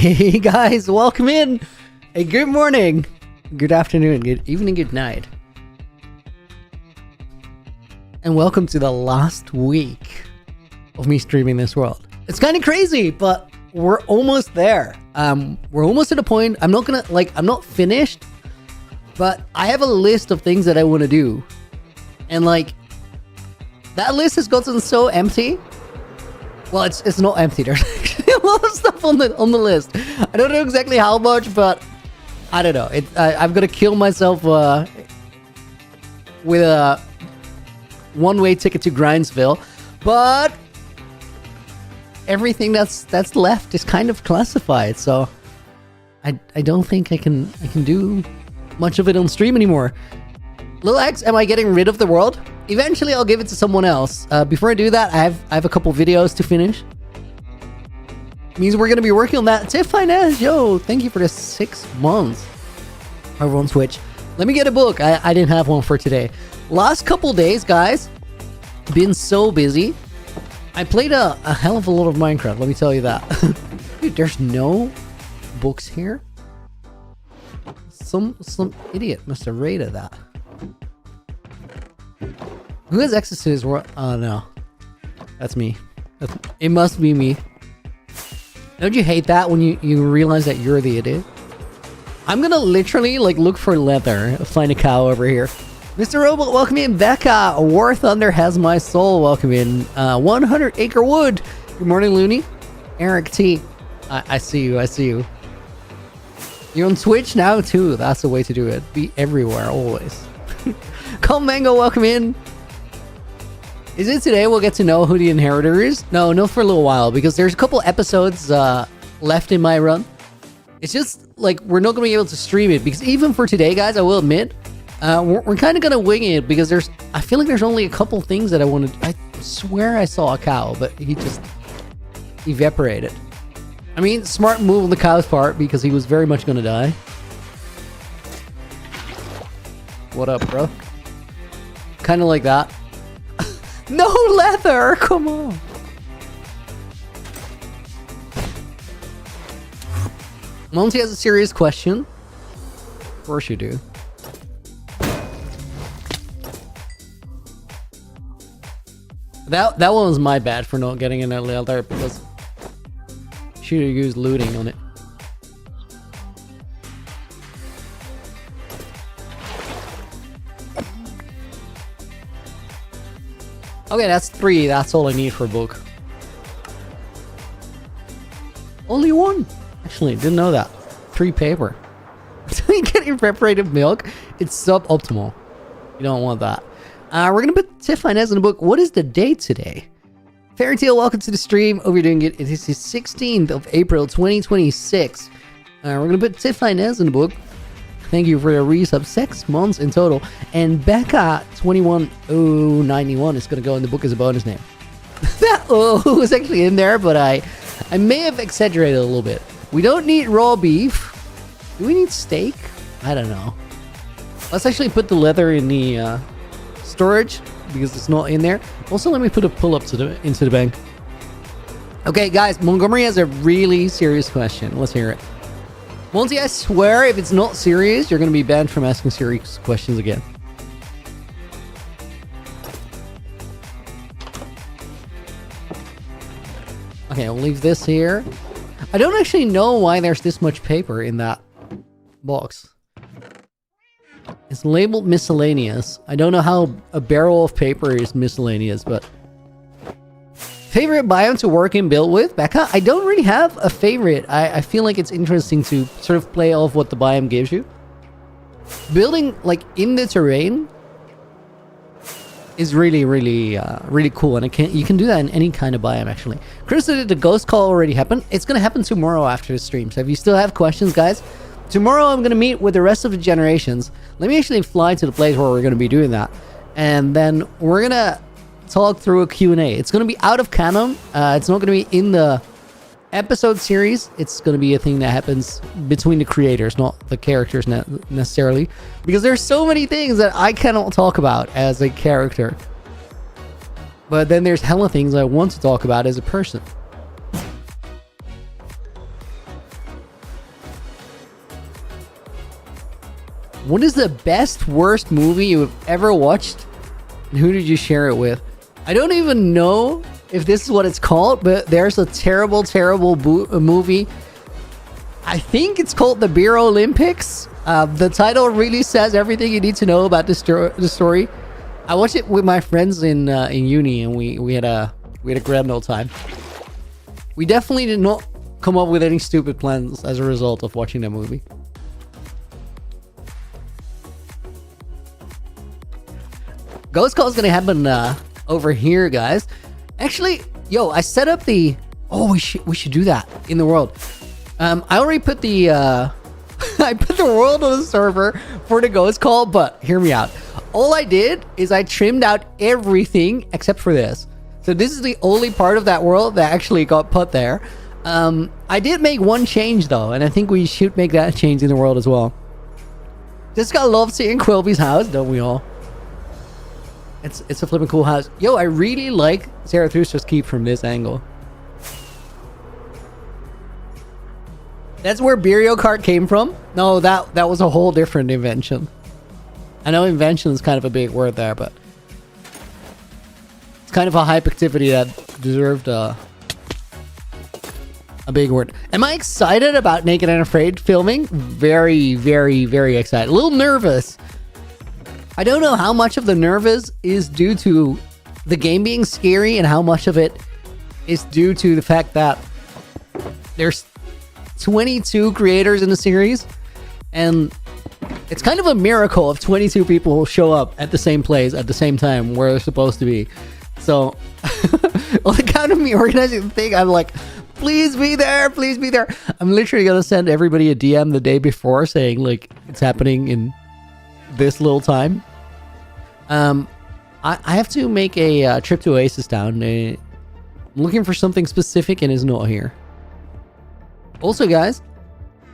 Hey guys, welcome in. Hey, good morning, good afternoon, good evening, good night. And welcome to the last week of me streaming this world. It's kind of crazy, but we're almost there. We're almost at a point. I'm not finished, but I have a list of things that I want to do. And that list has gotten so empty. Well, it's not empty. There's actually a lot of stuff on the list. I don't know exactly how much, but I don't know. I've got to kill myself with a one-way ticket to Grindsville, but everything that's left is kind of classified. So I don't think I can do much of it on stream anymore. Lil X, am I getting rid of the world? Eventually, I'll give it to someone else. Before I do that, I have a couple videos to finish. Means we're gonna be working on that. Tiff Finance, yo, thank you for the 6 months. Over on Twitch. Let me get a book. I didn't have one for today. Last couple days, guys, been so busy. I played a hell of a lot of Minecraft. Let me tell you that. Dude, there's no books here. Some idiot must have raided that. Who has access to his world? Oh no, that's me. It must be me. Don't you hate that when you realize that you're the idiot? I'm gonna literally look for leather. Find a cow over here. Mr. Robot, welcome in. Becca, War Thunder has my soul. Welcome in. 100 Acre Wood. Good morning, Looney. Eric T. I see you. I see you. You're on Twitch now too. That's the way to do it. Be everywhere always. Come Mango, welcome in. Is it today we'll get to know who the inheritor is? No, not for a little while, because there's a couple episodes left in my run. It's just we're not going to be able to stream it, because even for today, guys, I will admit, we're kind of going to wing it, because I feel like there's only a couple things that I want to... I swear I saw a cow, but he just evaporated. I mean, smart move on the cow's part, because he was very much going to die. What up, bro? Kind of like that. No leather! Come on! Monty has a serious question. Of course you do. That one was my bad for not getting in that leather, because should have used looting on it. Okay, that's 3. That's all I need for a book. Only 1. Actually, didn't know that. 3 paper. Getting evaporated milk. It's suboptimal. You don't want that. We're gonna put Tiff Finance in the book. What is the date today? Fairytale, welcome to the stream. Hope you're doing it. It is the 16th of April, 2026. We're gonna put Tiff Finance in the book. Thank you for the resub. 6 months in total. And Becca 21091 is going to go in the book as a bonus name. That was actually in there, but I may have exaggerated a little bit. We don't need raw beef. Do we need steak? I don't know. Let's actually put the leather in the storage, because it's not in there. Also, let me put a pull-up into the bank. Okay, guys, Montgomery has a really serious question. Let's hear it. Monty, I swear, if it's not serious, you're going to be banned from asking serious questions again. Okay, I'll leave this here. I don't actually know why there's this much paper in that box. It's labeled miscellaneous. I don't know how a barrel of paper is miscellaneous, but... Favorite biome to work and build with? Becca, I don't really have a favorite. I feel like it's interesting to sort of play off what the biome gives you. Building, in the terrain is really, really, really cool. And you can do that in any kind of biome, actually. Chris, did the ghost call already happen? It's going to happen tomorrow after the stream. So if you still have questions, guys, tomorrow I'm going to meet with the rest of the generations. Let me actually fly to the place where we're going to be doing that. And then we're going to talk through a Q&A. It's going to be out of canon. It's not going to be in the episode series. It's going to be a thing that happens between the creators, not the characters necessarily, because there's so many things that I cannot talk about as a character. But then there's hella things I want to talk about as a person. What is the best, worst movie you've ever watched? And who did you share it with? I don't even know if this is what it's called, but there's a terrible, terrible movie. I think it's called The Beer Olympics. The title really says everything you need to know about the story. I watched it with my friends in uni, and we had a grand old time. We definitely did not come up with any stupid plans as a result of watching that movie. Ghost Call is gonna happen over here, guys. Actually, yo, I set up the. Oh, we should do that in the world. I already put the I put the world on the server for the Ghost Call, but hear me out. All I did is I trimmed out everything except for this. So this is the only part of that world that actually got put there. I did make one change though, and I think we should make that change in the world as well. Just gotta love seeing Quilby's house, don't we all? It's a flipping cool house. Yo, I really like Zarathustra's Keep from this angle. That's where Burial Cart came from? No, that was a whole different invention. I know invention is kind of a big word there, but it's kind of a hype activity that deserved a big word. Am I excited about Naked and Afraid filming? Very, very, very excited. A little nervous. I don't know how much of the nervous is due to the game being scary and how much of it is due to the fact that there's 22 creators in the series, and it's kind of a miracle if 22 people will show up at the same place at the same time where they're supposed to be. So on account of me organizing the thing, I'm like, please be there, please be there. I'm literally gonna send everybody a DM the day before saying like it's happening in this little time. I have to make a trip to Oasis Town. I'm looking for something specific and it's not here. Also, guys,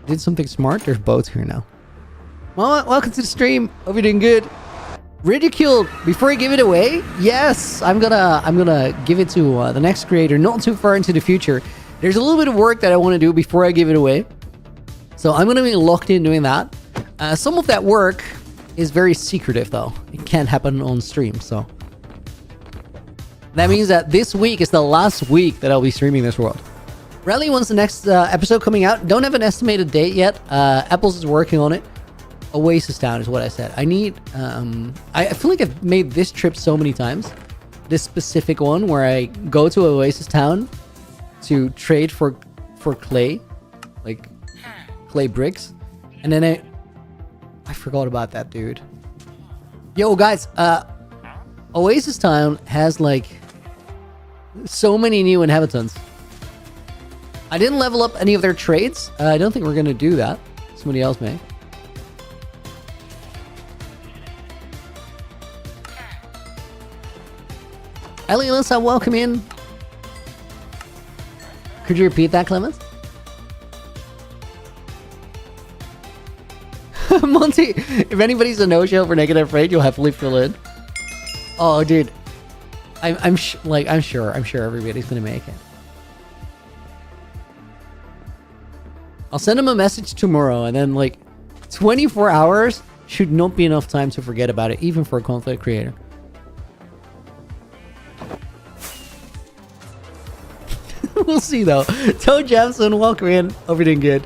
did something smart. There's boats here now. Well, welcome to the stream. Hope you're doing good. Ridiculed. Before I give it away, yes, I'm gonna give it to the next creator. Not too far into the future. There's a little bit of work that I want to do before I give it away, so I'm gonna be locked in doing that. Some of that work is very secretive though. It can't happen on stream, so that means that this week is the last week that I'll be streaming this world. Rally, when's the next episode coming out? Don't have an estimated date yet. Apples is working on it. Oasis Town is what I said. I need I feel like I've made this trip so many times, this specific one where I go to Oasis Town to trade for clay, like clay bricks, and then I forgot about that, dude. Yo, guys, Oasis Town has like so many new inhabitants. I didn't level up any of their traits. I don't think we're gonna do that. Somebody else may. Elisa, welcome in. Could you repeat that, Clemens? Monty, if anybody's a no-show for Naked and Afraid, you'll happily fill in. Oh, dude, I'm sure everybody's gonna make it. I'll send him a message tomorrow, and then like 24 hours should not be enough time to forget about it, even for a content creator. We'll see though. Toad Jefferson, welcome in. Hope you're doing good.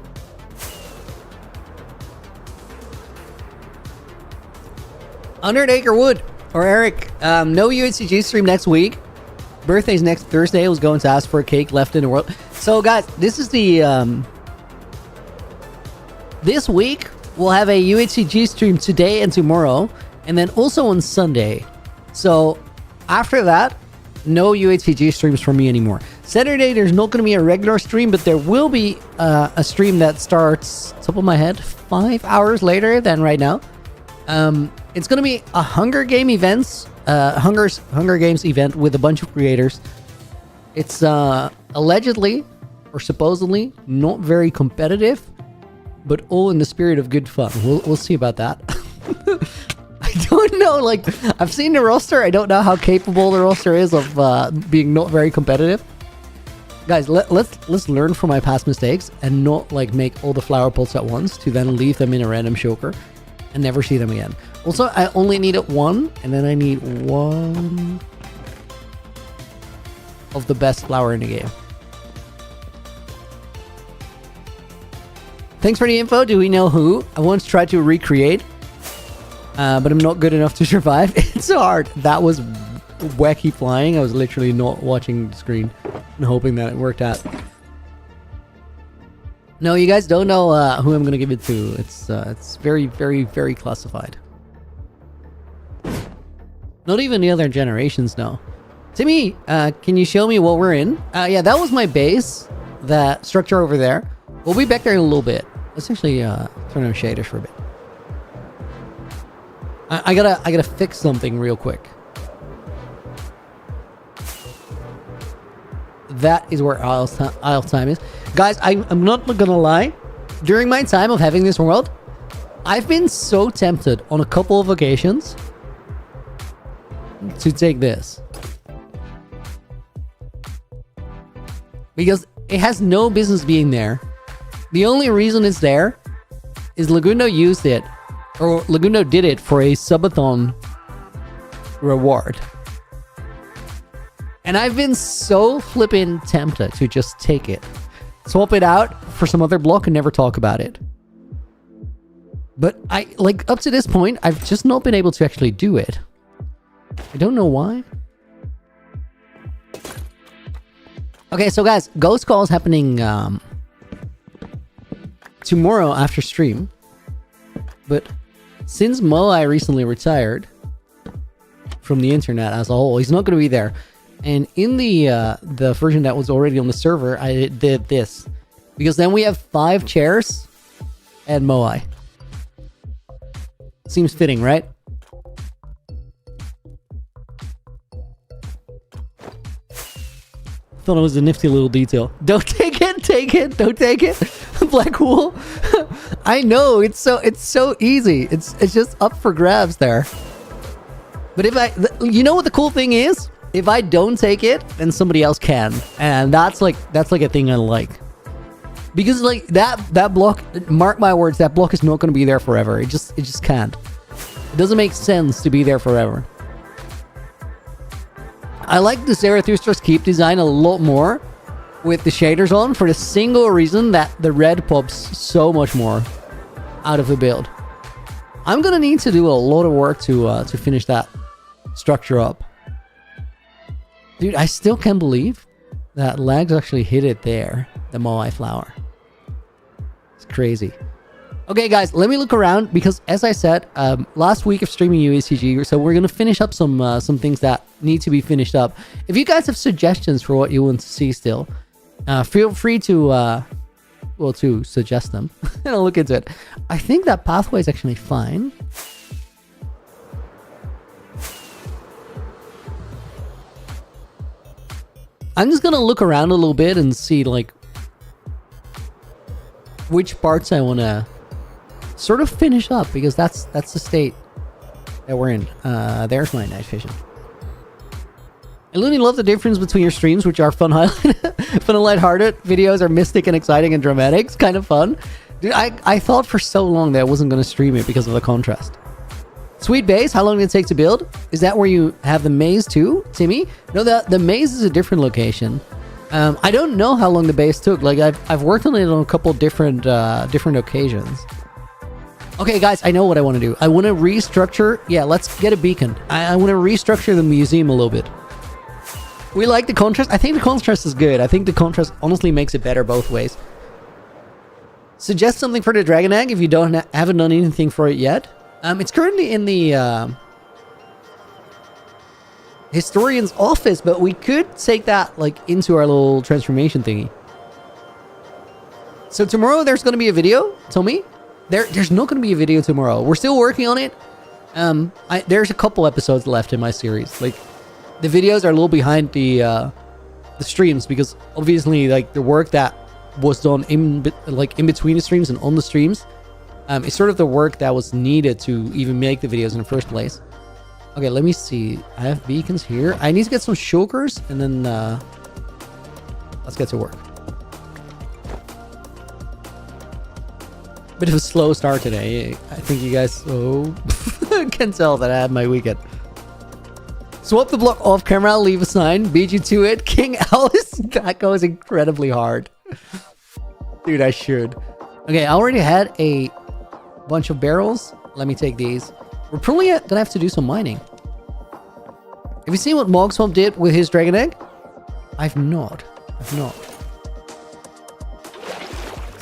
Undertaker Wood or Eric, no UHCG stream next week. Birthday's next Thursday. I was going to ask for a cake left in the world. So guys, this is the this week we'll have a UHCG stream today and tomorrow, and then also on Sunday. So after that, no UHCG streams for me anymore. Saturday there's not going to be a regular stream, but there will be a stream that starts, top of my head, 5 hours later than right now. It's going to be a Hunger Games event with a bunch of creators. It's allegedly or supposedly not very competitive, but all in the spirit of good fun. We'll see about that. I don't know, like, I've seen the roster. I don't know how capable the roster is of being not very competitive. Guys, let's learn from my past mistakes and not like make all the flower pots at once to then leave them in a random shulker. and never see them again. Also, I only needed one, and then I need one of the best flower in the game. Thanks for the info. Do we know who? I once tried to recreate, but I'm not good enough to survive. It's so hard. That was wacky flying. I was literally not watching the screen and hoping that it worked out. No, you guys don't know who I'm gonna give it to. It's very, very, very classified. Not even the other generations know. Timmy, can you show me what we're in? Yeah, that was my base. That structure over there. We'll be back there in a little bit. Let's actually turn on shaders for a bit. I gotta fix something real quick. That is where Isle time is. Guys, I'm not gonna lie. During my time of having this world, I've been so tempted on a couple of occasions to take this. Because it has no business being there. The only reason it's there is Lagundo used it, or Lagundo did it for a subathon reward. And I've been so flippin' tempted to just take it. Swap it out for some other block and never talk about it. But up to this point, I've just not been able to actually do it. I don't know why. Okay, so guys, Ghost Call is happening tomorrow after stream. But since Moai recently retired from the internet as a whole, he's not going to be there. And in the version that was already on the server, I did this. Because then we have 5 chairs and Moai. Seems fitting, right? Thought it was a nifty little detail. Don't take it, take it, don't take it. Black wool. I know, it's so easy. It's just up for grabs there. But you know what the cool thing is? If I don't take it, then somebody else can. And that's like a thing I like. Because like that block, mark my words, that block is not going to be there forever. It just can't. It doesn't make sense to be there forever. I like the Zarathustra's Keep design a lot more with the shaders on for the single reason that the red pops so much more out of the build. I'm gonna need to do a lot of work to finish that structure up. Dude, I still can't believe that Lags actually hit it there, the Moai flower. It's crazy. Okay, guys, let me look around because, as I said, last week of streaming UACG, so we're gonna finish up some things that need to be finished up. If you guys have suggestions for what you want to see still, feel free to to suggest them and I'll look into it. I think that pathway is actually fine. I'm just gonna look around a little bit and see like which parts I want to sort of finish up, because that's the state that we're in. There's my night vision. I really love the difference between your streams, which are fun and lighthearted. Videos are mystic and exciting and dramatic. It's kind of fun. Dude, I thought for so long that I wasn't going to stream it because of the contrast. Sweet Base, how long did it take to build? Is that where you have the maze too, Timmy? No, the maze is a different location. I don't know how long the base took. Like I've worked on it on a couple different occasions. Okay, guys, I know what I want to do. I want to restructure. Yeah, let's get a beacon. I want to restructure the museum a little bit. We like the contrast. I think the contrast is good. I think the contrast honestly makes it better both ways. Suggest something for the Dragon Egg if you haven't done anything for it yet. It's currently in the historian's office, but we could take that like into our little transformation thingy. So tomorrow there's going to be a video. Tell me. There's not going to be a video tomorrow. We're still working on it. There's a couple episodes left in my series. Like, the videos are a little behind the streams because obviously, like, the work that was done in between the streams and on the streams is sort of the work that was needed to even make the videos in the first place. Okay, let me see. I have beacons here. I need to get some shulkers and then let's get to work. Bit of a slow start today. I think you guys can tell that I had my weekend. Swap the block off camera, leave a sign, beat you to it. King Alice, that goes incredibly hard. Dude, I should. Okay, I already had a bunch of barrels. Let me take these. We're probably gonna have to do some mining. Have you seen what Mogswamp did with his dragon egg? I've not.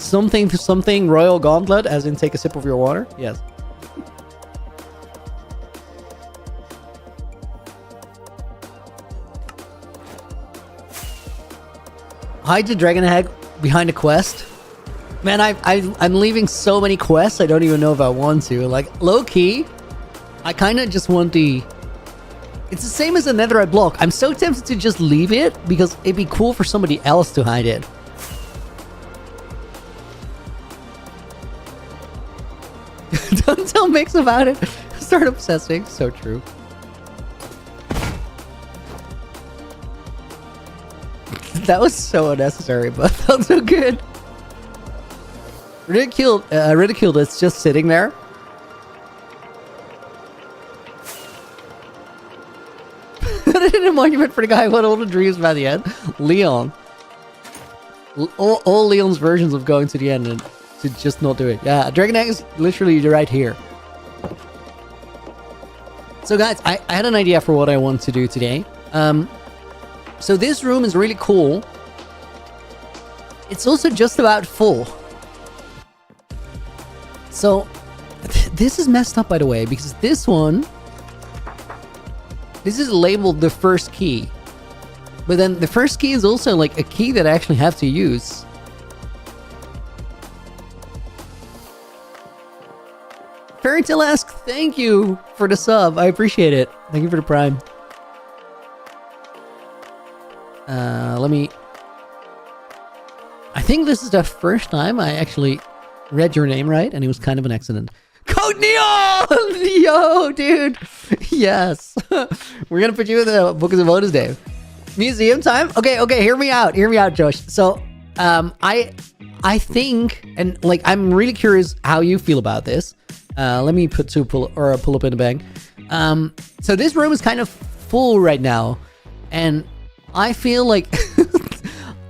Something royal gauntlet, as in take a sip of your water? Yes. Hide the dragon egg behind a quest. Man, I'm leaving so many quests, I don't even know if I want to. Like, low-key, I kind of just want the... It's the same as a netherite block. I'm so tempted to just leave it, because it'd be cool for somebody else to hide it. Don't tell Mix about it. Start obsessing. So true. That was so unnecessary, but felt so good. Ridiculed. It's just sitting there. Put it in a monument for the guy who had all the dreams by the end. Leon. All Leon's versions of going to the end and to just not do it. Yeah, Dragon Egg is literally right here. So guys, I had an idea for what I want to do today. So this room is really cool. It's also just about full. So this is messed up, by the way, because this is labeled the first key. But then the first key is also like a key that I actually have to use. Fairytale-esque, thank you for the sub. I appreciate it. Thank you for the prime. Let me... I think this is the first time I actually read your name right, and it was kind of an accident. Code Neon! Yo, dude! Yes. We're gonna put you in the Book of the Bonus, Dave. Museum time? Okay, hear me out, Josh. So, I think, and like, I'm really curious how you feel about this. Let me pull up in the bag. So this room is kind of full right now, and I feel like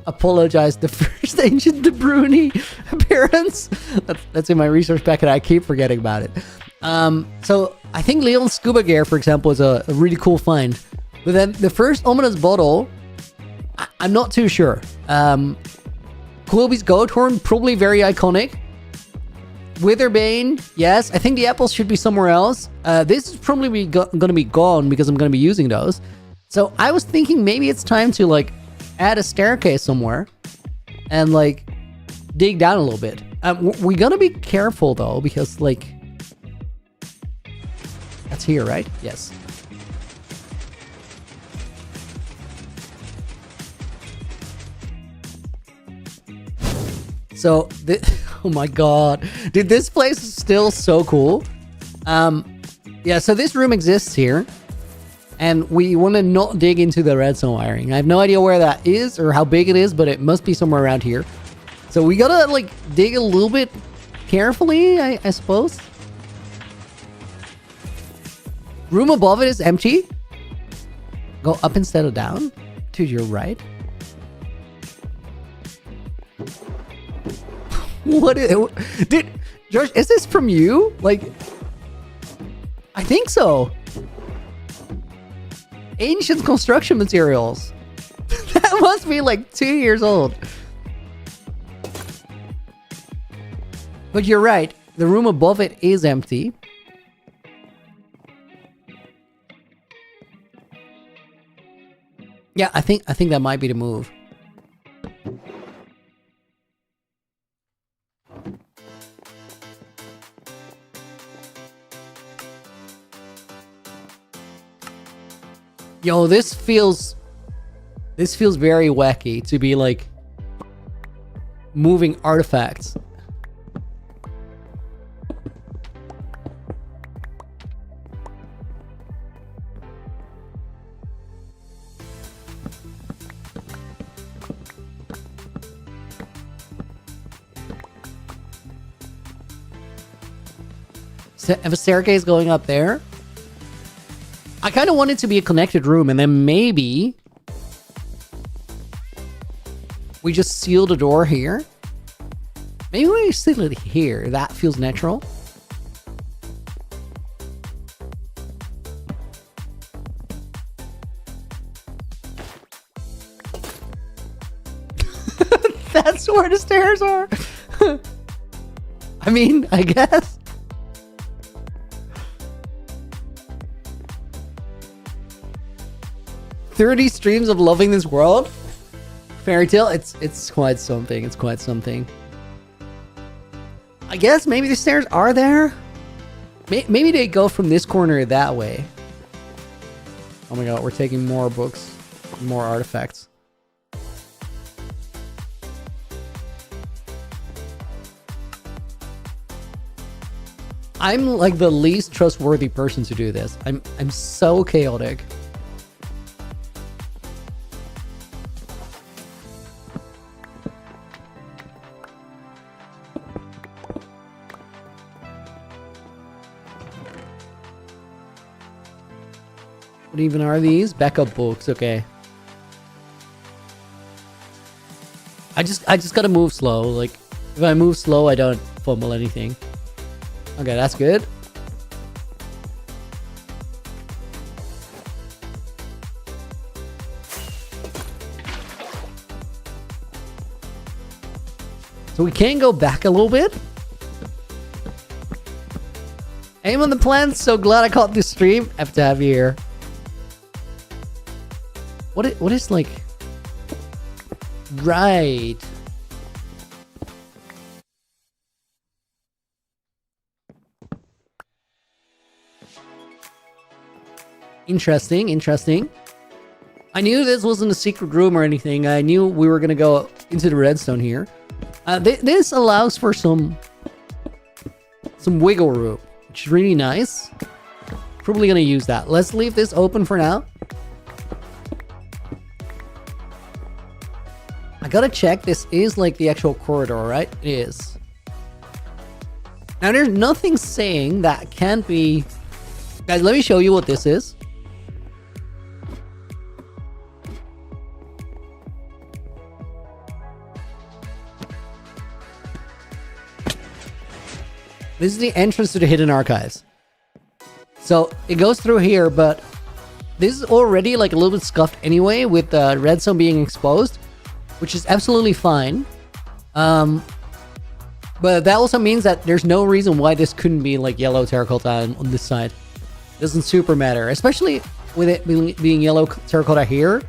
apologize, the first ancient De Bruni appearance. That's in my research packet. I keep forgetting about it. So I think Leon's scuba gear, for example, is a really cool find. But then the first ominous bottle, I'm not too sure. Quilby's goat horn, probably very iconic. Witherbane, yes. I think the apples should be somewhere else. This is probably going to be gone because I'm going to be using those. So I was thinking maybe it's time to like add a staircase somewhere and like dig down a little bit. We got to be careful though, because like that's here, right? Yes. So, oh my god. Dude, this place is still so cool. Yeah, so this room exists here. And we want to not dig into the redstone wiring. I have no idea where that is or how big it is, but it must be somewhere around here. So we gotta, like, dig a little bit carefully, I suppose. Room above it is empty. Go up instead of down. Dude, you're right. What is it? Dude, George, is this from you? Like, I think so. Ancient construction materials. That must be like 2 years old. But you're right. The room above it is empty. Yeah, I think that might be the move. Yo, this feels very wacky to be like moving artifacts. have a staircase going up there. I kind of want it to be a connected room, and then maybe we just seal the door here. Maybe we seal it here. That feels natural. That's where the stairs are. I mean, I guess. "30 streams of loving this world." Fairy tale. It's quite something. It's quite something. I guess maybe the stairs are there. Maybe they go from this corner that way. Oh my god, we're taking more books, more artifacts. I'm like the least trustworthy person to do this. I'm so chaotic. What even are these? Backup books, okay. I just gotta move slow. Like, if I move slow, I don't fumble anything. Okay, that's good. So we can go back a little bit. Aim on the plan. So glad I caught this stream. Have to have you here. What is like... Right. Interesting, interesting. I knew this wasn't a secret room or anything. I knew we were gonna go into the redstone here. This allows for some wiggle room, which is really nice. Probably gonna use that. Let's leave this open for now. I gotta check. This is like the actual corridor, right? It is. Now there's nothing saying that can't be... Guys, let me show you what this is. This is the entrance to the hidden archives. So it goes through here, but this is already like a little bit scuffed anyway with the redstone being exposed, which is absolutely fine. But that also means that there's no reason why this couldn't be like yellow terracotta on this side. Doesn't super matter, especially with it being yellow terracotta here.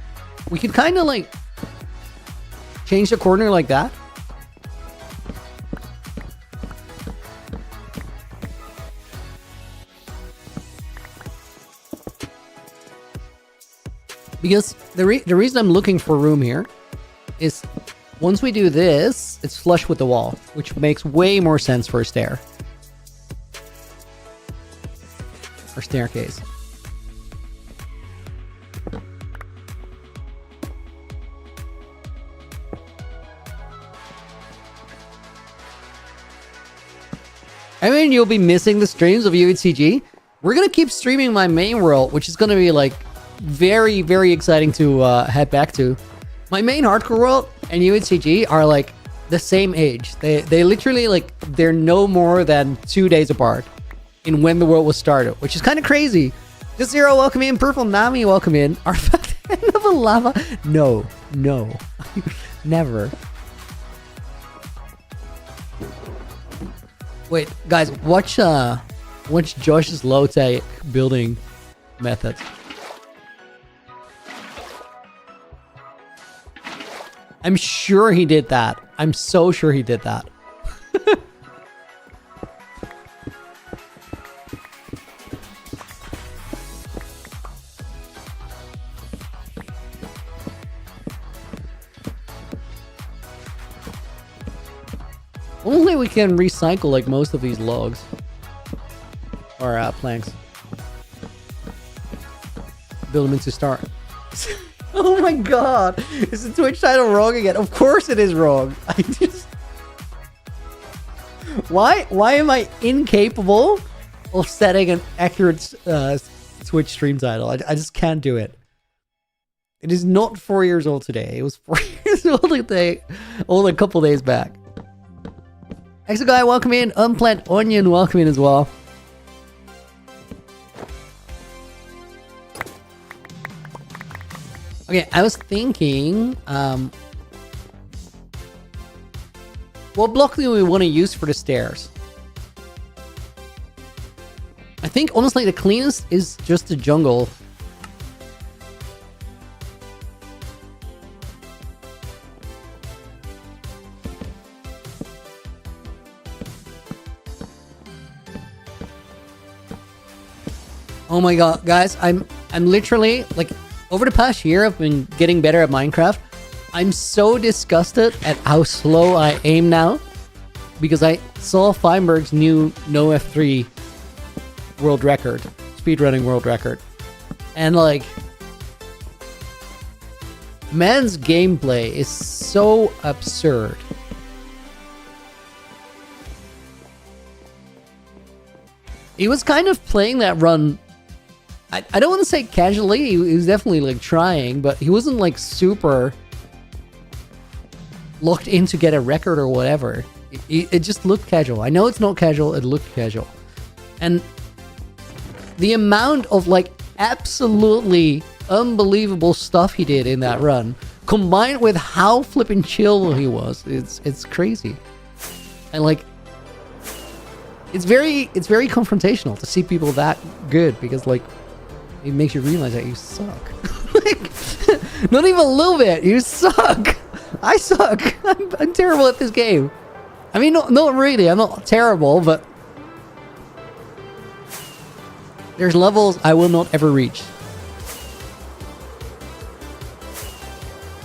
We could kind of like change the corner like that. Because the reason I'm looking for room here is once we do this, it's flush with the wall, which makes way more sense for a stair. Or staircase. I mean, you'll be missing the streams of UHCG. We're gonna keep streaming my main world, which is gonna be like very, very exciting to head back to. My main hardcore world and UHCG are like the same age. They literally like, they're no more than 2 days apart in when the world was started, which is kind of crazy. Just Zero, welcome in. Purple Nami, welcome in. Artifact end of a lava. No, no, never. Wait, guys, watch Josh's low-tech building method. I'm sure he did that. I'm so sure he did that. Only we can recycle like most of these logs. Or planks. Build them into start. Oh my god! Is the Twitch title wrong again? Of course it is wrong. I just... Why am I incapable of setting an accurate Twitch stream title. I just can't do it. It is not 4 years old today. It was 4 years old a couple days back. Exo Guy, welcome in. Unplant Onion, welcome in as well. Okay, I was thinking, what block do we want to use for the stairs? I think, honestly, the cleanest is just the jungle. Oh my god, guys, I'm literally, like, over the past year, I've been getting better at Minecraft. I'm so disgusted at how slow I aim now, because I saw Feinberg's new No F3 world record, speedrunning world record, and like, man's gameplay is so absurd. He was kind of playing that run, I don't want to say casually, he was definitely like trying, but he wasn't like super locked in to get a record or whatever. It just looked casual. I know it's not casual, it looked casual. And the amount of like absolutely unbelievable stuff he did in that run, combined with how flippin' chill he was, it's crazy. And like, it's very confrontational to see people that good, because like, it makes you realize that you suck. Like, not even a little bit, you suck. I suck. I'm terrible at this game. I mean, not really, I'm not terrible, but there's levels I will not ever reach.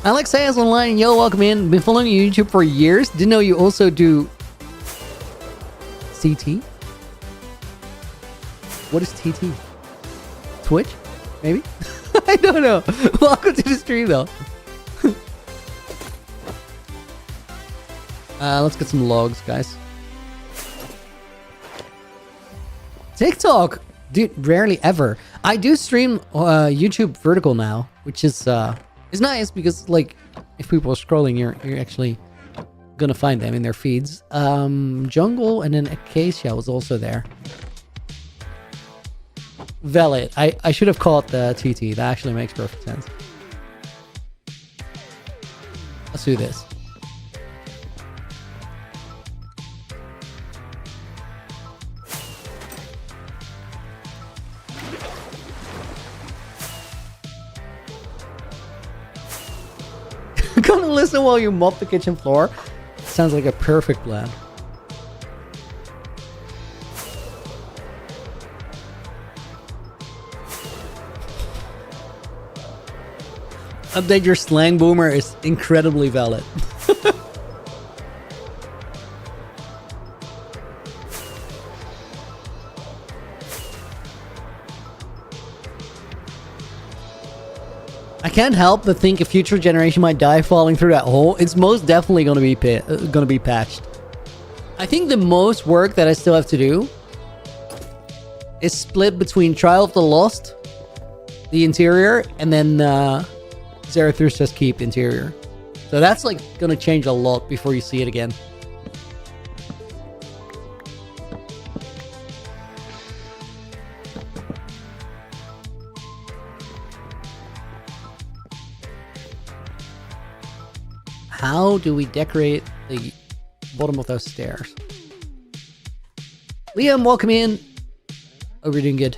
Alex Sayas online, yo, welcome in. Been following you on YouTube for years. Didn't know you also do CT? What is TT? Twitch? Maybe? I don't know. Welcome to the stream though. Let's get some logs, guys. TikTok! Dude, rarely ever. I do stream YouTube vertical now, which is nice because like if people are scrolling, you're actually gonna find them in their feeds. Jungle and then Acacia was also there. Valid. I should have called the TT. That actually makes perfect sense. Let's do this. Gonna listen while you mop the kitchen floor. Sounds like a perfect plan. Update your slang boomer is incredibly valid. I can't help but think a future generation might die falling through that hole. It's most definitely going to be patched. I think the most work that I still have to do is split between Trial of the Lost, the interior, and then Zarathustra's Keep interior. So that's like going to change a lot before you see it again. How do we decorate the bottom of those stairs? Liam, welcome in. Oh, we're doing good.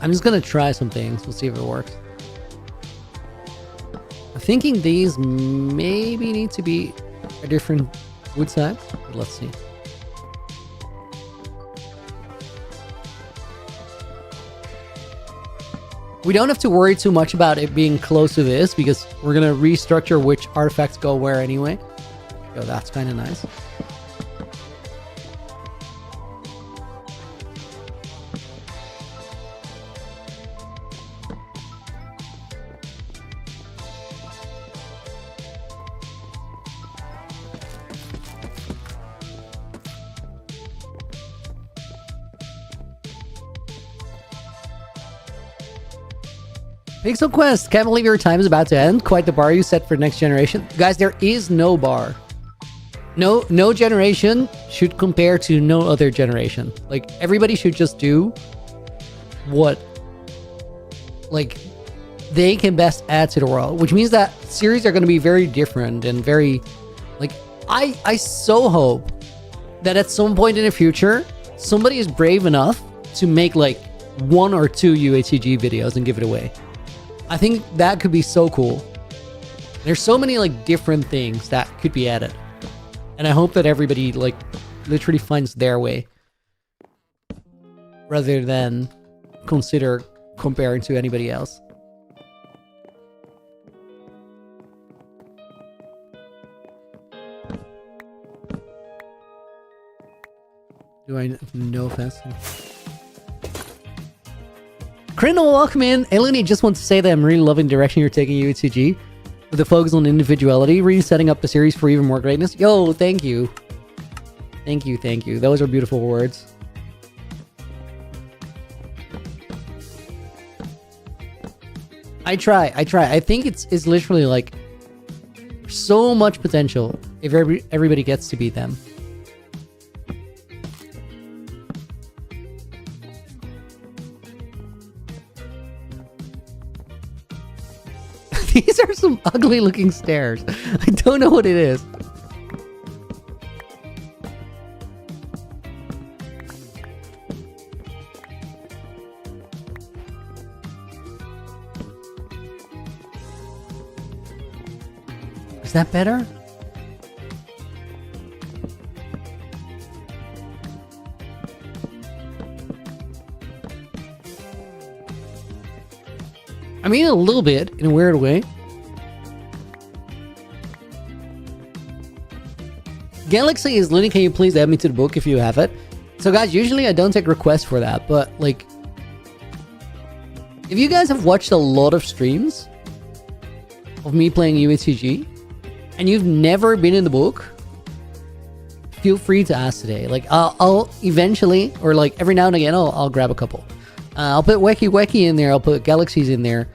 I'm just gonna try some things. We'll see if it works. I'm thinking these maybe need to be a different wood side, but let's see. We don't have to worry too much about it being close to this because we're going to restructure which artifacts go where anyway. So that's kind of nice. Pixel Quest, can't believe your time is about to end. Quite the bar you set for next generation. Guys, there is no bar. No generation should compare to no other generation. Like, everybody should just do what, like, they can best add to the world. Which means that series are going to be very different and very, like, I so hope that at some point in the future, somebody is brave enough to make, like, 1 or 2 UHCG videos and give it away. I think that could be so cool. There's so many like different things that could be added. And I hope that everybody like literally finds their way rather than consider comparing to anybody else. Do I no offense? Crindle, welcome in. Eleni, just want to say that I'm really loving the direction you're taking UHCG with a focus on individuality, really setting up the series for even more greatness. Yo, thank you. Thank you, thank you. Those are beautiful words. I try. I think it's literally like so much potential if everybody gets to be them. These are some ugly looking stairs. I don't know what it is. Is that better? I mean, a little bit, in a weird way. Galaxy is Lenny, can you please add me to the book if you have it? So guys, usually I don't take requests for that, but like, if you guys have watched a lot of streams of me playing UHCG, and you've never been in the book, feel free to ask today. Like, I'll eventually, or like every now and again, I'll grab a couple. I'll put Wacky in there. I'll put Galaxies in there.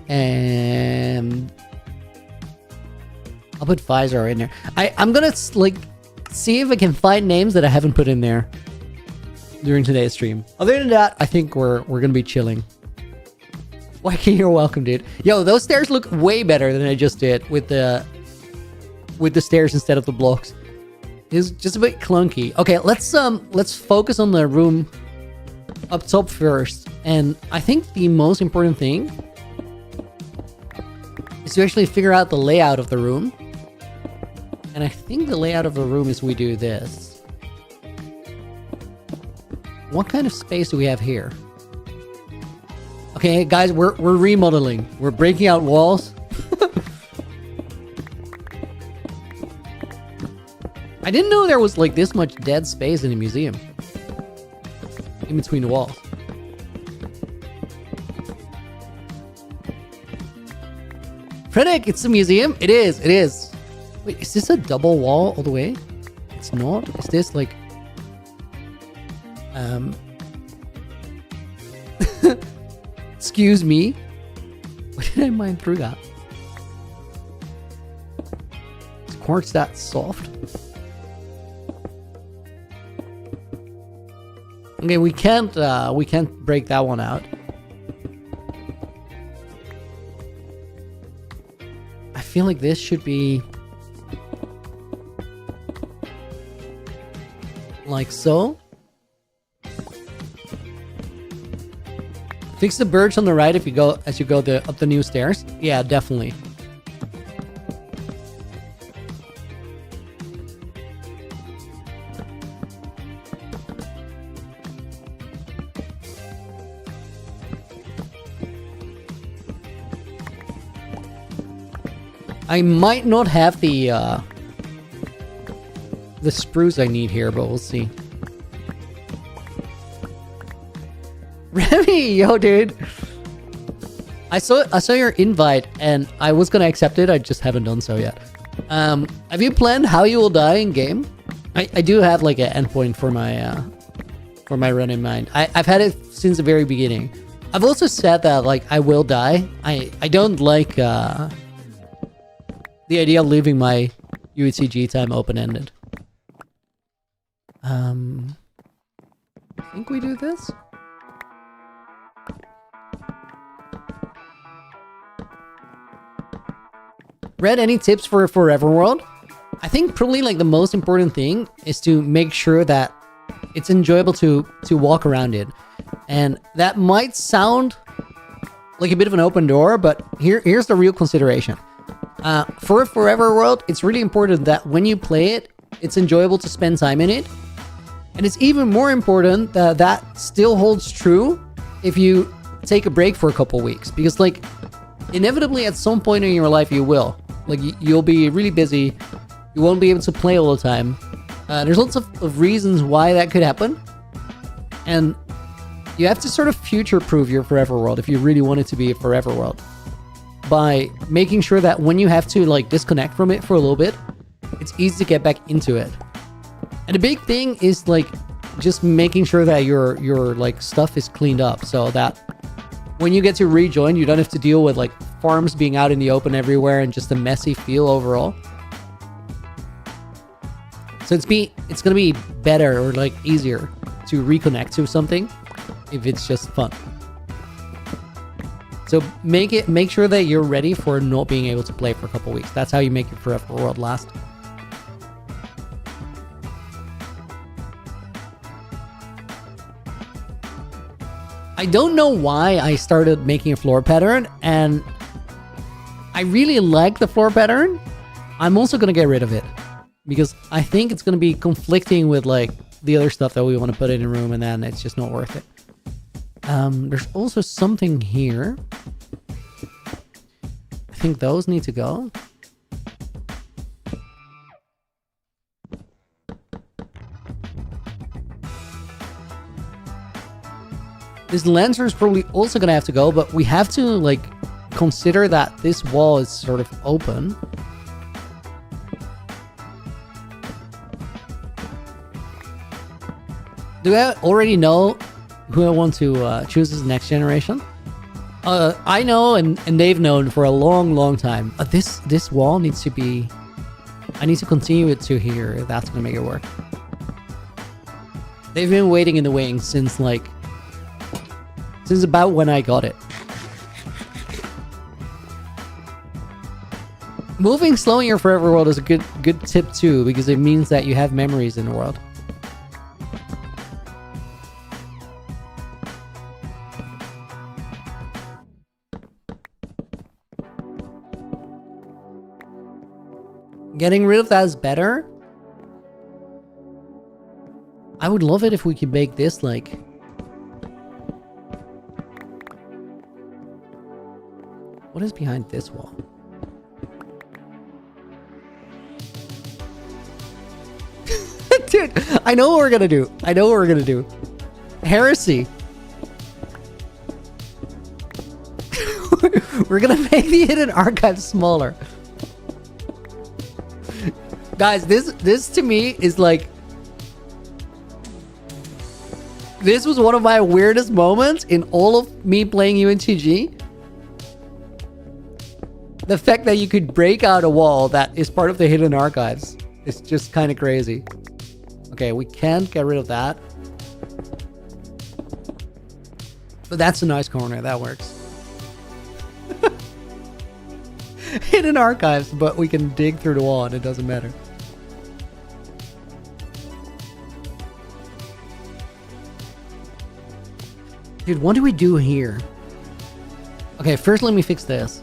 And I'll put Visor in there. I'm gonna like see if I can find names that I haven't put in there during today's stream. Other than that, I think we're gonna be chilling. Wacky, you're welcome, dude. Yo, those stairs look way better than I just did with the stairs instead of the blocks. It's just a bit clunky. Okay, let's focus on the room up top first. And I think the most important thing is to actually figure out the layout of the room. And I think the layout of the room is we do this. What kind of space do we have here? Okay, guys, we're remodeling. We're breaking out walls. I didn't know there was like this much dead space in a museum. In between the walls. Frederick, it's a museum? It is, it is. Wait, is this a double wall all the way? It's not? Is this like... Excuse me? Why did I mine through that? Is quartz that soft? Okay, we can't break that one out. I feel like this should be like so. Fix the birch on the right if you go as you go up the new stairs. Yeah, definitely. I might not have the spruce I need here, but we'll see. Remy, yo, dude. I saw your invite, and I was gonna accept it. I just haven't done so yet. Have you planned how you will die in game? I do have like an endpoint for my run in mind. I've had it since the very beginning. I've also said that like I will die. I don't like the idea of leaving my UETG time open-ended. I think we do this. Red, any tips for Forever World? I think probably like the most important thing is to make sure that it's enjoyable to walk around it. And that might sound like a bit of an open door, but here's the real consideration. For Forever World, it's really important that when you play it, it's enjoyable to spend time in it. And it's even more important that that still holds true if you take a break for a couple weeks. Because like, inevitably at some point in your life you will. Like, you'll be really busy. You won't be able to play all the time. There's lots of reasons why that could happen. And you have to sort of future-proof your Forever World if you really want it to be a Forever World. By making sure that when you have to, like, disconnect from it for a little bit, it's easy to get back into it. And the big thing is, like, just making sure that your like, stuff is cleaned up so that when you get to rejoin, you don't have to deal with, like, farms being out in the open everywhere and just a messy feel overall. So it's gonna be better or like easier to reconnect to something if it's just fun. So make sure that you're ready for not being able to play for a couple weeks. That's how you make your Forever World last. I don't know why I started making a floor pattern, and I really like the floor pattern. I'm also going to get rid of it because I think it's going to be conflicting with like the other stuff that we want to put in a room, and then it's just not worth it. There's also something here. I think those need to go. This lantern is probably also gonna have to go, but we have to like consider that this wall is sort of open. Do I already know who I want to choose as next generation? I know, and they've known for a long time. But this wall needs to be... I need to continue it to here. That's gonna make it work. They've been waiting in the wings since like... since about when I got it. Moving slow in your Forever World is a good tip too, because it means that you have memories in the world. Getting rid of that is better. I would love it if we could make this like... What is behind this wall? Dude, I know what we're gonna do. I know what we're gonna do. Heresy. We're gonna make the hidden archive smaller. Guys, this to me is like... This was one of my weirdest moments in all of me playing UNTG. The fact that you could break out a wall that is part of the hidden archives is just kind of crazy. Okay, we can't get rid of that. But that's a nice corner, that works. Hidden archives, but we can dig through the wall and it doesn't matter. Dude, what do we do here? Okay, first let me fix this.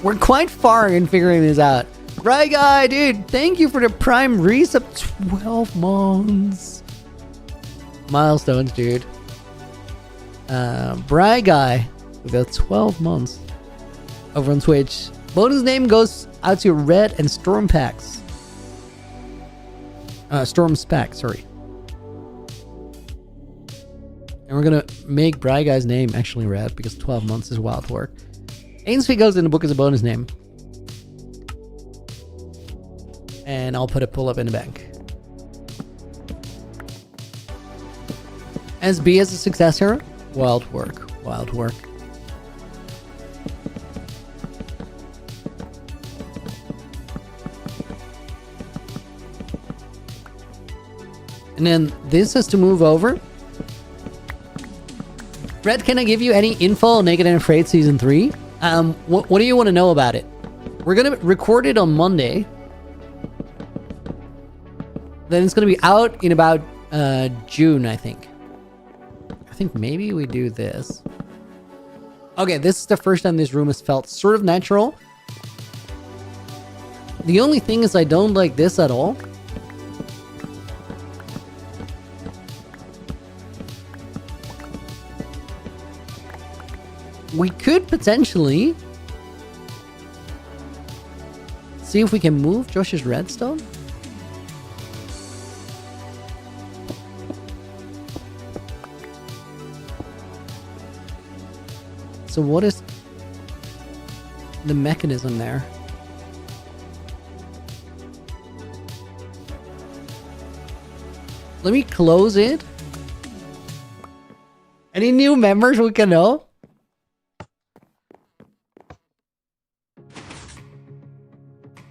We're quite far in figuring this out. Right, guy, dude, thank you for the prime resub. 12 months. Milestones, dude. Bry guy with the 12 months. over on Twitch. Bonus name goes out to Red and Storm Packs. Storm Spec, sorry. And we're gonna make Bry Guy's name actually Red because 12 months is wild work. Ainsfee goes in the book as a bonus name. And I'll put a pull up in the bank. SB as a successor. Wild work. Wild work. And then this has to move over. Red, can I give you any info on Naked and Afraid Season 3? What do you want to know about it? We're going to record it on Monday. Then it's going to be out in about June, I think. I think maybe we do this. Okay, this is the first time this room has felt sort of natural. The only thing is I don't like this at all. We could potentially see if we can move Josh's redstone. So what is the mechanism there? Let me close it. Any new members we can know?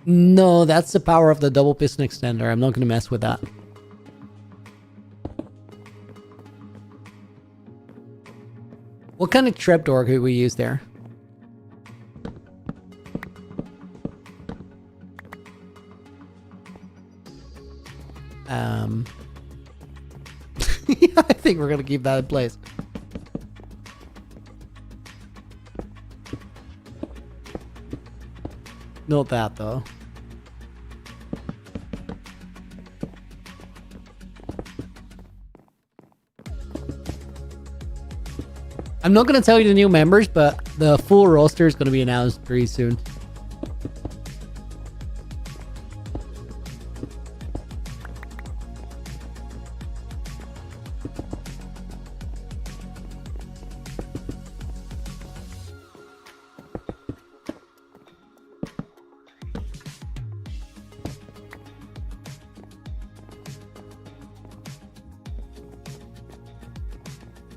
No, that's the power of the double piston extender. I'm not going to mess with that. What kind of trapdoor could we use there? Yeah, I think we're going to keep that in place. Not that, though. I'm not going to tell you the new members, but the full roster is going to be announced pretty soon.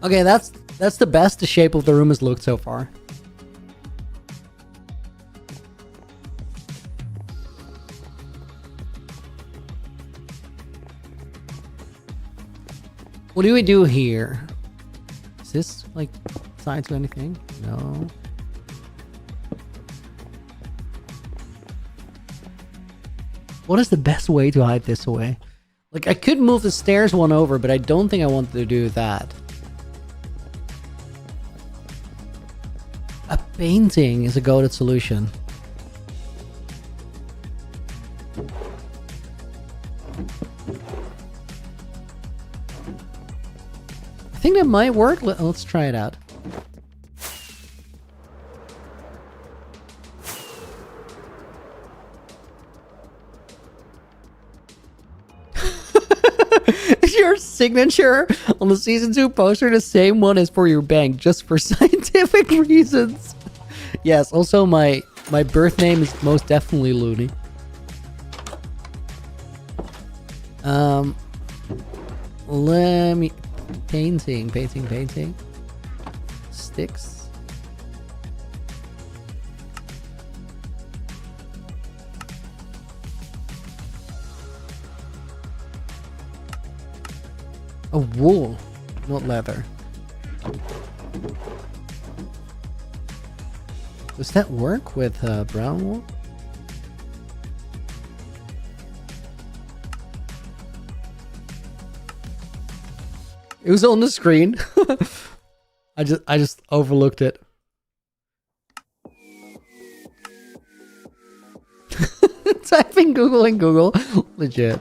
Okay, that's the best the shape of the room has looked so far. What do we do here? Is this like tied to anything? No. What is the best way to hide this away? Like, I could move the stairs one over, but I don't think I want to do that. A painting is a goated solution. I think that might work. Let's try it out. Is your signature on the season 2 poster the same one as for your bank, just for scientific reasons? Yes, also my birth name is most definitely Looney. Let me... Painting. Sticks. Oh, wool, not leather. Does that work with brown wool? It was on the screen. I just overlooked it. Typing Google in Google. Legit.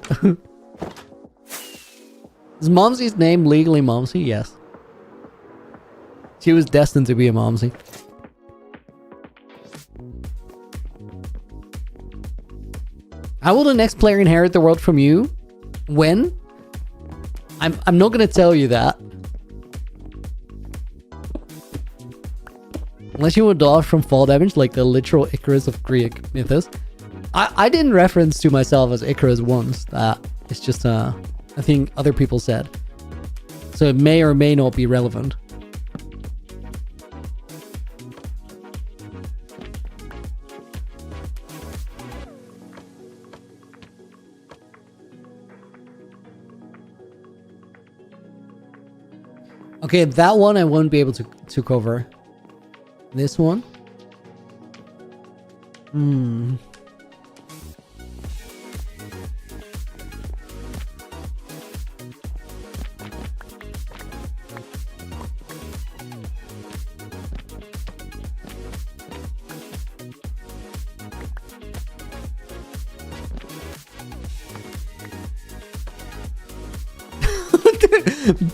Is Momsy's name legally Momsy? Yes. She was destined to be a Momsy. How will the next player inherit the world from you? When? I'm not gonna tell you that. Unless you will dodge from fall damage, like the literal Icarus of Greek mythos. I didn't reference to myself as Icarus once. It's just a thing other people said. So it may or may not be relevant. Okay, that one I won't be able to cover. This one?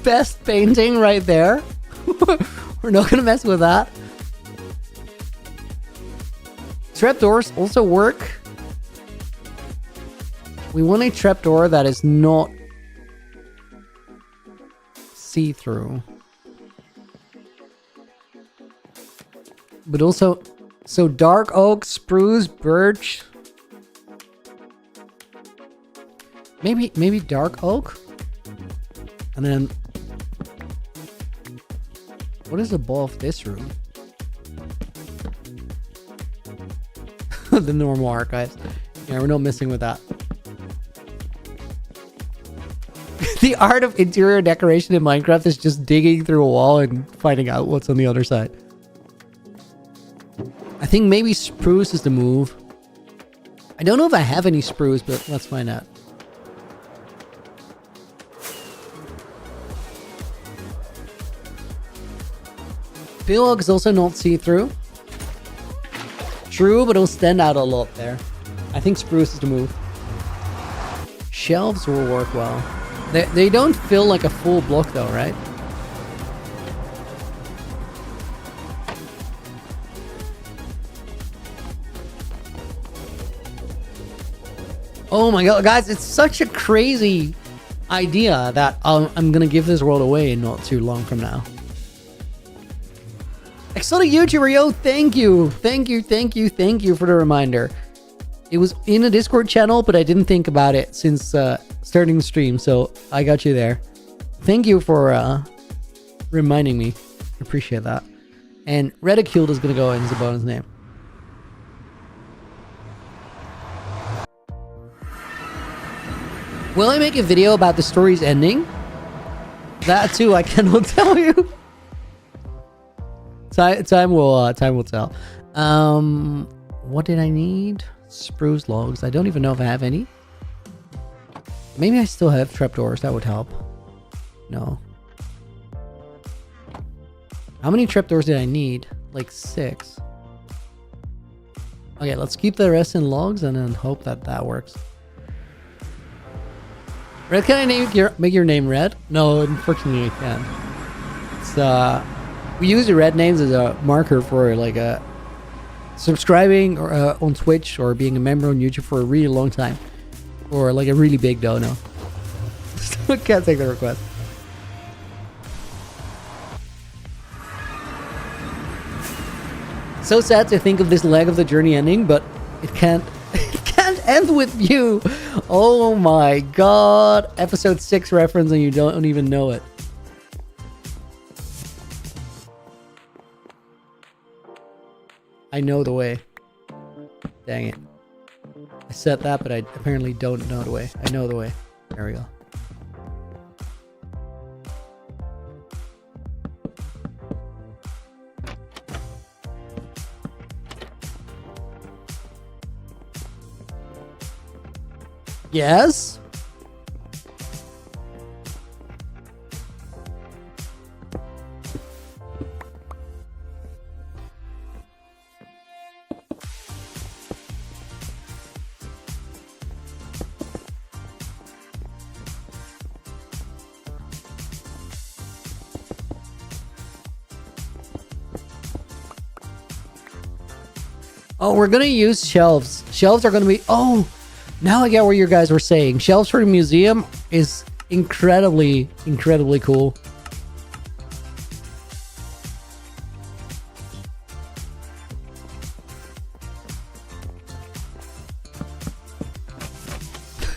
Best painting right there. We're not gonna mess with that. Trapdoors also work. We want a trapdoor that is not see-through. But also, so dark oak, spruce, birch. Maybe dark oak? And then, what is above this room? The normal archives. Yeah, we're not messing with that. The art of interior decoration in Minecraft is just digging through a wall and finding out what's on the other side. I think maybe spruce is the move. I don't know if I have any spruce, but let's find out. Pale oak is also not see-through. True, but it'll stand out a lot there. I think spruce is the move. Shelves will work well. They don't fill like a full block though, right? Oh my god, guys, it's such a crazy idea that I'm gonna give this world away not too long from now. Exotic YouTuber, yo, thank you for the reminder. It was in a Discord channel, but I didn't think about it since starting the stream, so I got you there. Thank you for reminding me. Appreciate that. And Ridiculed is gonna go in as a bonus name. Will I make a video about the story's ending? That too, I cannot tell you. Time will tell. What did I need? Spruce logs. I don't even know if I have any. Maybe I still have trapdoors. That would help. No. How many trapdoors did I need? Like 6. Okay, let's keep the rest in logs and then hope that works. Red, can I make your name Red? No, unfortunately I can't. It's we use the red names as a marker for like a subscribing or on Twitch or being a member on YouTube for a really long time, or like a really big dono. Can't take the request. So sad to think of this leg of the journey ending, but it can't. It can't end with you. Oh my god! Episode 6 reference, and you don't even know it. I know the way. Dang it. I said that, but I apparently don't know the way. I know the way. There we go. Yes? Oh, we're gonna use shelves. Shelves are gonna be... Oh! Now I get what you guys were saying. Shelves for the museum is incredibly, incredibly cool.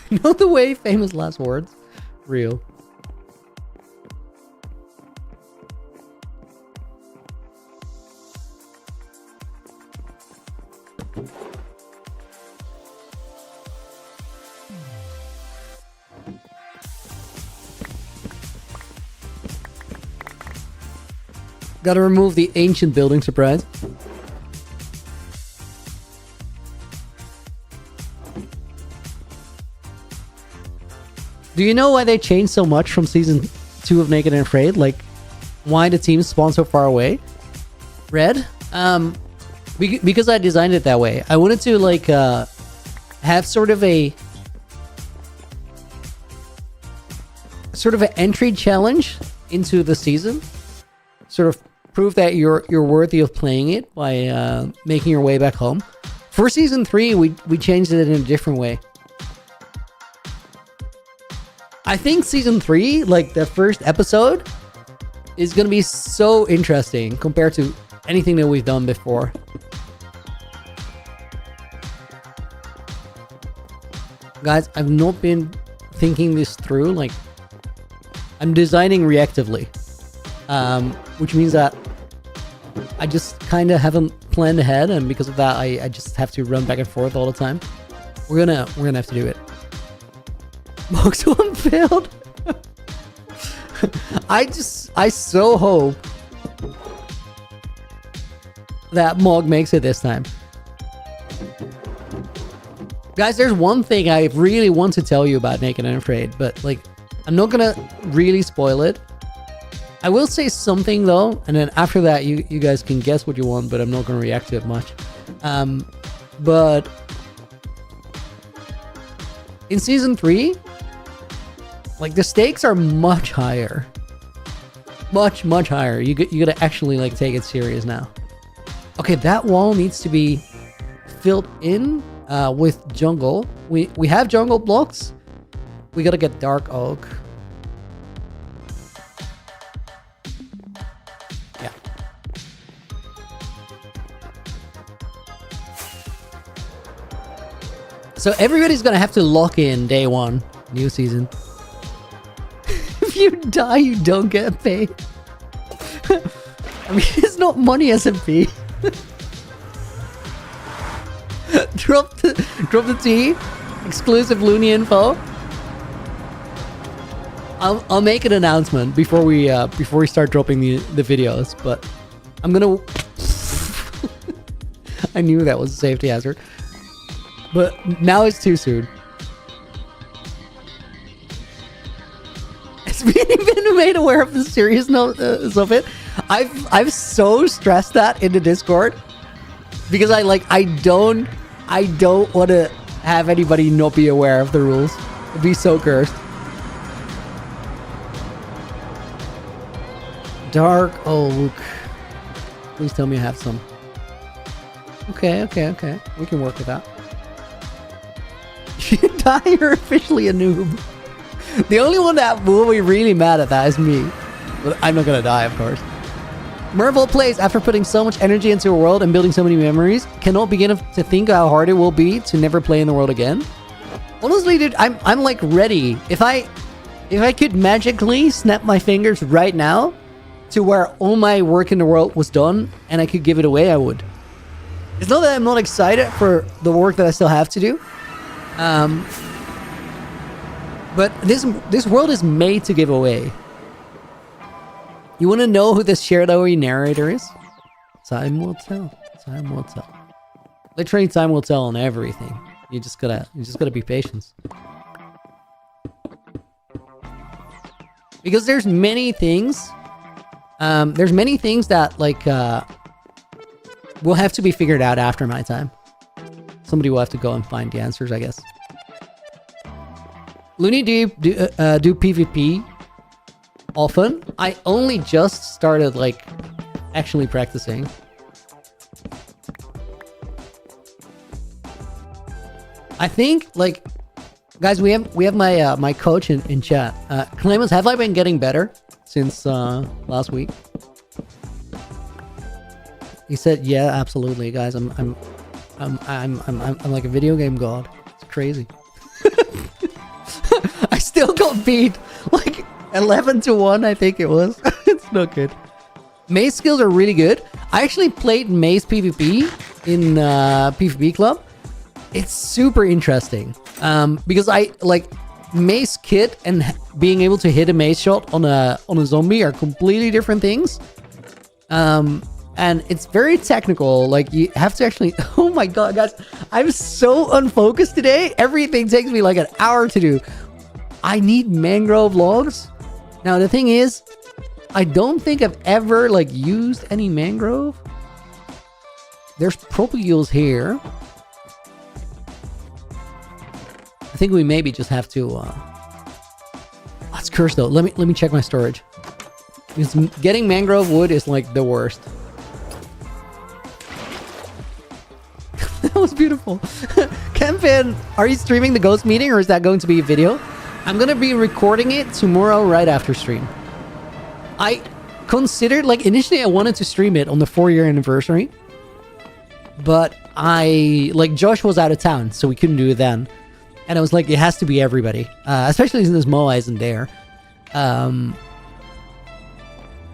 Know the way, famous last words. Real. Gotta remove the ancient building surprise. Do you know why they changed so much from season 2 of Naked and Afraid? Like, why the teams spawn so far away? Red? Because I designed it that way. I wanted to, like, have sort of an entry challenge into the season. Sort of prove that you're worthy of playing it by making your way back home. For season 3, we changed it in a different way. I think season 3, like the first episode, is going to be so interesting compared to anything that we've done before. Guys, I've not been thinking this through. Like, I'm designing reactively, which means that I just kind of haven't planned ahead, and because of that, I just have to run back and forth all the time. We're gonna have to do it. Mox 1 failed. I so hope that Mog makes it this time. Guys, there's one thing I really want to tell you about Naked and Afraid, but like, I'm not gonna really spoil it. I will say something though, and then after that, you guys can guess what you want, but I'm not gonna react to it much. But in season 3, like, the stakes are much higher. Much higher. You gotta actually, like, take it serious now. Okay, that wall needs to be filled in with jungle. We have jungle blocks. We gotta get dark oak. Yeah. So everybody's gonna have to lock in day 1, new season. If you die, you don't get paid. I mean, it's not money, SMP. Drop the T. Exclusive Looney info. I'll make an announcement before we start dropping the videos, but I'm gonna. I knew that was a safety hazard, but now it's too soon. It's been made aware of the seriousness of it. I've so stressed that in the Discord because I don't want to have anybody not be aware of the rules. It'd be so cursed. Dark oak. Please tell me I have some. Okay. We can work with that. You die, you're officially a noob. The only one that will be really mad at that is me. But I'm not gonna die, of course. Merville plays, after putting so much energy into a world and building so many memories, cannot begin to think how hard it will be to never play in the world again. Honestly, dude, I'm like ready. If I could magically snap my fingers right now to where all my work in the world was done and I could give it away, I would. It's not that I'm not excited for the work that I still have to do. But this world is made to give away. You want to know who this shadowy narrator is? Time will tell. Time will tell. Literally, time will tell on everything. You just gotta be patient. Because there's many things. There's many things that like will have to be figured out after my time. Somebody will have to go and find the answers, I guess. Looney, do PvP often? I only just started, like, actually practicing. I think, like, Guys, we have my my coach in chat. Clemens, have I been getting better since last week? He said, "Yeah, absolutely, guys. I'm like a video game god. It's crazy." I still got beat like 11-1, I think it was. It's not good. Maze skills are really good. I actually played Maze PvP in PvP Club. It's super interesting because I like Maze kit and being able to hit a maze shot on a zombie are completely different things. And it's very technical. Like you have to actually. Oh my god, guys! I'm so unfocused today. Everything takes me like an hour to do. I need mangrove logs. Now the thing is, I don't think I've ever like used any mangrove. There's propagules here. I think we maybe just have to. That's cursed though. Let me check my storage. Because getting mangrove wood is like the worst. That was beautiful. Kempin, are you streaming the ghost meeting or is that going to be a video? I'm gonna be recording it tomorrow right after stream. I considered, like, initially I wanted to stream it on the 4-year anniversary, but Josh was out of town, so we couldn't do it then. And I was like, it has to be everybody, especially since Moa isn't there. But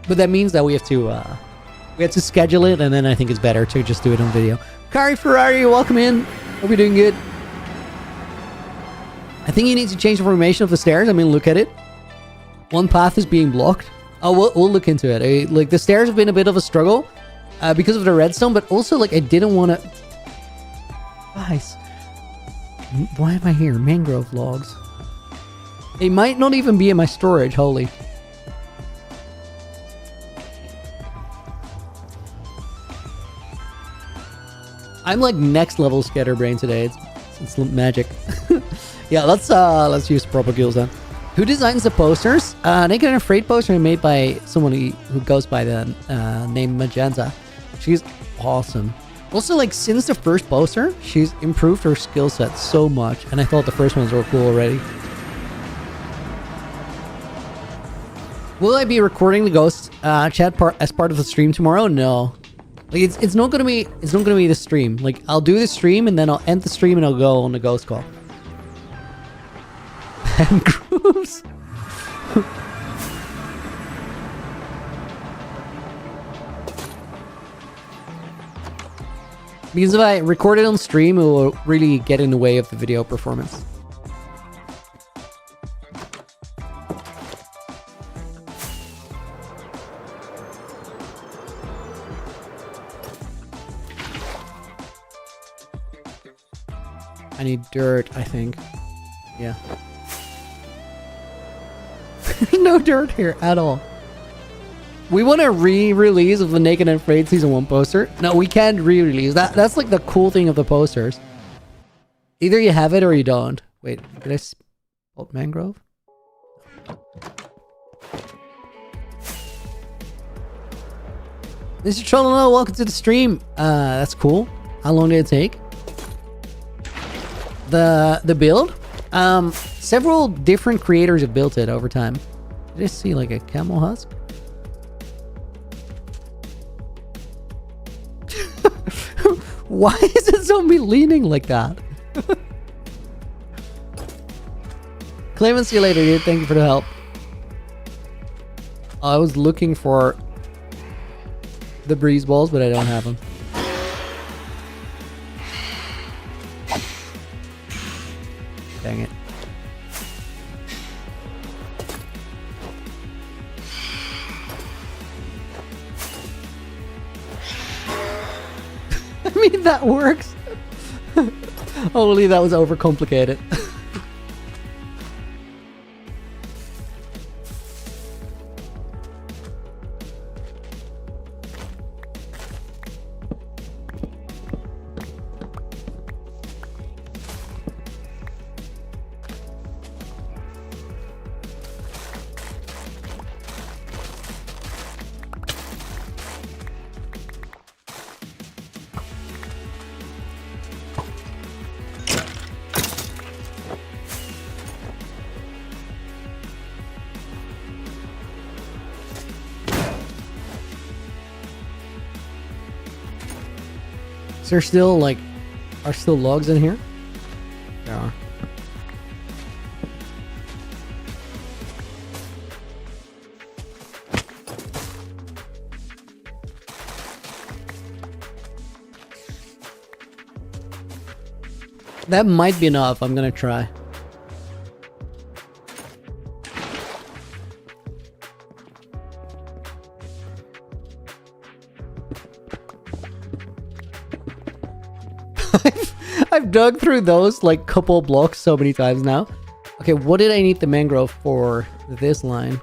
that means that we have to schedule it, and then I think it's better to just do it on video. Kari Ferrari, welcome in. Hope you're doing good. I think you need to change the formation of the stairs. I mean, look at it. One path is being blocked. Oh, we'll look into it. Like, the stairs have been a bit of a struggle because of the redstone, but also, like, I didn't want to... Guys, why am I here? Mangrove logs. They might not even be in my storage, holy. I'm like next level scatterbrain today. It's magic. Yeah, let's use propagules then. Who designs the posters? Naked and Afraid poster made by someone who goes by the name Magenta. She's awesome. Also, like, since the first poster, she's improved her skill set so much, and I thought the first ones were cool already. Will I be recording the ghost chat part as part of the stream tomorrow? No. Like, it's not gonna be the stream. Like, I'll do the stream and then I'll end the stream and I'll go on the ghost call. And grooves. Because if I record it on stream, it will really get in the way of the video performance. I need dirt, I think. Yeah. No dirt here at all. We want a re-release of the Naked and Afraid Season 1 poster. No, we can't re-release. That's like the cool thing of the posters. Either you have it or you don't. Wait, did I spot mangrove? Mr. Trollolo, welcome to the stream. That's cool. How long did it take? The build? Several different creators have built it over time. Did I see like a camel husk? Why is it zombie leaning like that? Clayman, see you later, dude. Thank you for the help. I was looking for the breeze balls, but I don't have them. Dang it. I mean, that works. Holy, that was overcomplicated. there still like, are still logs in here? There are. That might be enough. I'm gonna try. I've dug through those like couple blocks so many times now. Okay, what did I need the mangrove for this line?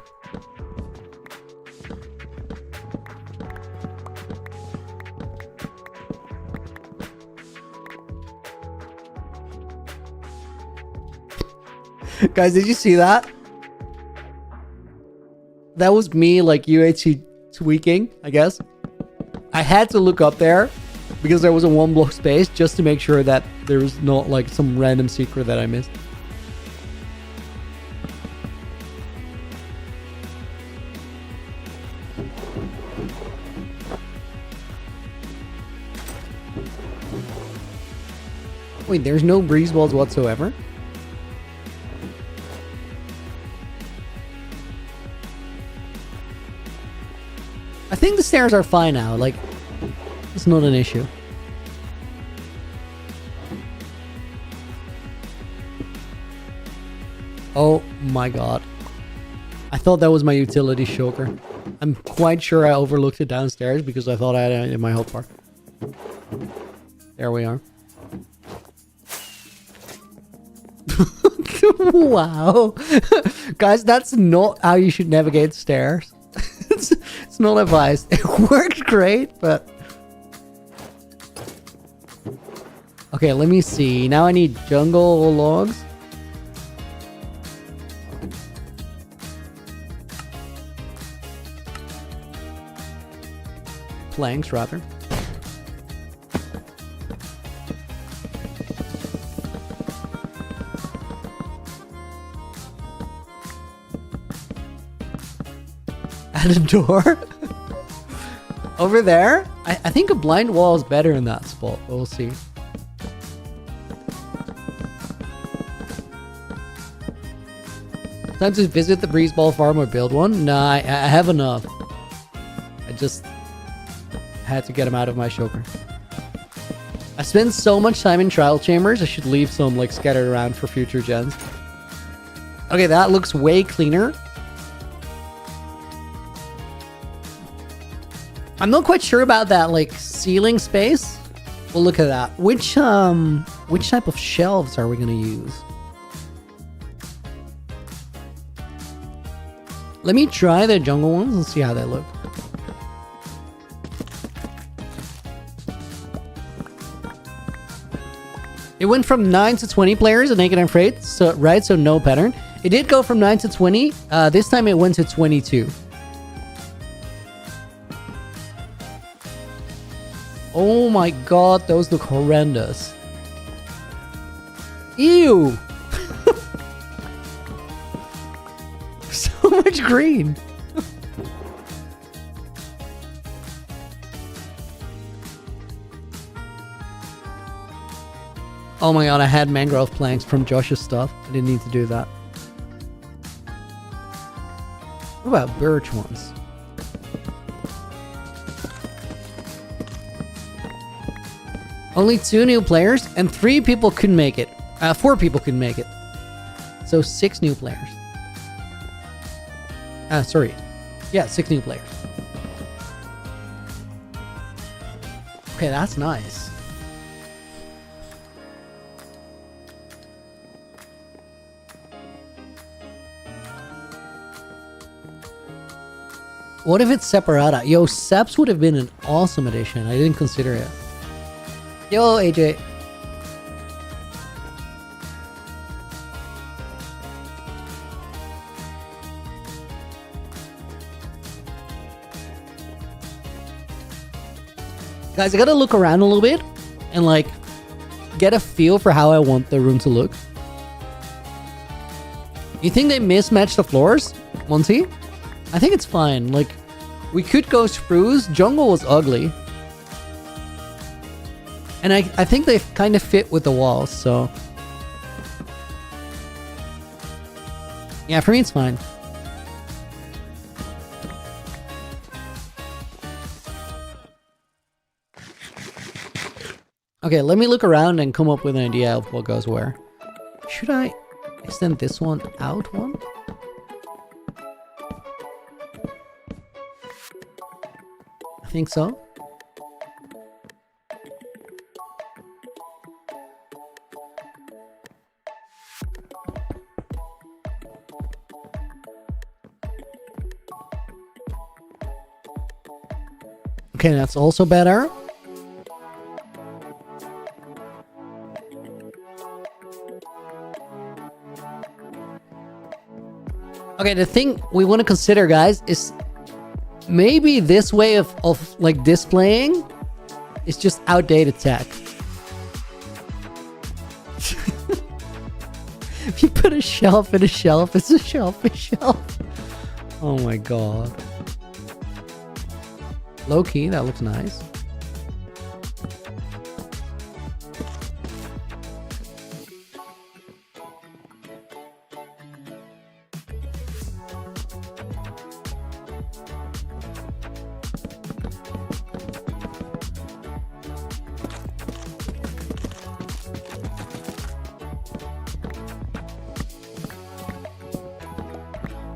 Guys, did you see that? That was me like UHC tweaking, I guess. I had to look up there because there was a 1 block space just to make sure that there was not like some random secret that I missed. Wait, there's no breeze balls whatsoever? I think the stairs are fine now, like, it's not an issue. Oh my god. I thought that was my utility shulker. I'm quite sure I overlooked it downstairs because I thought I had it in my health bar. There we are. Wow. Guys, that's not how you should navigate stairs. It's not advised. It worked great, but... Okay, let me see. Now I need jungle logs. Planks, rather. At a door? Over there? I think a blind wall is better in that spot. We'll see. Time to visit the breeze ball farm or build one? Nah, I have enough. I just had to get them out of my shulker. I spend so much time in trial chambers, I should leave some like scattered around for future gens. Okay, that looks way cleaner. I'm not quite sure about that like ceiling space. We'll look at that. Which type of shelves are we gonna use? Let me try the jungle ones and see how they look. It went from 9 to 20 players at Naked and Afraid, so right, so no pattern. It did go from 9 to 20. This time it went to 22. Oh my god, those look horrendous. Ew! So much green. Oh my god, I had mangrove planks from Josh's stuff. I didn't need to do that. What about birch ones? Only 2 new players and 3 people couldn't make it. 4 people couldn't make it. So 6 new players. Sorry. Yeah, 6 new players. Okay, that's nice. What if it's separata? Yo, Seps would have been an awesome addition. I didn't consider it. Yo, AJ. Guys, I gotta look around a little bit and like get a feel for how I want the room to look. You think they mismatched the floors, Monty? I think it's fine. Like, we could go spruce. Jungle was ugly. And I think they kind of fit with the walls, so... Yeah, for me it's fine. Okay, let me look around and come up with an idea of what goes where. Should I extend this one out one? I think so. Okay, that's also better. Okay, the thing we want to consider, guys, is maybe this way of like displaying is just outdated tech. If you put a shelf in a shelf, it's a shelf in a shelf. Oh my god. Low key, that looks nice.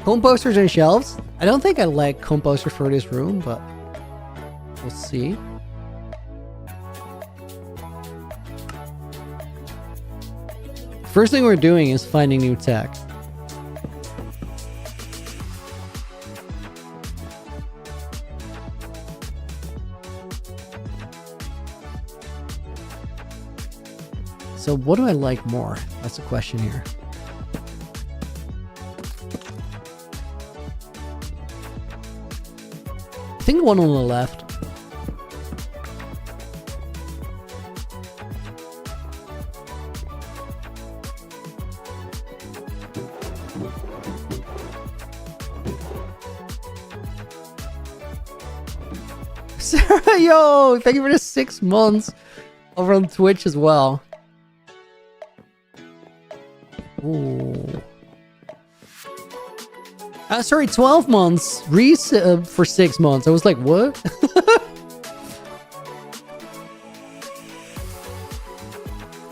Composters and shelves. I don't think I like composters for this room, but we'll see. First thing we're doing is finding new tech. So what do I like more? That's the question here. I think one on the left. Sarah, yo, thank you for the 6 months over on Twitch as well. Ooh. Sorry, 12 months. Resub for 6 months. I was like, what?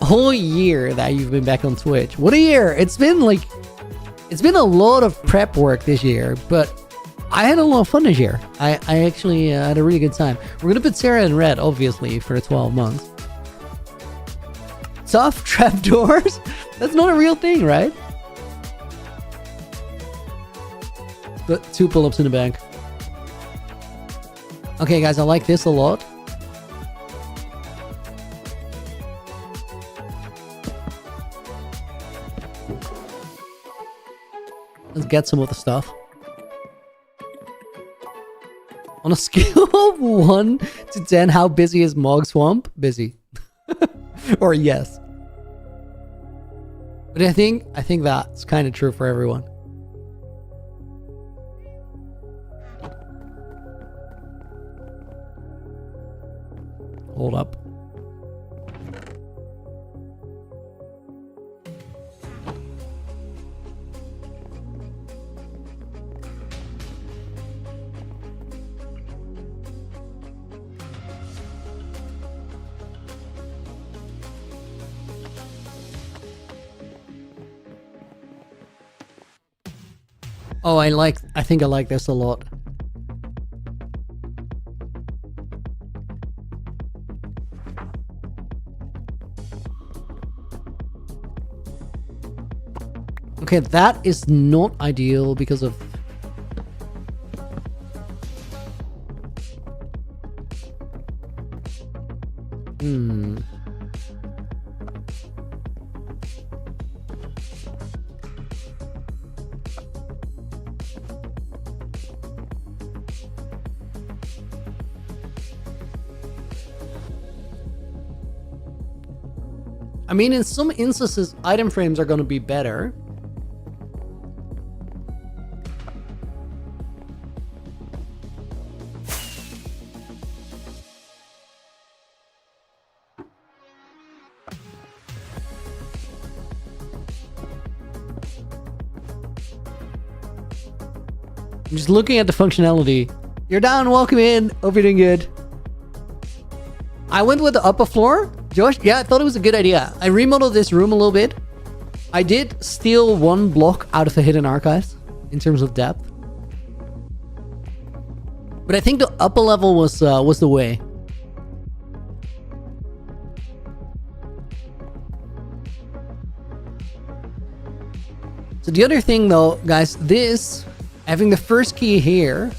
A whole year that you've been back on Twitch. What a year. It's been a lot of prep work this year, but I had a lot of fun this year. I actually had a really good time. We're going to put Sarah in red, obviously, for the 12 months. Soft trapdoors? That's not a real thing, right? But 2 pull-ups in the bank. Okay, guys, I like this a lot. Let's get some of the stuff. On a scale of 1 to 10, how busy is Mog Swamp? Busy. Or yes. But I think that's kind of true for everyone. Hold up. Oh, I think I like this a lot. Okay, that is not ideal because of... I mean, in some instances, item frames are going to be better. I'm just looking at the functionality. You're down, welcome in. Hope you're doing good. I went with the upper floor. Josh, yeah, I thought it was a good idea. I remodeled this room a little bit. I did steal one block out of the hidden archives in terms of depth. But I think the upper level was the way. So the other thing though, guys, this, having the first key here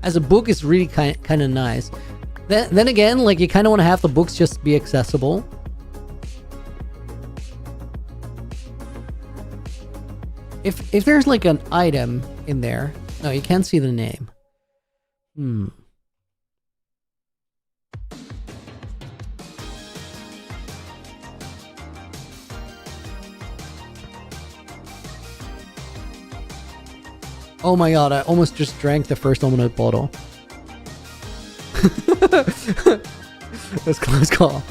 as a book is really kind of nice. Then again, like you kind of want to have the books just be accessible. If there's like an item in there, no, you can't see the name. Oh my god, I almost just drank the first omelette bottle. That's close call.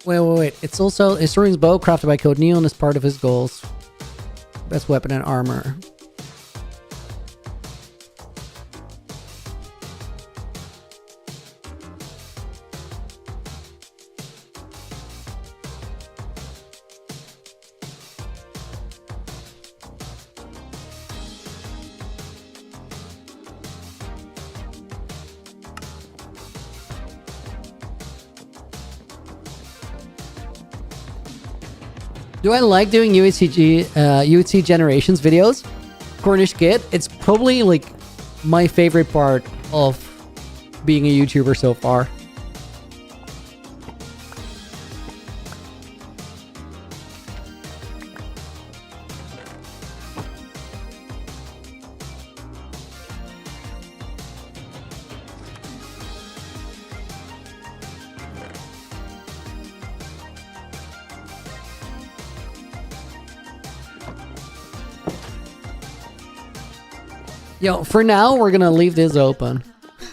Wait. It's also Historian's bow crafted by Code Neon as part of his goals. Best weapon and armor. Do I like doing UHC Generations videos? Cornish Kid, it's probably like my favorite part of being a YouTuber so far. Yo, for now, we're gonna leave this open.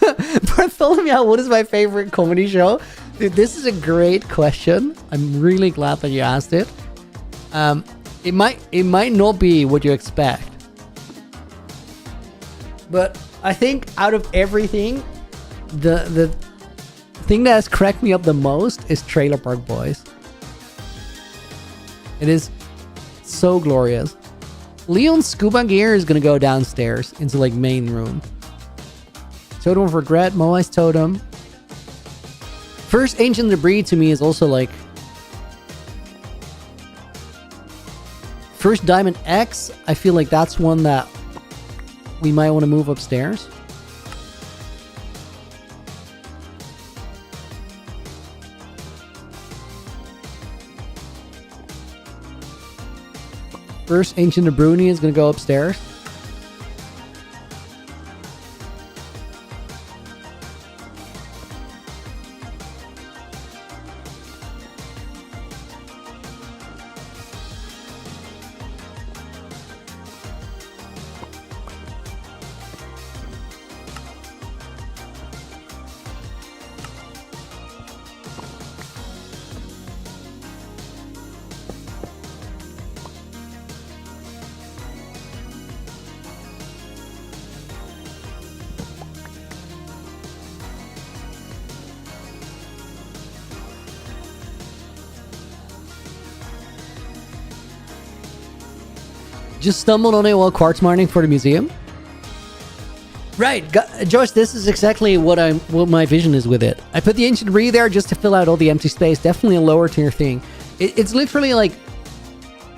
Bartholomew, what is my favorite comedy show? Dude, this is a great question. I'm really glad that you asked it. It might not be what you expect. But I think out of everything, the thing that has cracked me up the most is Trailer Park Boys. It is so glorious. Leon's scuba gear is gonna go downstairs into like main room. Totem of Regret, Moai's Totem. First Ancient Debris to me is also like... First Diamond X, I feel like that's one that we might want to move upstairs. First Ancient Bruni is going to go upstairs. Just stumbled on it while quartz mining for the museum. Right, Josh, this is exactly what my vision is with it. I put the ancient debris there just to fill out all the empty space. Definitely a lower tier thing. It's literally like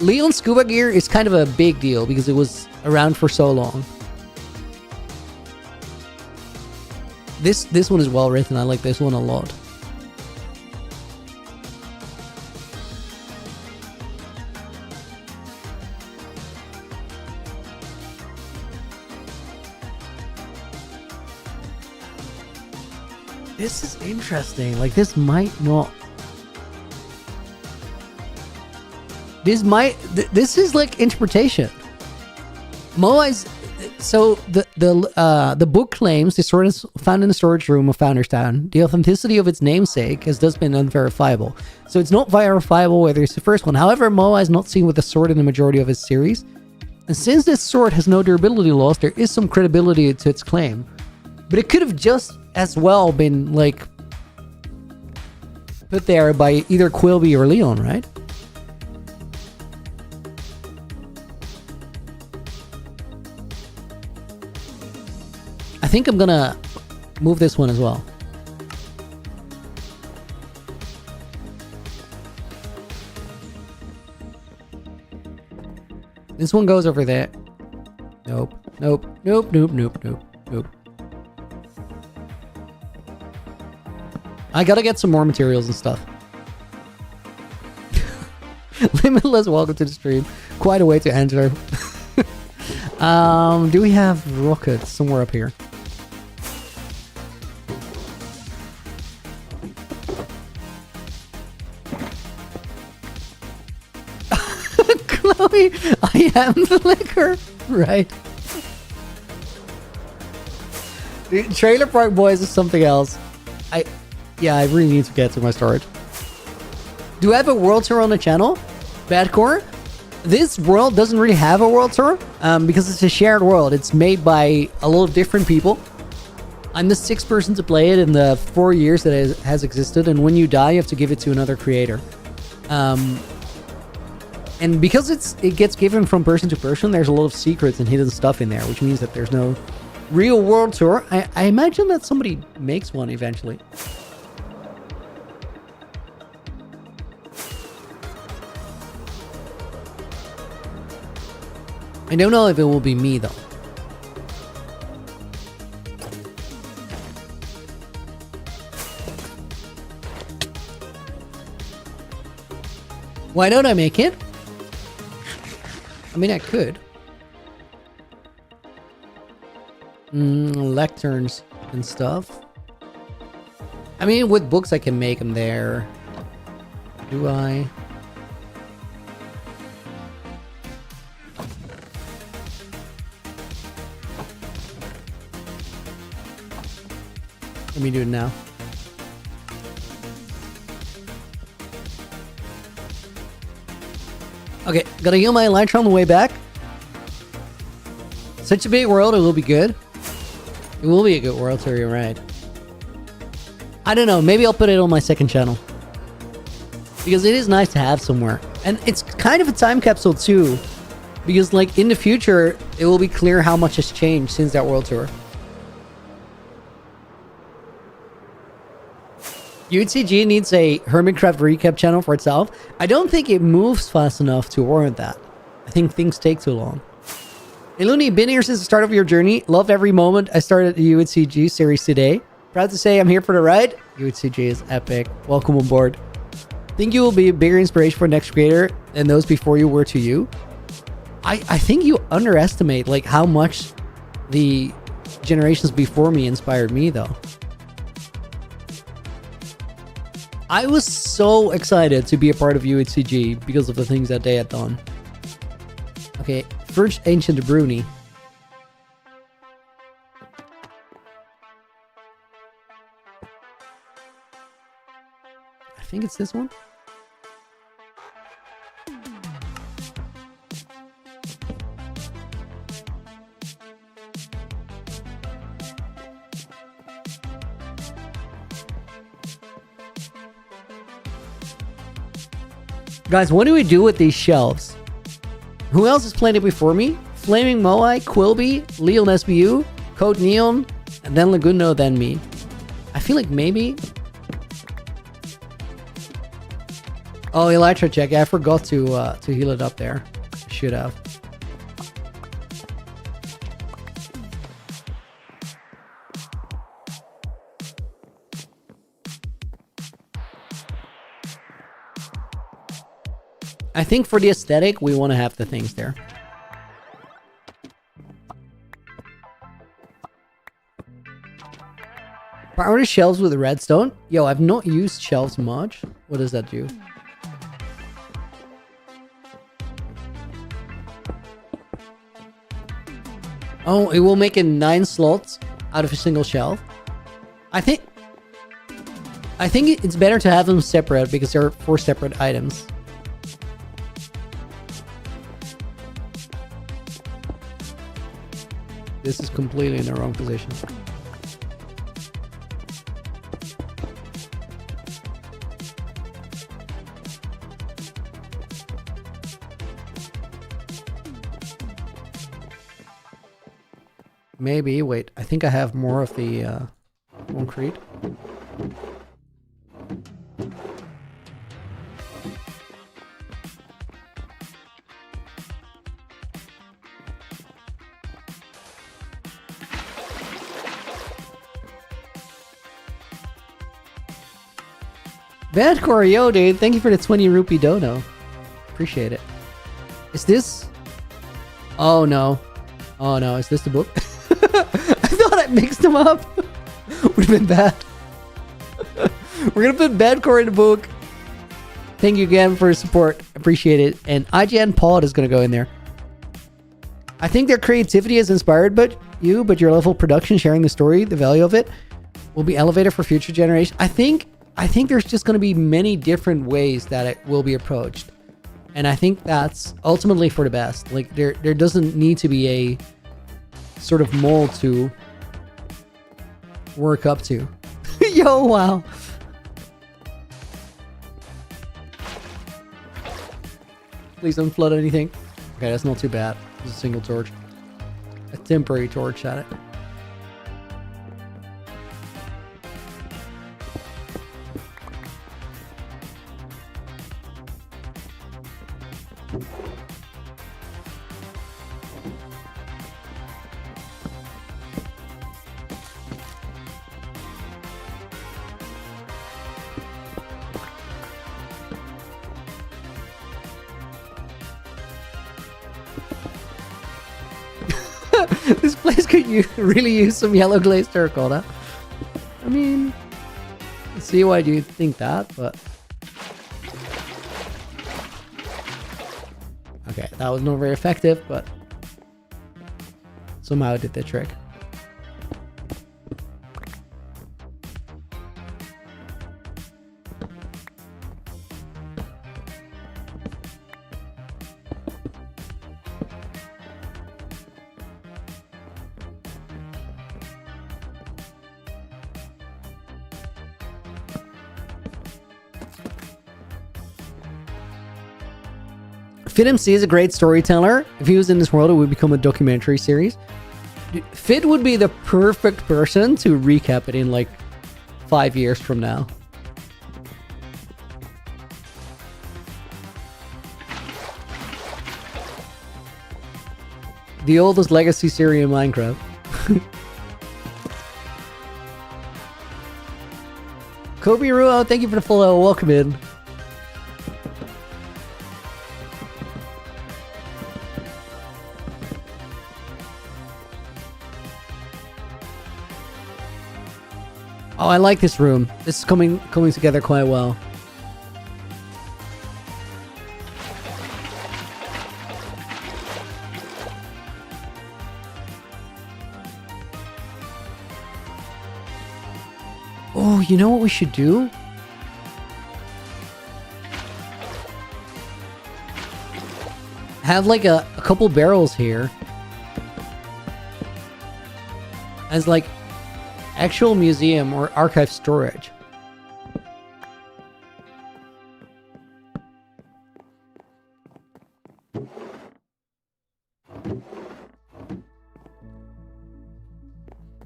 Leon's scuba gear is kind of a big deal because it was around for so long. This one is well written. I like this one a lot. This is interesting. Like, this might not... This is like interpretation. Moai's So the book claims the sword is found in the storage room of Founderstown. The authenticity of its namesake has thus been unverifiable. So it's not verifiable whether it's the first one. However, Moai is not seen with the sword in the majority of its series. And since this sword has no durability loss, there is some credibility to its claim. But it could have just as well been, like, put there by either Quilby or Leon, right? I think I'm gonna move this one as well. This one goes over there. Nope. Nope. Nope. Nope. Nope. Nope. Nope. I gotta get some more materials and stuff. Limitless, welcome to the stream. Quite a way to enter. Do we have rockets somewhere up here? Chloe, I am the liquor. Right. The Trailer Park Boys is something else. Yeah, I really need to get to my storage. Do I have a world tour on the channel? Badcore? This world doesn't really have a world tour because it's a shared world. It's made by a lot of different people. I'm the 6th person to play it in the 4 years that it has existed, and when you die, you have to give it to another creator. And because it gets given from person to person, there's a lot of secrets and hidden stuff in there, which means that there's no real world tour. I imagine that somebody makes one eventually. I don't know if it will be me, though. Why don't I make it? I mean, I could. Lecterns and stuff. I mean, with books, I can make them there. Do I? Let me do it now. Okay, gotta heal my elytra on the way back. Such a big world, it will be good. It will be a good world, so you're right. I don't know, maybe I'll put it on my second channel. Because it is nice to have somewhere. And it's kind of a time capsule too. Because like in the future, it will be clear how much has changed since that world tour. UCG needs a Hermitcraft recap channel for itself. I don't think it moves fast enough to warrant that. I think things take too long. Hey Looney, been here since the start of your journey. Loved every moment I started the UCG series today. Proud to say I'm here for the ride. UCG is epic. Welcome on board. Think you will be a bigger inspiration for next creator than those before you were to you? I think you underestimate like how much the generations before me inspired me though. I was so excited to be a part of UHCG because of the things that they had done. Okay, first Ancient de Bruni. I think it's this one. Guys, what do we do with these shelves? Who else has played it before me? Flaming Moai, Quilby, Leon SBU, Code Neon, and then Laguno, then me. I feel like maybe... Oh, Elytra check. Yeah, I forgot to heal it up there. Should have. I think for the aesthetic, we want to have the things there. Power shelves with redstone. Yo, I've not used shelves much. What does that do? Oh, it will make it 9 slots out of a single shelf. I think it's better to have them separate because they're 4 separate items. This is completely in the wrong position. Maybe, wait, I think I have more of the concrete. Badcore, yo, dude, thank you for the 20 rupee dono. Appreciate it. Is this... Oh, no. Oh, no, is this the book? I thought I mixed them up. Would have been bad. We're gonna put Badcore in the book. Thank you again for your support. Appreciate it. And IGN Pod is gonna go in there. I think their creativity is inspired but your level of production, sharing the story, the value of it, will be elevated for future generations. I think there's just gonna be many different ways that it will be approached. And I think that's ultimately for the best. Like there doesn't need to be a sort of mold to work up to. Yo, wow. Please don't flood anything. Okay, that's not too bad. It's a single torch. A temporary torch at it. This place could really use some yellow glazed terracotta. I mean, I see why you think that, but... Okay, that was not very effective, but... somehow it did the trick. Fit MC is a great storyteller. If he was in this world, it would become a documentary series. Fit would be the perfect person to recap it in like 5 years from now. The oldest legacy series in Minecraft. Kobe Ruo, thank you for the follow. Welcome in. Oh, I like this room. This is coming together quite well. Oh, you know what we should do? Have like a couple barrels here as like actual museum or archive storage.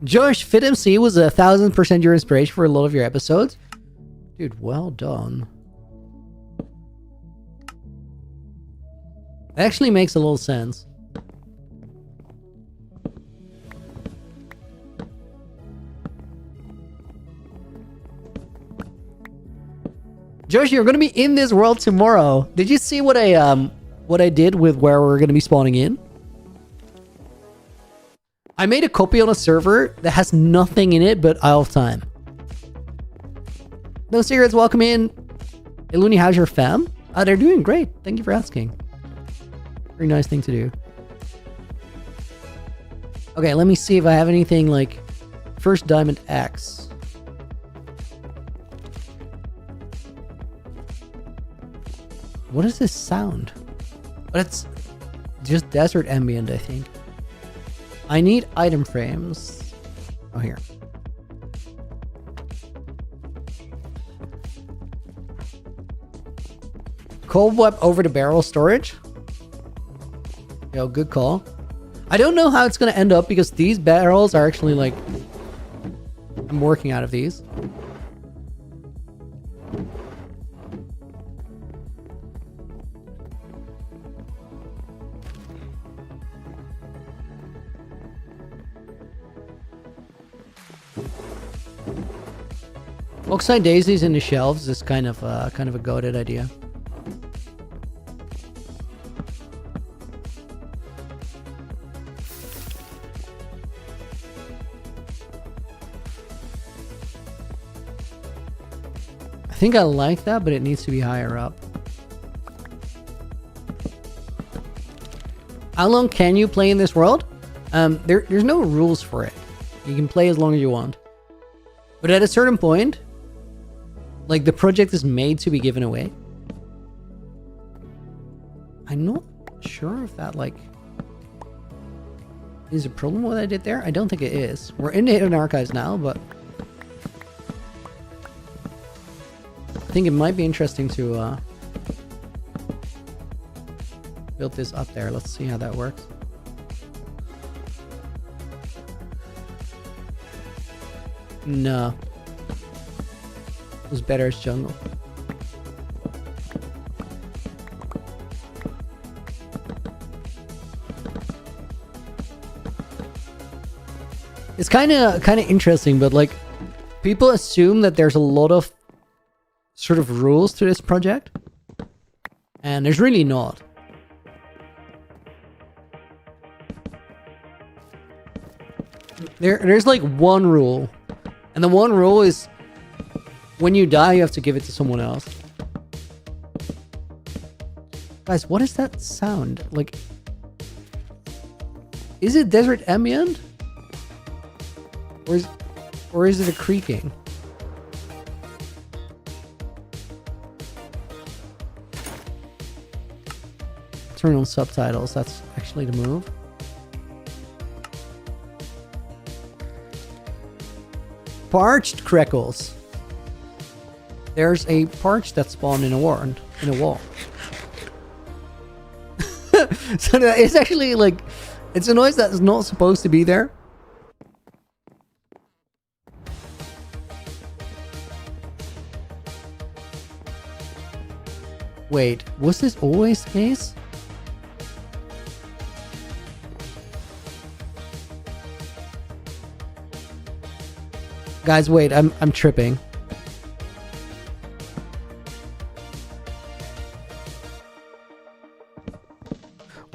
Josh, Fit MC was 1000% your inspiration for a lot of your episodes. Dude, well done. That actually makes a little sense. Josh, you're going to be in this world tomorrow. Did you see what I did with where we're going to be spawning in? I made a copy on a server that has nothing in it but Isle of Time. No secrets, welcome in. Hey, Looney, how's your fam? They're doing great. Thank you for asking. Very nice thing to do. Okay, let me see if I have anything like first diamond X. What is this sound? But it's just desert ambient, I think. I need item frames. Oh, here. Cobweb over the barrel storage. Yo, good call. I don't know how it's going to end up because these barrels are actually like... I'm working out of these. Oxide daisies in the shelves is kind of a goated idea. I think I like that, but it needs to be higher up. How long can you play in this world? There's no rules for it. You can play as long as you want. But at a certain point, like the project is made to be given away. I'm not sure if that like is a problem what I did there. I don't think it is. We're in the hidden archives now, but I think it might be interesting to build this up there. Let's see how that works. No. It was better as jungle. It's kind of interesting, but like people assume that there's a lot of sort of rules to this project, and there's really not. There's like one rule, and the one rule is when you die, you have to give it to someone else. Guys, what is that sound? Like, is it desert ambient? Or is it a creaking? Turn on subtitles, that's actually the move. Parched crackles. There's a parch that spawned in a wall. So it's actually like, it's a noise that's not supposed to be there. Wait, was this always the case? Guys, wait, I'm tripping.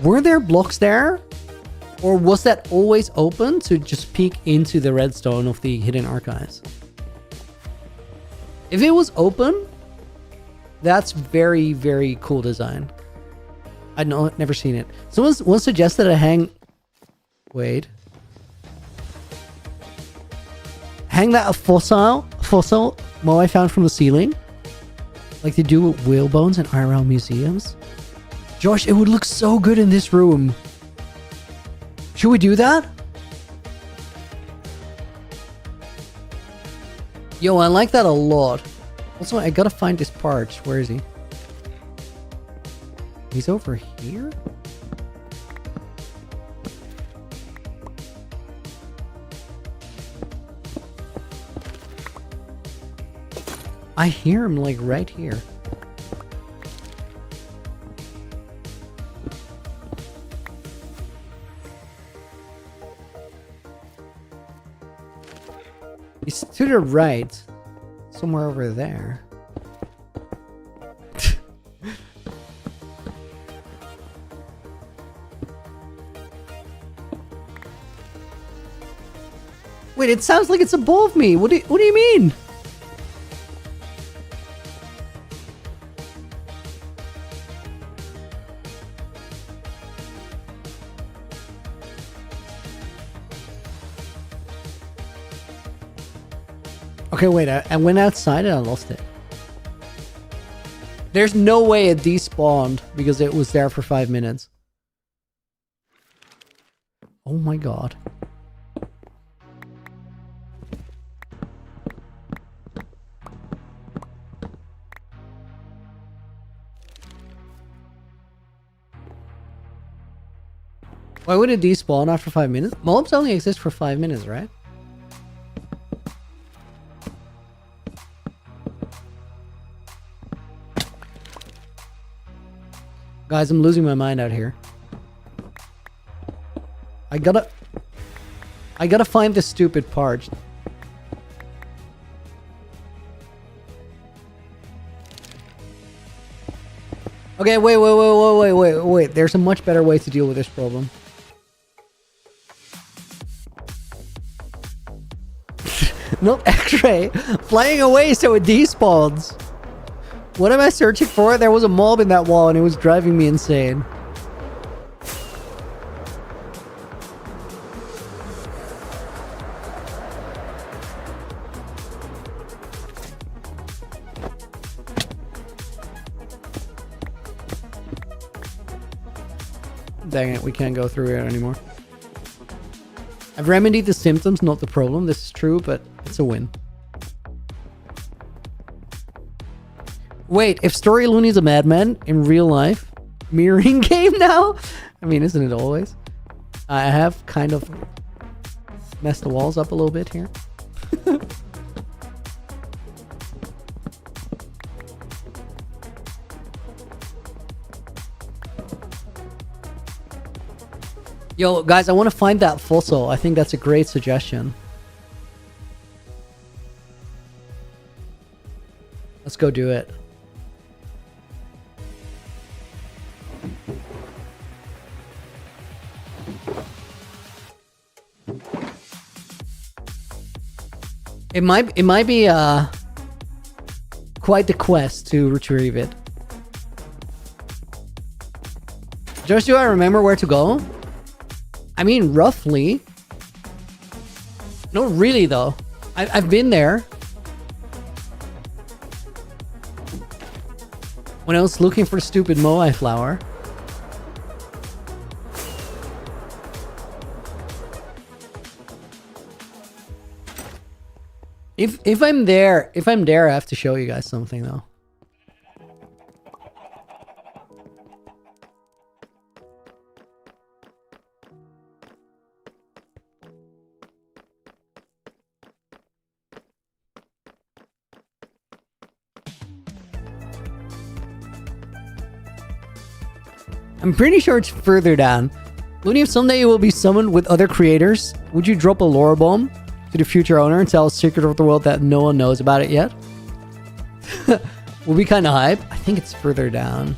Were there blocks there? Or was that always open to just peek into the redstone of the hidden archives? If it was open, that's very, very cool design. I've never seen it. Someone suggested I hang... Wait. Hang that fossil mo I found from the ceiling. Like they do with whale bones in IRL museums. Josh, it would look so good in this room. Should we do that? Yo, I like that a lot. Also, I gotta find this parch. Where is he? He's over here? I hear him like right here. He's to the right. Somewhere over there. Wait, it sounds like it's above me. What do you mean? Okay, wait, I went outside and I lost it. There's no way it despawned because it was there for 5 minutes. Oh my god. Why would it despawn after 5 minutes? Mobs only exist for 5 minutes, right? Guys, I'm losing my mind out here. I gotta find this stupid part. Okay, wait. There's a much better way to deal with this problem. Not X-ray. Flying away so it despawns. What am I searching for? There was a mob in that wall and it was driving me insane. Dang it, we can't go through it anymore. I've remedied the symptoms, not the problem. This is true, but it's a win. Wait, if Story Looney's a madman in real life, mirroring game now? I mean, isn't it always? I have kind of messed the walls up a little bit here. Yo, guys, I want to find that fossil. I think that's a great suggestion. Let's go do it. It might be quite the quest to retrieve it. Josh, do I remember where to go? I mean, roughly. Not really, though. I've been there. When I was looking for the stupid moai flower. If I'm there, I have to show you guys something, though. I'm pretty sure it's further down. Looney, if someday you will be summoned with other creators, would you drop a lore bomb to the future owner and tell a secret of the world that no one knows about it yet? Will be kind of hype. I think it's further down.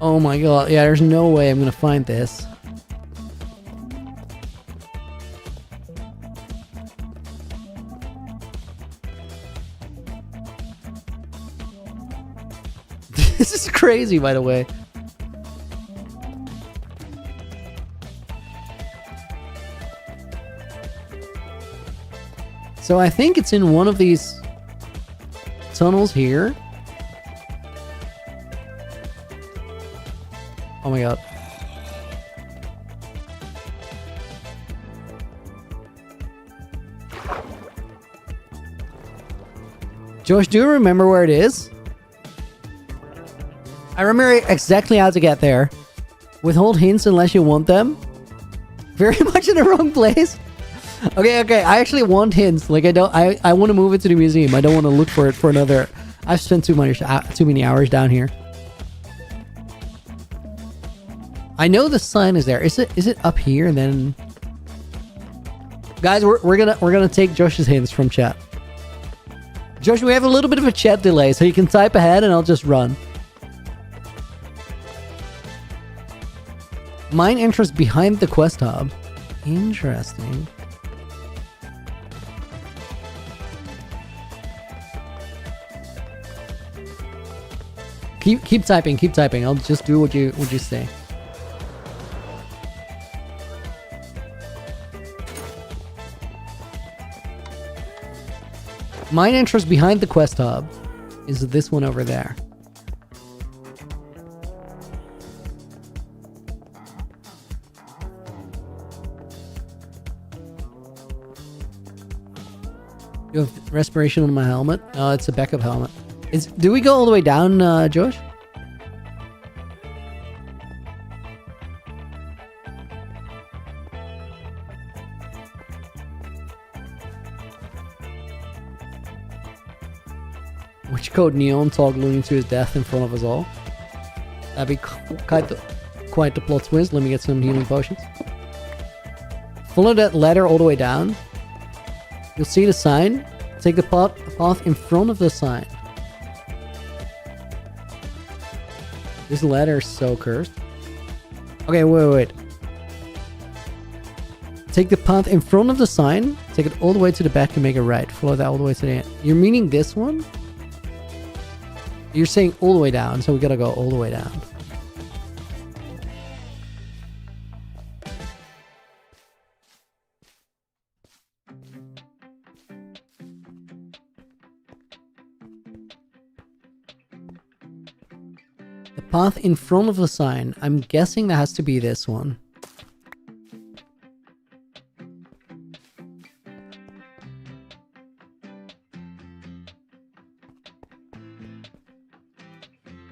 Oh my god, yeah, there's no way I'm gonna find this. This is crazy, by the way. So I think it's in one of these tunnels here. Oh my god. Josh, do you remember where it is? I remember exactly how to get there. Withhold hints unless you want them. Very much in the wrong place. Okay. I actually want hints. Like I want to move it to the museum. I don't want to look for it for another. I've spent too many hours down here. I know the sign is there. Is it up here and then? Guys, we're gonna take Josh's hints from chat. Josh, we have a little bit of a chat delay, so you can type ahead and I'll just run. Mine interest behind the quest hub. Interesting. Keep typing. Keep typing. I'll just do what you say. My entrance behind the quest hub is this one over there. You have respiration on my helmet? Oh, it's a backup helmet. Do we go all the way down, Josh? Which code Neon toggling to his death in front of us all? That'd be quite the plot twist. Let me get some healing potions. Follow that ladder all the way down. You'll see the sign. Take the path in front of the sign. This ladder is so cursed. Okay, wait. Take the path in front of the sign. Take it all the way to the back and make a right. Follow that all the way to the end. You're meaning this one? You're saying all the way down, so we gotta go all the way down. The path in front of the sign. I'm guessing that has to be this one.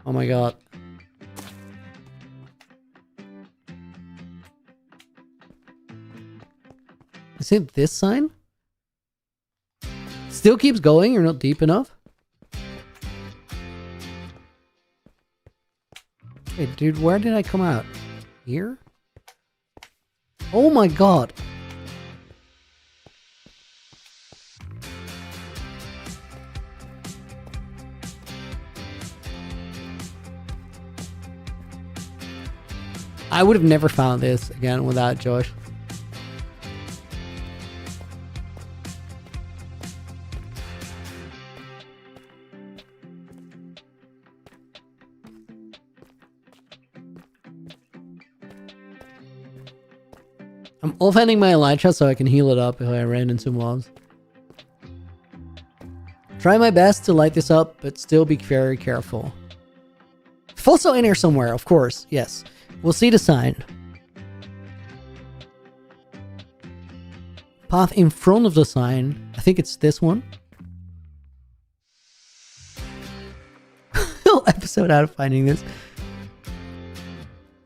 Oh my god. Is it this sign? Still keeps going? You're not deep enough? Wait, dude, where did I come out? Here? Oh my god. I would have never found this again without Josh. I'm offending my elytra so I can heal it up if I ran into mobs. Try my best to light this up, but still be very careful. Also in here somewhere, of course, yes. We'll see the sign. Path in front of the sign. I think it's this one. Whole episode out of finding this.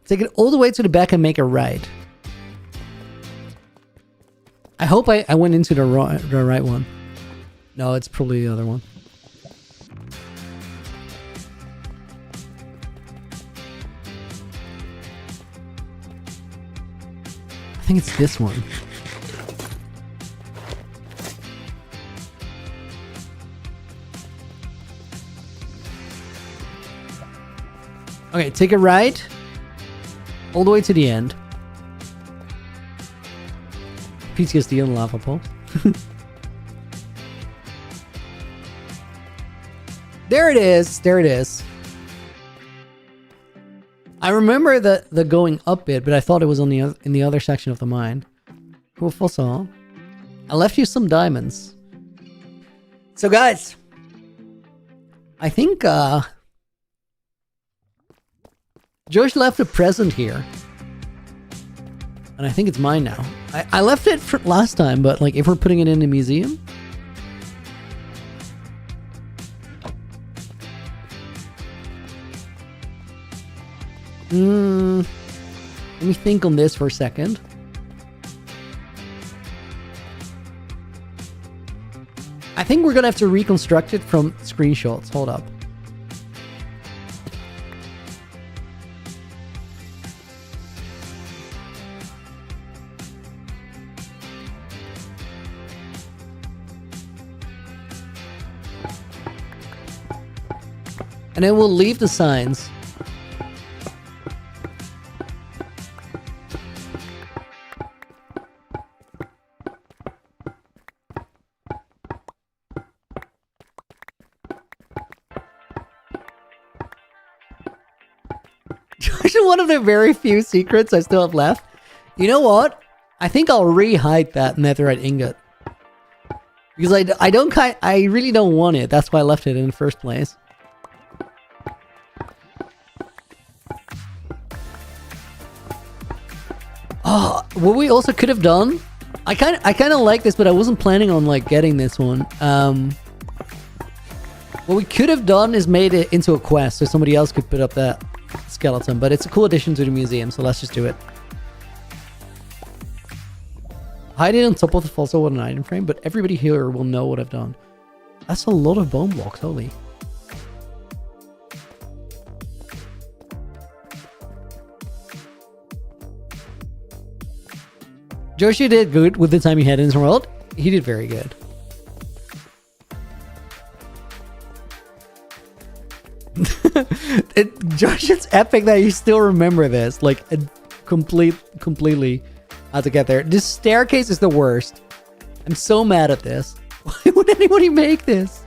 Take it all the way to the back and make a right. I hope I went into the right one. No, it's probably the other one. I think it's this one. Okay, take a right. All the way to the end. PTSD on lava pole. There it is. There it is. I remember the going up bit, but I thought it was on the in the other section of the mine. Cool, fossil. I left you some diamonds. So guys, I think Josh left a present here. And I think it's mine now. I left it for last time, but like if we're putting it in a museum. Let me think on this for a second. I think we're gonna have to reconstruct it from screenshots. Hold up. And then we'll leave the signs. One of the very few secrets I still have left. You know what? I think I'll re-hide that netherite ingot. Because I really don't want it. That's why I left it in the first place. Oh, what we also could have done, I kind of like this, but I wasn't planning on like getting this one. What we could have done is made it into a quest, so somebody else could put up that skeleton. But it's a cool addition to the museum, so let's just do it. Hide it on top of the fossil with an item frame, but everybody here will know what I've done. That's a lot of bone blocks, holy. Joshi did good with the time he had in his world. He did very good. Josh, it's epic that you still remember this. Like, completely how to get there. This staircase is the worst. I'm so mad at this. Why would anybody make this?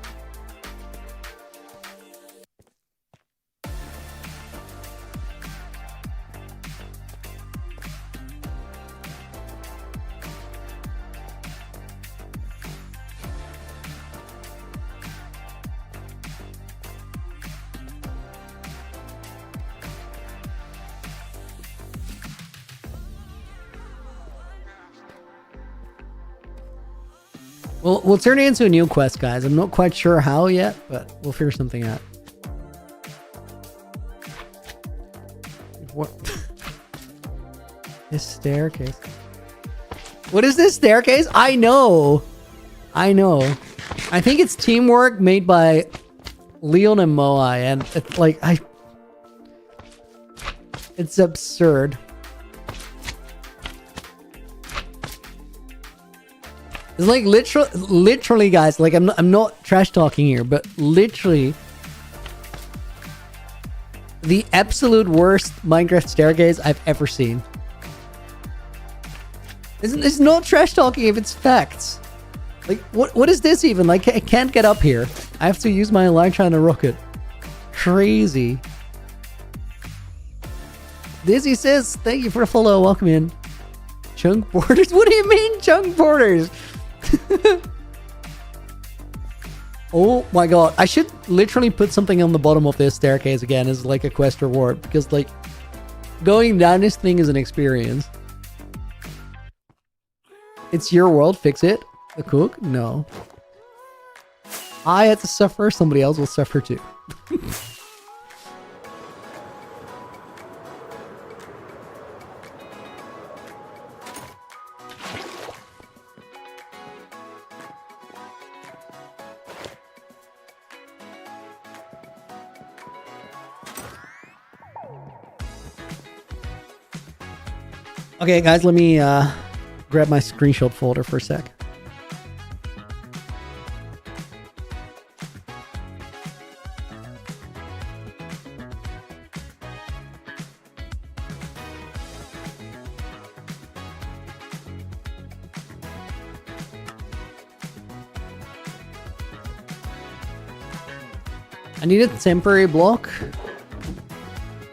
We'll turn it into a new quest, guys. I'm not quite sure how yet, but we'll figure something out. What? This staircase. What is this staircase? I know. I think it's teamwork made by Leon and Moai, and it's like it's absurd. It's like literally, guys. Like I'm not trash talking here, but literally, the absolute worst Minecraft staircase I've ever seen. It's not trash talking if it's facts. Like what is this even? Like I can't get up here. I have to use my elytra and a rocket. Crazy. Dizzy says, "Thank you for the follow. Welcome in." Chunk borders. What do you mean chunk borders? Oh my god, I should literally put something on the bottom of this staircase again as like a quest reward, because like going down this thing is an experience. It's your world, fix it. The cook? No. I had to suffer, somebody else will suffer too. Okay, guys, let me grab my screenshot folder for a sec. I need a temporary block.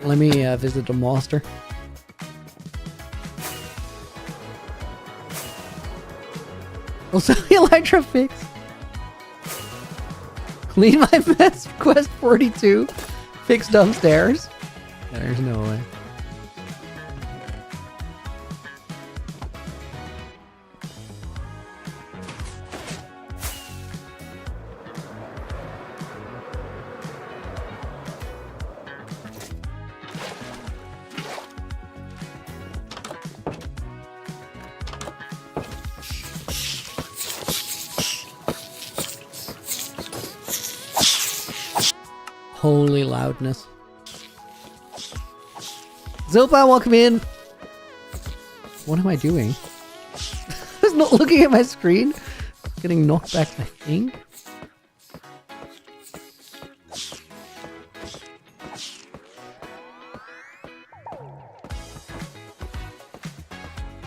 Let me visit the master. Also, Elytra fix. Clean my mess. Quest 42. Fix downstairs. Yeah, there's no way. Holy loudness. Zopa, welcome in. What am I doing? I was not looking at my screen. Getting knocked back, I think.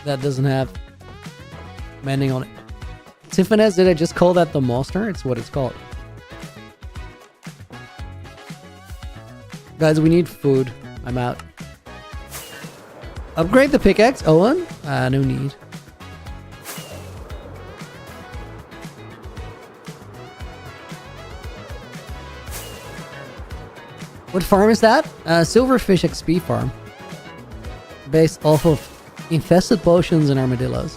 That doesn't have mending on it. Tiffany's, did I just call that the monster? It's what it's called. Guys, we need food. I'm out. Upgrade the pickaxe, Owen? No need. What farm is that? Silverfish XP farm. Based off of infested potions and armadillos.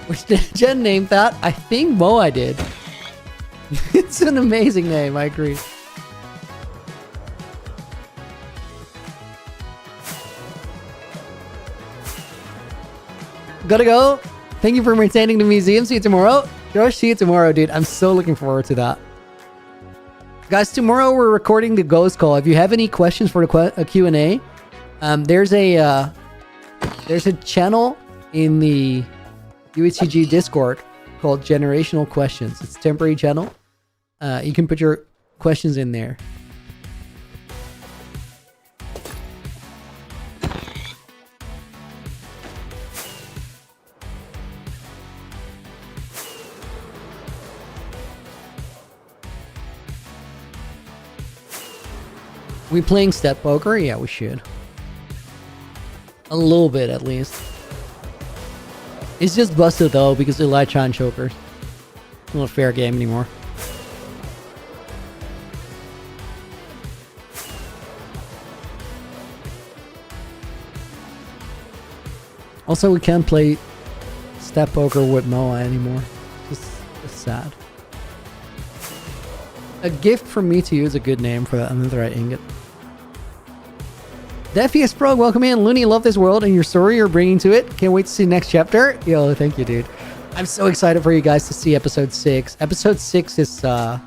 Which did Jen name that? I think Moai did. It's an amazing name, I agree. Gotta go. Thank you for maintaining the museum. See you tomorrow. Josh, see you tomorrow, dude. I'm so looking forward to that. Guys, tomorrow we're recording the Ghost Call. If you have any questions for the Q&A, there's a channel in the UHCG Discord called Generational Questions. It's a temporary channel. You can put your questions in there. We playing step poker? Yeah, we should. A little bit, at least. It's just busted, though, because Elytron chokers. It's not a fair game anymore. Also, we can't play step poker with Moa anymore. It's sad. A gift from me to you is a good name for that netherite ingot. Defius Pro, welcome in. Looney, love this world and your story you're bringing to it. Can't wait to see next chapter. Yo, thank you, dude. I'm so excited for you guys to see episode 6. Episode 6 is, it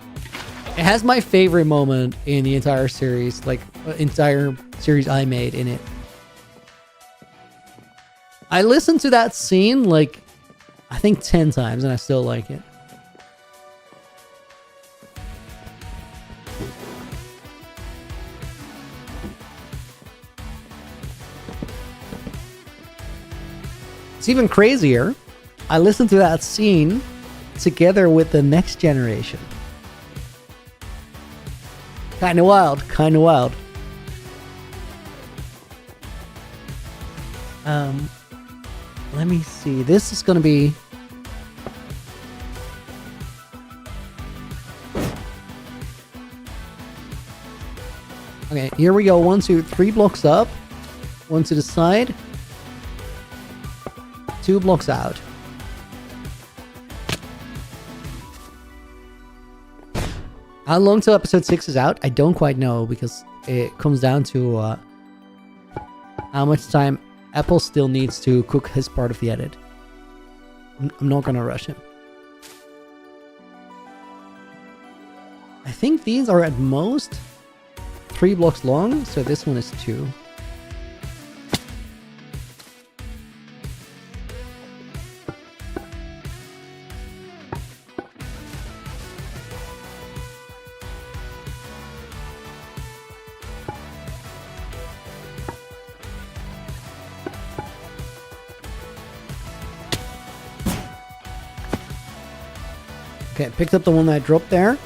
has my favorite moment in the entire series. Like, entire series I made in it. I listened to that scene, like, I think 10 times, and I still like it. It's even crazier. I listened to that scene together with the next generation. Kinda wild, kinda wild. Let me see. This is gonna be... Okay, here we go. 1, 2, 3 blocks up. 1 to the side. 2 blocks out. How long till episode 6 is out? I don't quite know because it comes down to how much time Apple still needs to cook his part of the edit. I'm not gonna rush him. I think these are at most 3 blocks long, so this one is 2. Okay, picked up the one that I dropped there.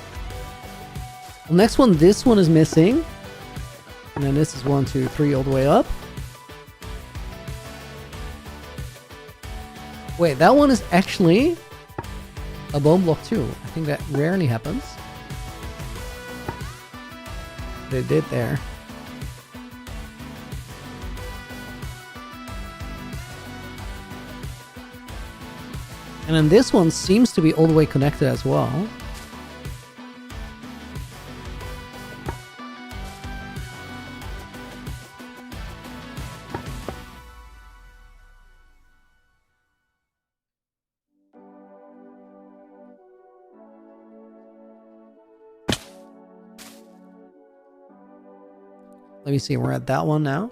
The next one, this one is missing. And then this is 1, 2, 3 all the way up. Wait, that one is actually a bone block too. I think that rarely happens. They did there. And then this one seems to be all the way connected as well. Let me see, we're at that one now.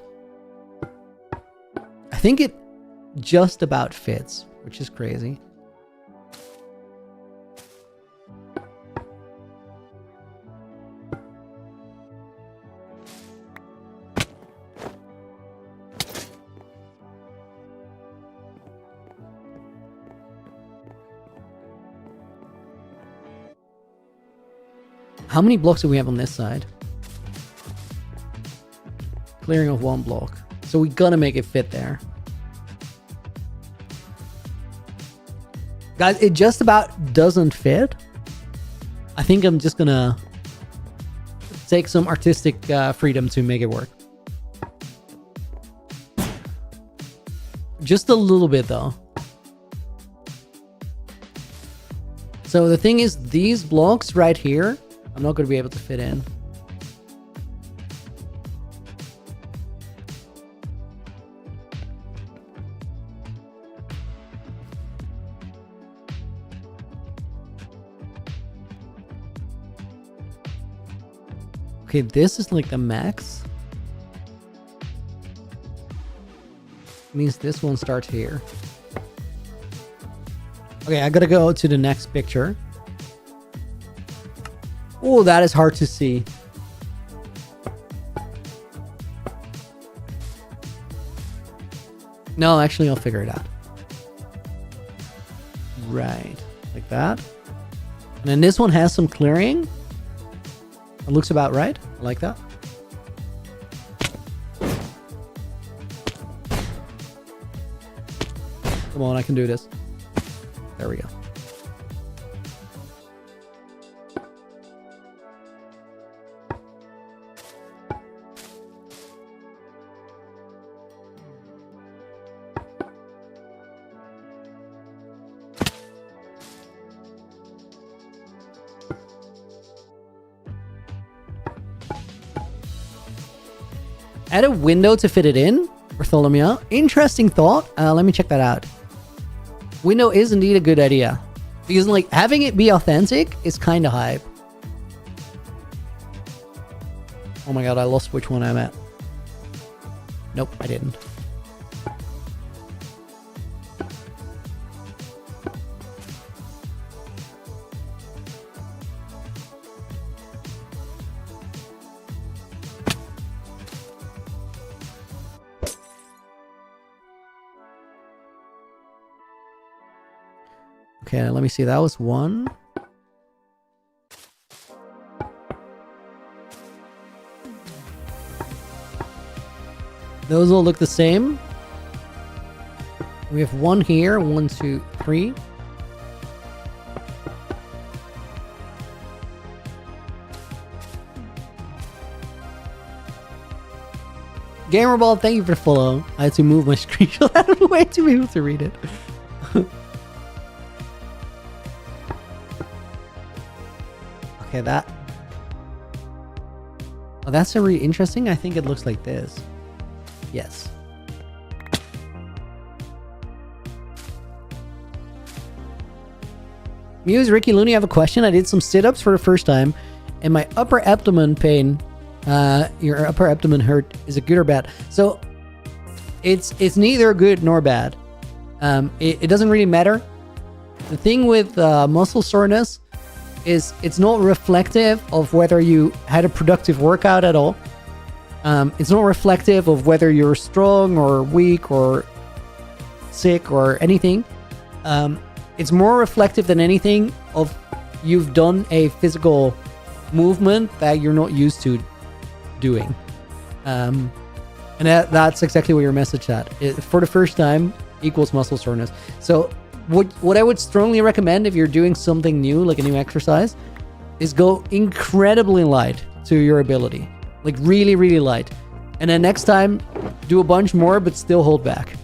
I think it just about fits, which is crazy. How many blocks do we have on this side? Clearing of 1 block. So we gotta make it fit there. Guys, it just about doesn't fit. I think I'm just gonna take some artistic freedom to make it work. Just a little bit though. So the thing is, these blocks right here, I'm not gonna be able to fit in. Okay, this is like the max. Means this one starts here. Okay, I gotta go to the next picture. Oh, that is hard to see. No, actually, I'll figure it out. Right, like that. And then this one has some clearing. It looks about right. I like that. Come on, I can do this. There we go. Add a window to fit it in, Bartholomew. Interesting thought. Let me check that out. Window is indeed a good idea. Because like having it be authentic is kind of hype. Oh my god, I lost which one I'm at. Nope, I didn't. Okay, let me see. That was one. Those all look the same. We have one here. 1, 2, 3. Gamerball, thank you for the follow. I had to move my screenshot out of the way to be able to read it. Okay, that... Oh, that's a really interesting. I think it looks like this. Yes. Muse, Ricky Looney, I have a question. I did some sit-ups for the first time, and my upper abdomen pain, your upper abdomen hurt. Is it good or bad? So, it's neither good nor bad. It doesn't really matter. The thing with muscle soreness is it's not reflective of whether you had a productive workout at all. It's not reflective of whether you're strong or weak or sick or anything. It's more reflective than anything of you've done a physical movement that you're not used to doing. And that's exactly what your message at. For the first time equals muscle soreness. So what I would strongly recommend if you're doing something new, like a new exercise, is go incredibly light to your ability. Like really, really light. And then next time, do a bunch more, but still hold back.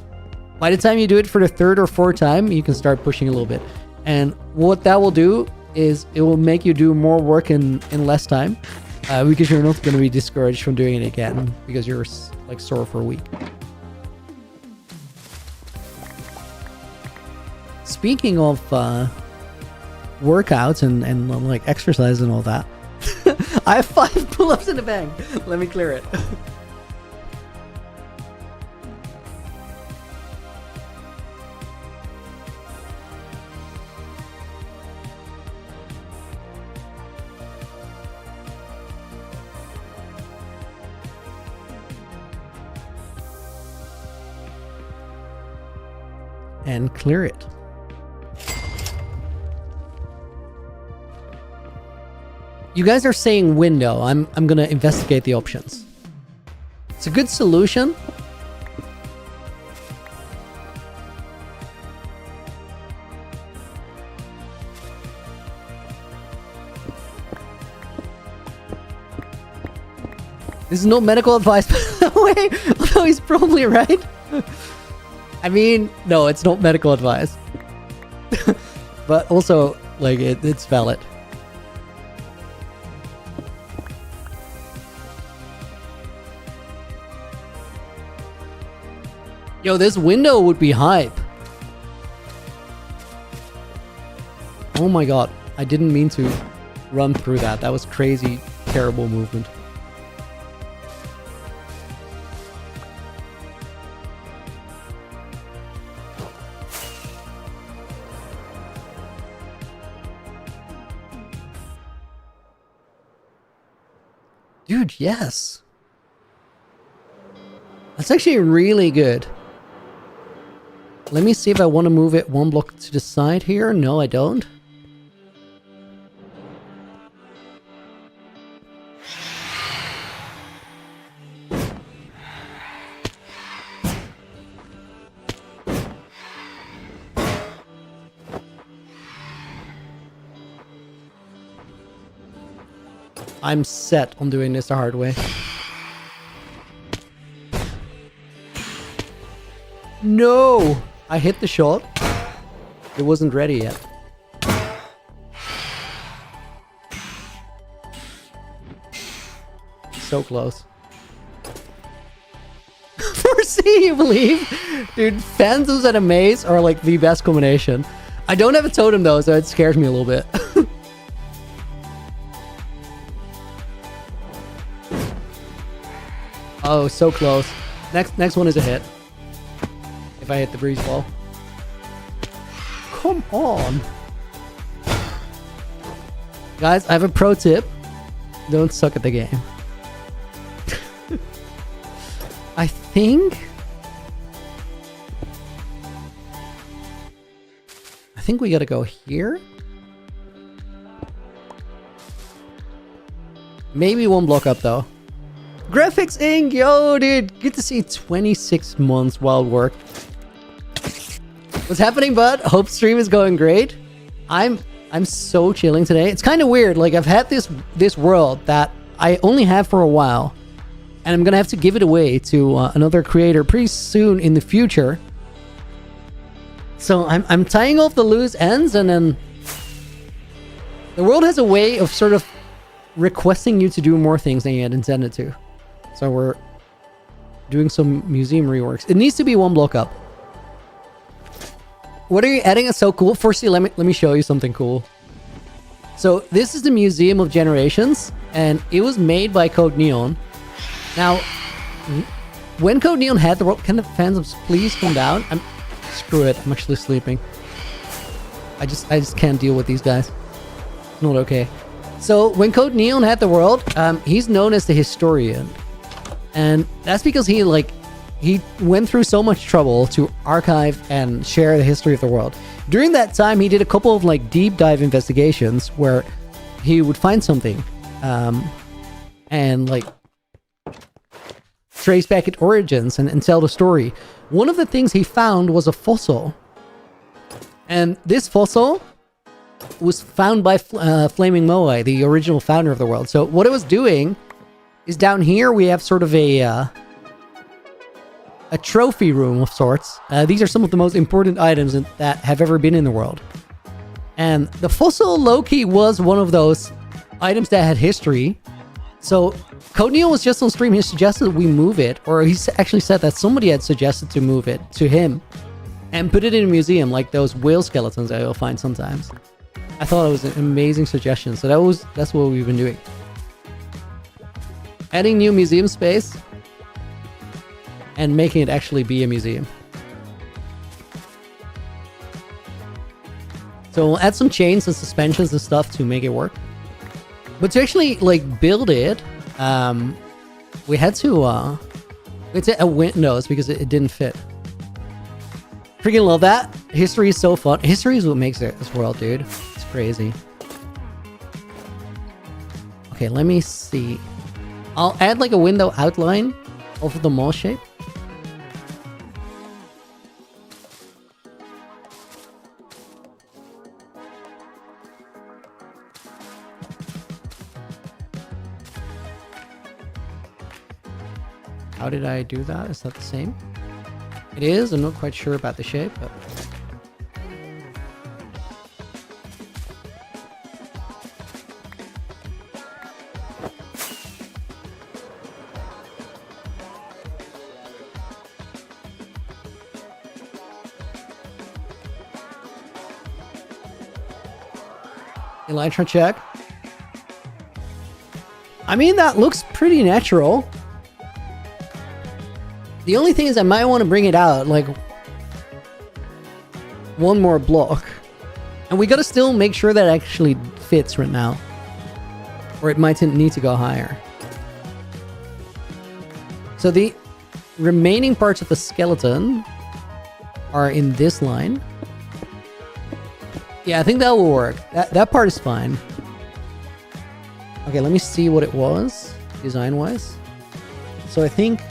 By the time you do it for the 3rd or 4th time, you can start pushing a little bit. And what that will do is it will make you do more work in less time, because you're not going to be discouraged from doing it again because you're like sore for a week. Speaking of workouts and like exercise and all that, I have 5 pull-ups in the bank. Let me clear it. And clear it. You guys are saying window. I'm gonna investigate the options. It's a good solution. This is no medical advice, by the way, although he's probably right. I mean, no, it's not medical advice. But also, like, it's valid. Yo, this window would be hype. Oh my god, I didn't mean to run through that. That was crazy, terrible movement. Dude, yes. That's actually really good. Let me see if I want to move it one block to the side here. No, I don't. I'm set on doing this the hard way. No! I hit the shot. It wasn't ready yet. So close. Foresee, you believe? Dude, phantoms and a maze are like the best combination. I don't have a totem though, so it scares me a little bit. Oh, so close. Next one is a hit. If I hit the breeze ball. Come on. Guys, I have a pro tip. Don't suck at the game. I think we gotta go here. Maybe one block up though. Graphics Inc. Yo, dude. Good to see 26 months wild work. What's happening, bud? Hope stream is going great. I'm so chilling today. It's kind of weird. Like, I've had this world that I only have for a while. And I'm going to have to give it away to another creator pretty soon in the future. So I'm tying off the loose ends, and then the world has a way of sort of requesting you to do more things than you had intended to. So we're doing some museum reworks. It needs to be one block up. What are you adding? It's so cool. Firstly, let me show you something cool. So this is the Museum of Generations, and it was made by Code Neon. Now, when Code Neon had the world, can the fans please come down? Screw it. I'm actually sleeping. I just can't deal with these guys. It's not okay. So when Code Neon had the world, he's known as the historian. And that's because he went through so much trouble to archive and share the history of the world. During that time, he did a couple of like deep dive investigations where he would find something and like trace back its origins and tell the story. One of the things he found was a fossil. And this fossil was found by Flaming Moai, the original founder of the world. So what it was doing is down here we have sort of a trophy room of sorts. These are some of the most important items that have ever been in the world. And the fossil low-key was one of those items that had history. So Code Neon was just on stream. He suggested we move it, or he actually said that somebody had suggested to move it to him and put it in a museum, like those whale skeletons that you'll find sometimes. I thought it was an amazing suggestion. So that's what we've been doing. Adding new museum space and making it actually be a museum. So we'll add some chains and suspensions and stuff to make it work. But to actually like build it, we had to add windows because it didn't fit. Freaking love that. History is so fun. History is what makes it this world, dude. It's crazy. Okay, let me see. I'll add like a window outline of the mall shape. How did I do that? Is that the same? It is. I'm not quite sure about the shape, but... Elytra check. I mean, that looks pretty natural. The only thing is I might want to bring it out, like, one more block. And we gotta still make sure that it actually fits right now. Or it might need to go higher. So the remaining parts of the skeleton are in this line. Yeah, I think that will work. That part is fine. Okay, let me see what it was, design-wise. So I think...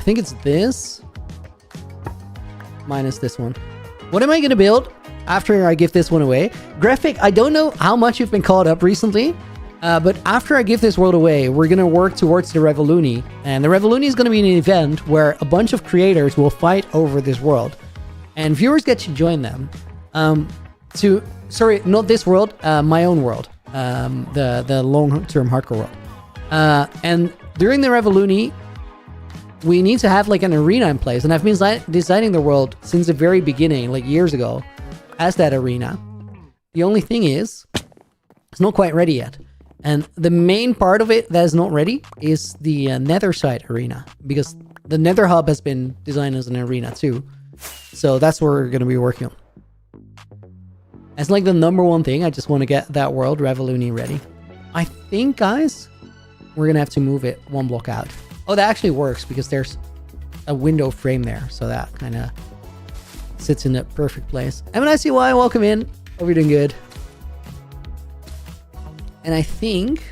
it's this minus this one. What am I gonna build after I give this one away? Graphic, I don't know how much you've been caught up recently, but after I give this world away, we're gonna work towards the Revoluni, and the Revoluni is gonna be an event where a bunch of creators will fight over this world, and viewers get to join them. Sorry, not this world, my own world, the long-term hardcore world, and during the Revoluni, we need to have like an arena in place, and I've been designing the world since the very beginning, like years ago, as that arena. The only thing is, it's not quite ready yet. And the main part of it that is not ready is the nether site arena, because the nether hub has been designed as an arena too. So that's what we're going to be working on. As like the number one thing, I just want to get that world Revoluni ready. I think, guys, we're going to have to move it one block out. Oh, that actually works because there's a window frame there. So that kind of sits in the perfect place. MNICY, welcome in. Hope you're doing good. And I think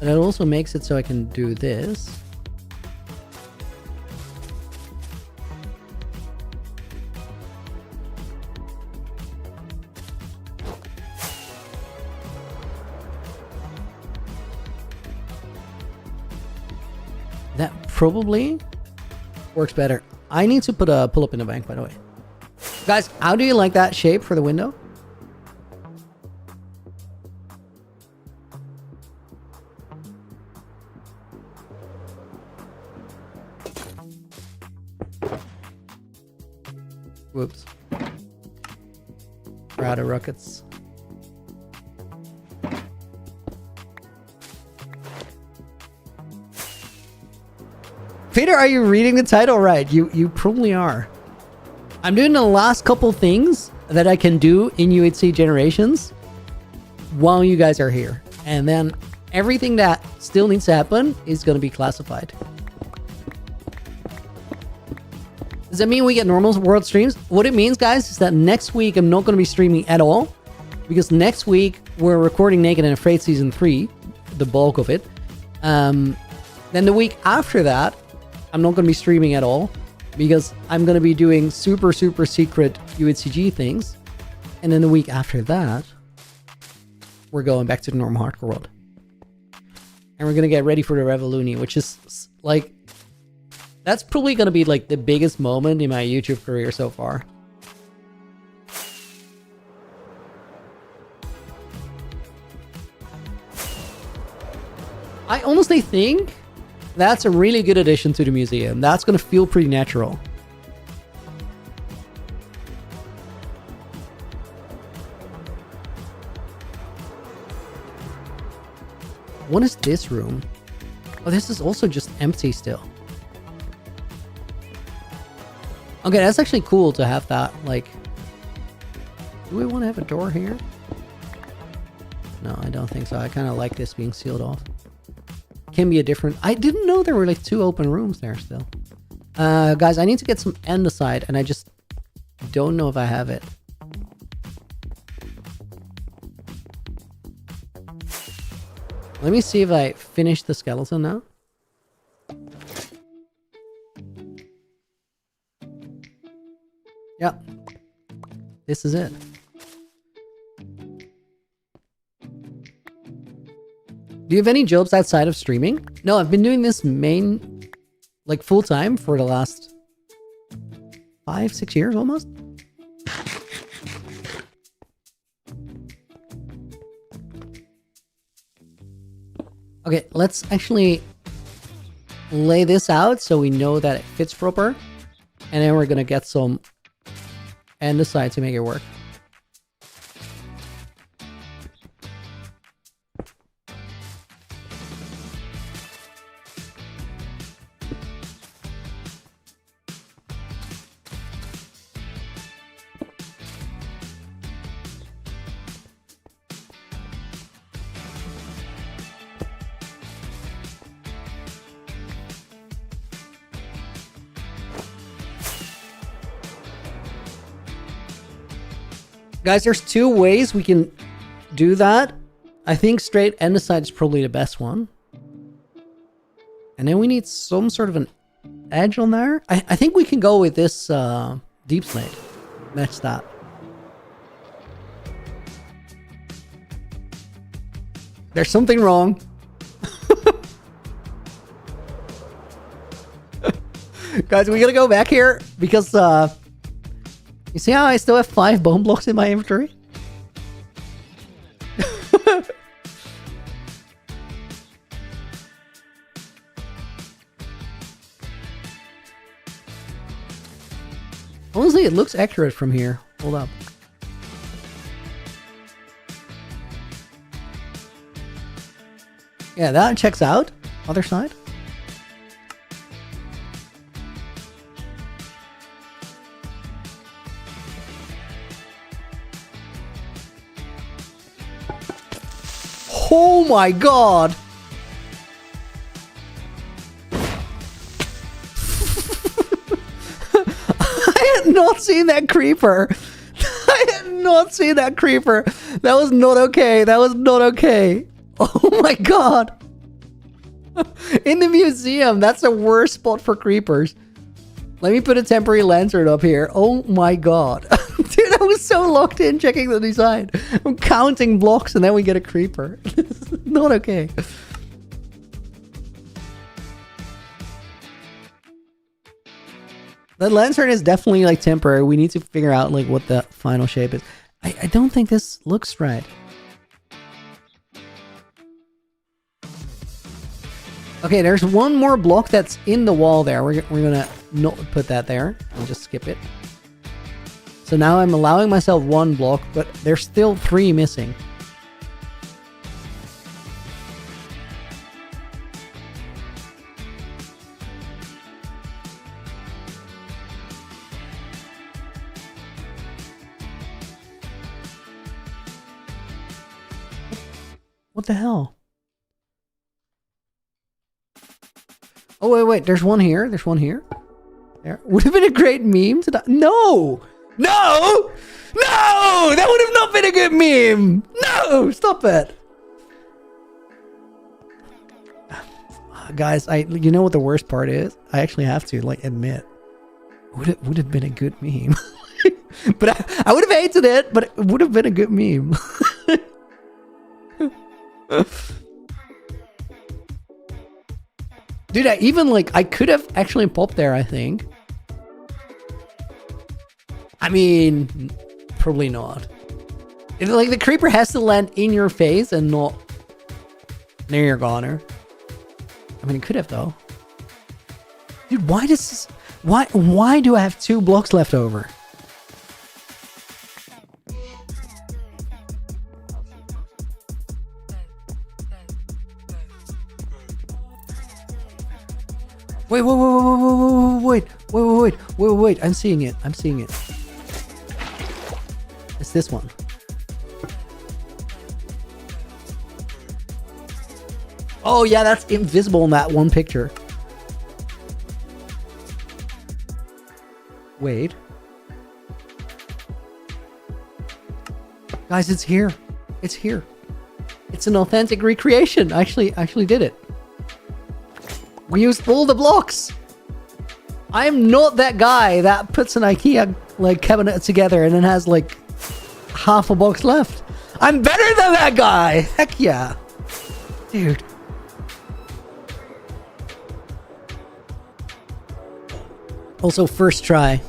that it also makes it so I can do this. That probably works better. I need to put a pull-up in the bank, by the way. Guys, how do you like that shape for the window? Whoops. We're out of rockets. Peter, are you reading the title right? You probably are. I'm doing the last couple things that I can do in UHC Generations while you guys are here. And then everything that still needs to happen is going to be classified. Does that mean we get normal world streams? What it means, guys, is that next week I'm not going to be streaming at all. Because next week we're recording Naked and Afraid Season 3. The bulk of it. Then the week after that, I'm not going to be streaming at all because I'm going to be doing super secret UHCG things. And then the week after that, we're going back to the normal hardcore world. And we're going to get ready for the Revoluni, which is like, that's probably going to be like the biggest moment in my YouTube career so far. I honestly think that's a really good addition to the museum. That's going to feel pretty natural. What is this room? Oh, this is also just empty still. Okay, that's actually cool to have that, like... Do we want to have a door here? No, I don't think so. I kind of like this being sealed off. Can be a different... I didn't know there were like 2 open rooms there still. Guys, I need to get some andesite, and I just don't know if I have it. Let me see if I finish the skeleton now. Yeah. This is it. Do you have any jobs outside of streaming? No, I've been doing this like full time for the last 5-6 years almost. Okay, let's actually lay this out so we know that it fits proper. And then we're gonna get some andesite to make it work. Guys, there's 2 ways we can do that. I think straight andesite is probably the best one. And then we need some sort of an edge on there. I think we can go with this deep slate. Match that. There's something wrong. Guys, we gotta go back here because you see how I still have 5 bone blocks in my inventory? Honestly, it looks accurate from here. Hold up. Yeah, that checks out. Other side. Oh my god! I had not seen that creeper. I had not seen that creeper. That was not okay. That was not okay. Oh my god. In the museum, that's the worst spot for creepers. Let me put a temporary lantern up here. Oh my god. Dude, I was so locked in checking the design. I'm counting blocks and then we get a creeper. This is not okay. The lantern is definitely like temporary. We need to figure out like what the final shape is. I don't think this looks right. Okay, there's one more block that's in the wall there. We're gonna not put that there. I'll just skip it. So now I'm allowing myself 1 block, but there's still 3 missing. What the hell? Oh, wait. There's one here. There's one here. There. Would have been a great meme to that. No! No! No! That would have not been a good meme! No! Stop it! Guys, you know what the worst part is? I actually have to, like, admit. Would have been a good meme. But I would have hated it, but it would have been a good meme. Dude, I could have actually popped there, I think. I mean, probably not. Like, the creeper has to land in your face and not near your goner. I mean, it could have, though. Dude, why does this... Why do I have 2 blocks left over? Wait. I'm seeing it. It's this one. Oh yeah, that's invisible in that one picture. Guys, it's here. It's here. It's an authentic recreation. I actually did it. We used all the blocks. I'm not that guy that puts an IKEA like cabinet together and then has like half a box left. I'm better than that guy. Heck yeah. Dude. Also, first try.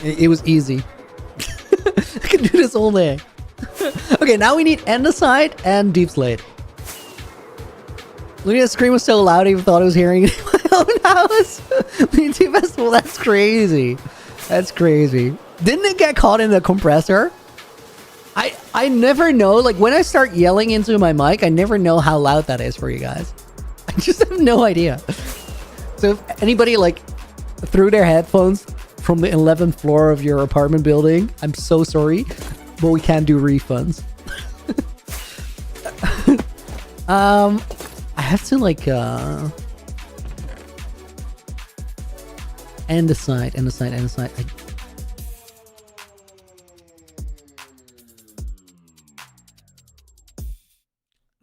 It was easy. I can do this all day. Okay, now we need andesite and deep slate. Look at the scream was so loud I even thought I was hearing it in my own house. BT Festival, that's crazy. That's crazy. Didn't it get caught in the compressor? I never know, like when I start yelling into my mic, I never know how loud that is for you guys. I just have no idea. So if anybody like threw their headphones from the 11th floor of your apartment building, I'm so sorry, but we can't do refunds. I have to like andesite.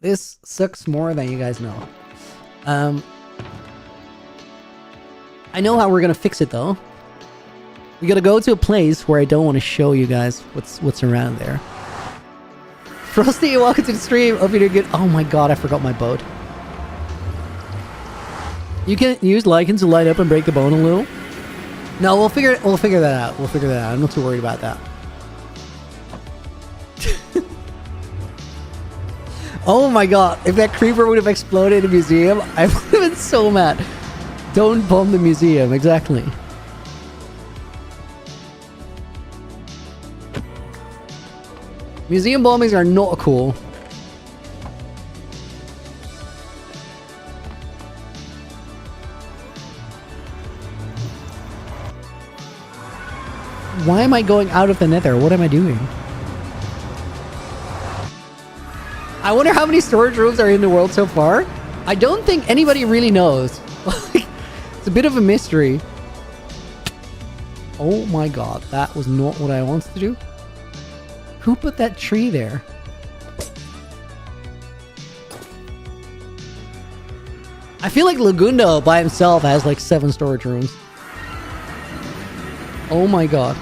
This sucks more than you guys know. I know how we're gonna fix it though. We gotta go to a place where I don't want to show you guys what's around there. Frosty, welcome to the stream. Hope you're good. Oh my god, I forgot my boat. You can use lichen to light up and break the bone a little. No, we'll figure that out. We'll figure that out. I'm not too worried about that. Oh my god, if that creeper would have exploded in the museum, I would have been so mad. Don't bomb the museum, exactly. Museum bombings are not cool. Why am I going out of the nether? What am I doing? I wonder how many storage rooms are in the world so far. I don't think anybody really knows. It's a bit of a mystery. Oh my god, that was not what I wanted to do. Who put that tree there? I feel like Lagundo by himself has like 7 storage rooms. Oh my god.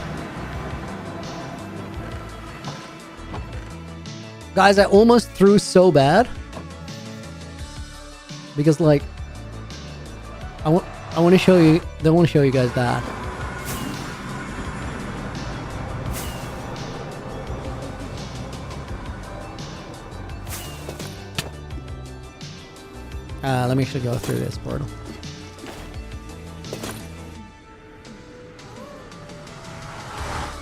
Guys, I almost threw so bad. Because like I want to show you, don't want to show you guys that. Let me actually go through this portal.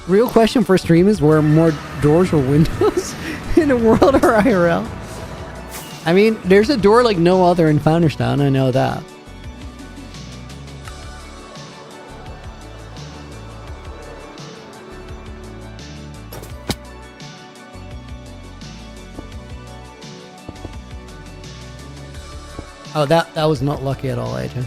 Real question for stream is, were more doors or windows in the world or IRL? I mean, there's a door like no other in Founderstown, I know that. Oh, that was not lucky at all, AJ.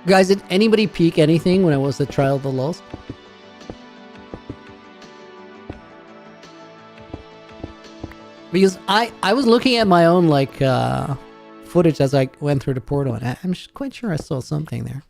Guys, did anybody peek anything when I was the Trial of the Lost? Because I was looking at my own like footage as I went through the portal, and I'm quite sure I saw something there.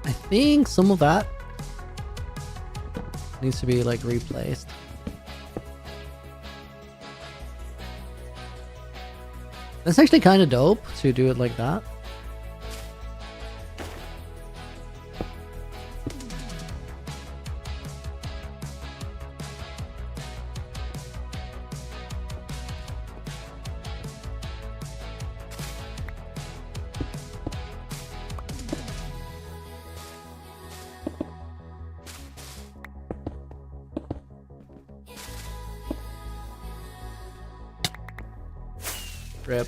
I think some of that needs to be like replaced. That's actually kind of dope to do it like that. Rip.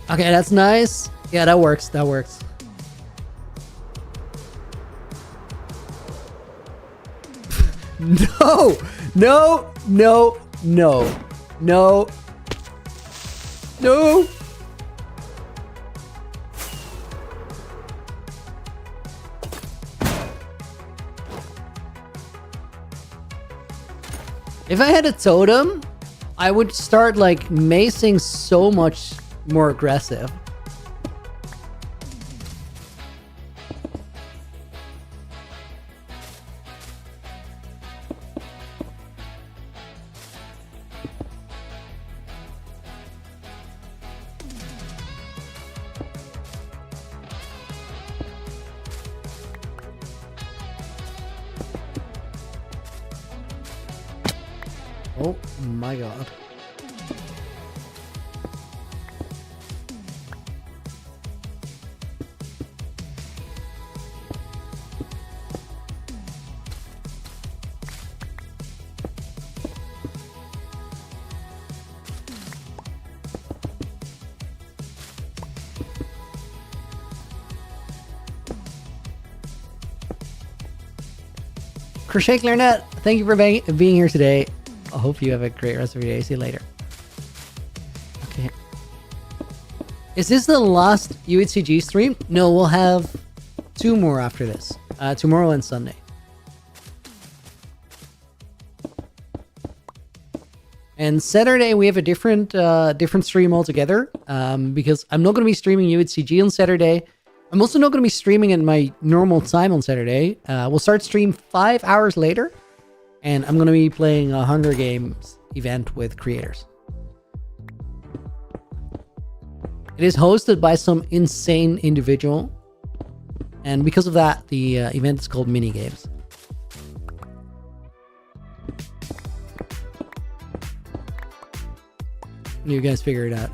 Okay, that's nice. Yeah, that works. That works. No! No! No! No! No! No! If I had a totem, I would start like macing so much more aggressive. Oh my god. Crochet Clarinet, thank you for being here today. I hope you have a great rest of your day. See you later. Okay. Is this the last UHCG stream? No, we'll have 2 more after this. Tomorrow and Sunday. And Saturday we have a different stream altogether. Because I'm not going to be streaming UHCG on Saturday. I'm also not going to be streaming at my normal time on Saturday. We'll start stream 5 hours later. And I'm going to be playing a Hunger Games event with creators. It is hosted by some insane individual. And because of that, the event is called Mini Games. You guys figure it out.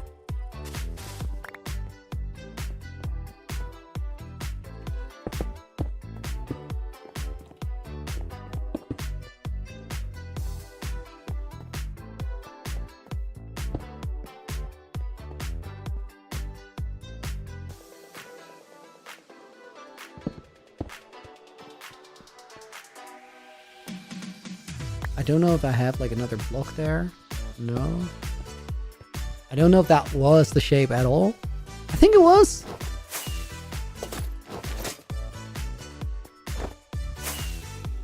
I don't know if I have like another block there. No. I don't know if that was the shape at all. I think it was.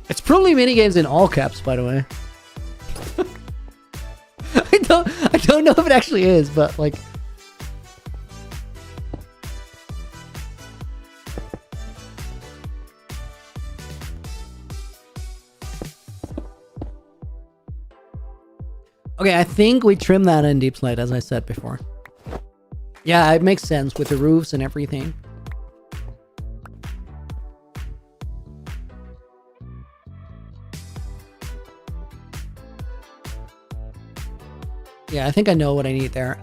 It's probably minigames in all caps, by the way. I don't know if it actually is, but like. Okay, I think we trimmed that in Deep Slate, as I said before. Yeah, it makes sense with the roofs and everything. Yeah, I think I know what I need there.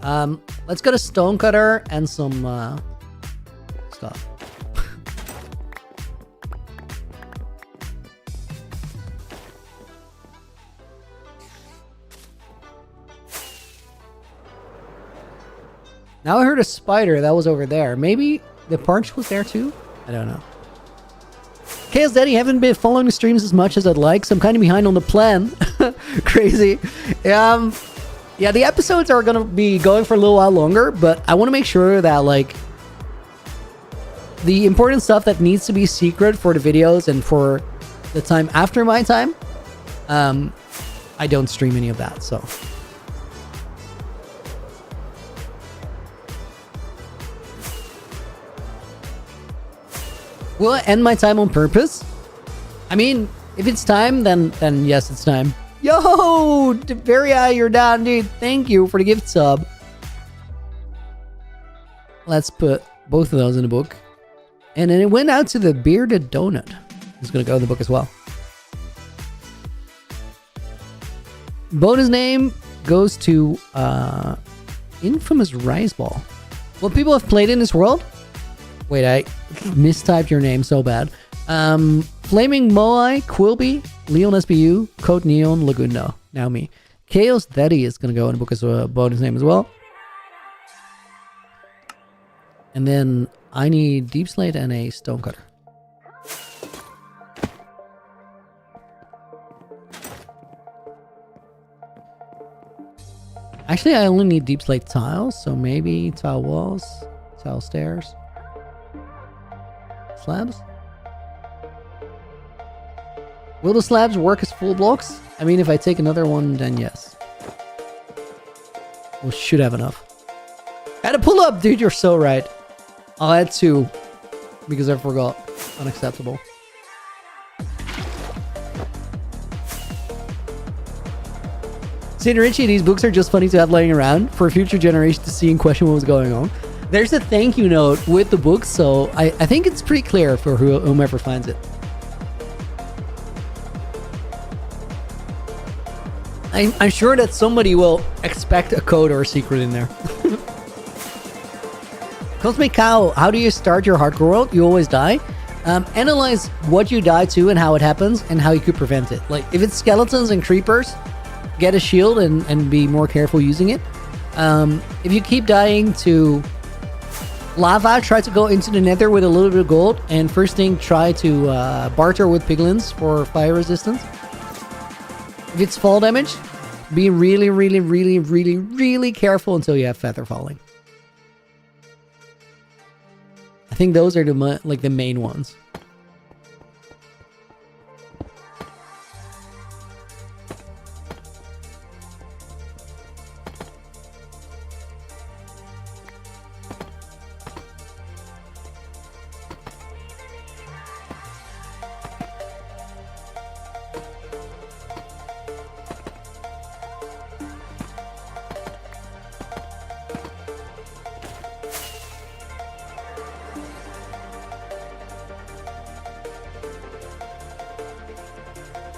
Let's get a stone cutter and some stuff. Now I heard a spider that was over there. Maybe the parch was there too? I don't know. Chaos Daddy, haven't been following the streams as much as I'd like, so I'm kind of behind on the plan. Crazy. Yeah, the episodes are going to be going for a little while longer, but I want to make sure that, like, the important stuff that needs to be secret for the videos and for the time after my time, I don't stream any of that, so. Will I end my time on purpose? I mean, if it's time, then yes, it's time. Yo, Varia, you're down, dude. Thank you for the gift sub. Let's put both of those in the book. And then it went out to the Bearded Donut. It's going to go in the book as well. Bonus name goes to Infamous Rice Ball. What people have played in this world? Wait, I mistyped your name so bad. Flaming Moai, Quilby, Leon SBU, Code Neon, Lagundo. Now me. Chaos Daddy is going to go in the book as a bonus name as well. And then I need Deep Slate and a Stonecutter. Actually, I only need Deep Slate tiles, so maybe tile walls, tile stairs, slabs. Will the slabs work as full blocks? I mean, if I take another one, then yes. We should have enough. Had a pull up, dude. You're so right. I'll add 2 because I forgot. Unacceptable. St. Richie, these books are just funny to have laying around for a future generation to see and question what was going on. There's a thank you note with the book, so I think it's pretty clear for whomever finds it. I'm sure that somebody will expect a code or a secret in there. Cosmic Cow, how do you start your hardcore world? You always die. Analyze what you die to and how it happens and how you could prevent it. Like, if it's skeletons and creepers, get a shield and be more careful using it. If you keep dying to lava, try to go into the nether with a little bit of gold. And first thing, try to barter with piglins for fire resistance. If it's fall damage, be really, really, really, really, really careful until you have feather falling. I think those are the main ones.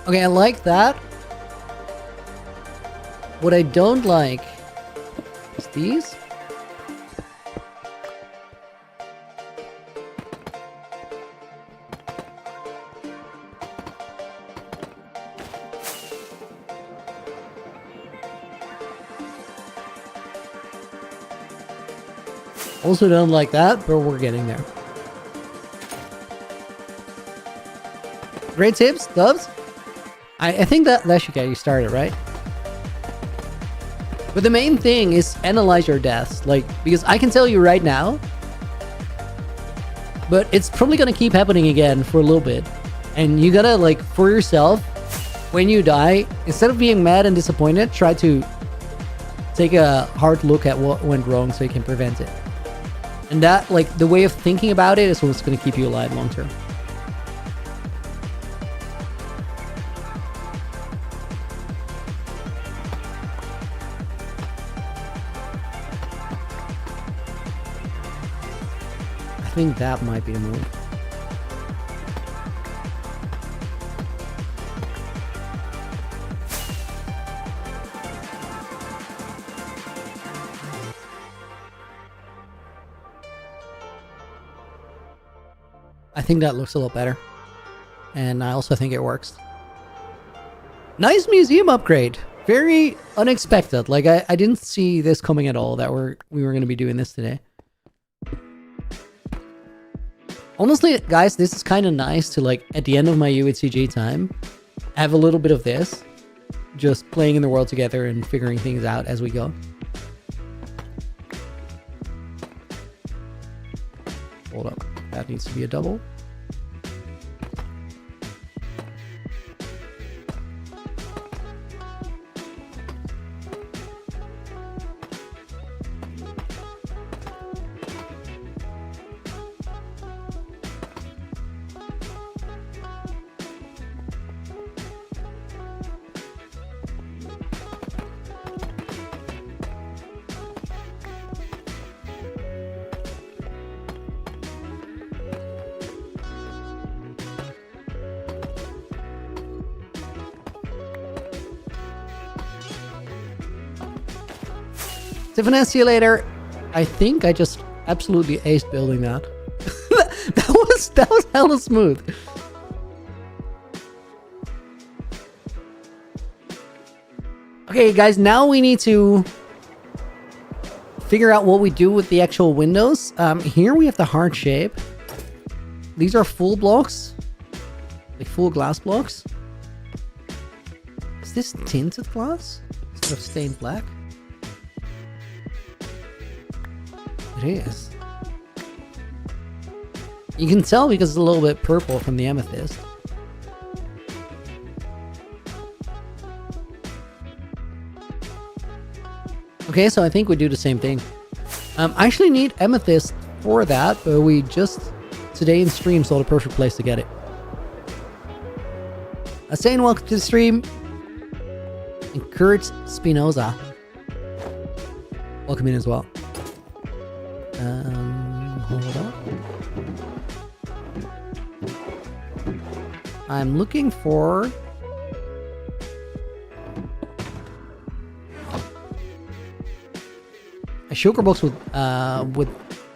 Okay, I like that. What I don't like is these. Also don't like that, but we're getting there. Great tips, Dubs. I think that should get you started, right? But the main thing is analyze your deaths. Like, because I can tell you right now, but it's probably gonna keep happening again for a little bit. And you gotta, like, for yourself, when you die, instead of being mad and disappointed, try to take a hard look at what went wrong so you can prevent it. And that, like, the way of thinking about it is what's gonna keep you alive long term. I think that might be the move. I think that looks a lot better. And I also think it works. Nice museum upgrade. Very unexpected. Like, I didn't see this coming at all, that we were going to be doing this today. Honestly, guys, this is kind of nice to, like, at the end of my UHCG time, have a little bit of this. Just playing in the world together and figuring things out as we go. Hold up. That needs to be a double. Tiffany, see you later. I think I just absolutely aced building that. that was hella smooth. Okay, guys, now we need to figure out what we do with the actual windows. Here we have the heart shape. These are full blocks, like full glass blocks. Is this tinted glass instead of stained black? It is. You can tell because it's a little bit purple from the amethyst. Okay, so I think we do the same thing. I actually need amethyst for that, but we just today in stream saw the perfect place to get it. Saying welcome to the stream. And Kurt Spinoza. Welcome in as well. Hold on. I'm looking for a sugar box with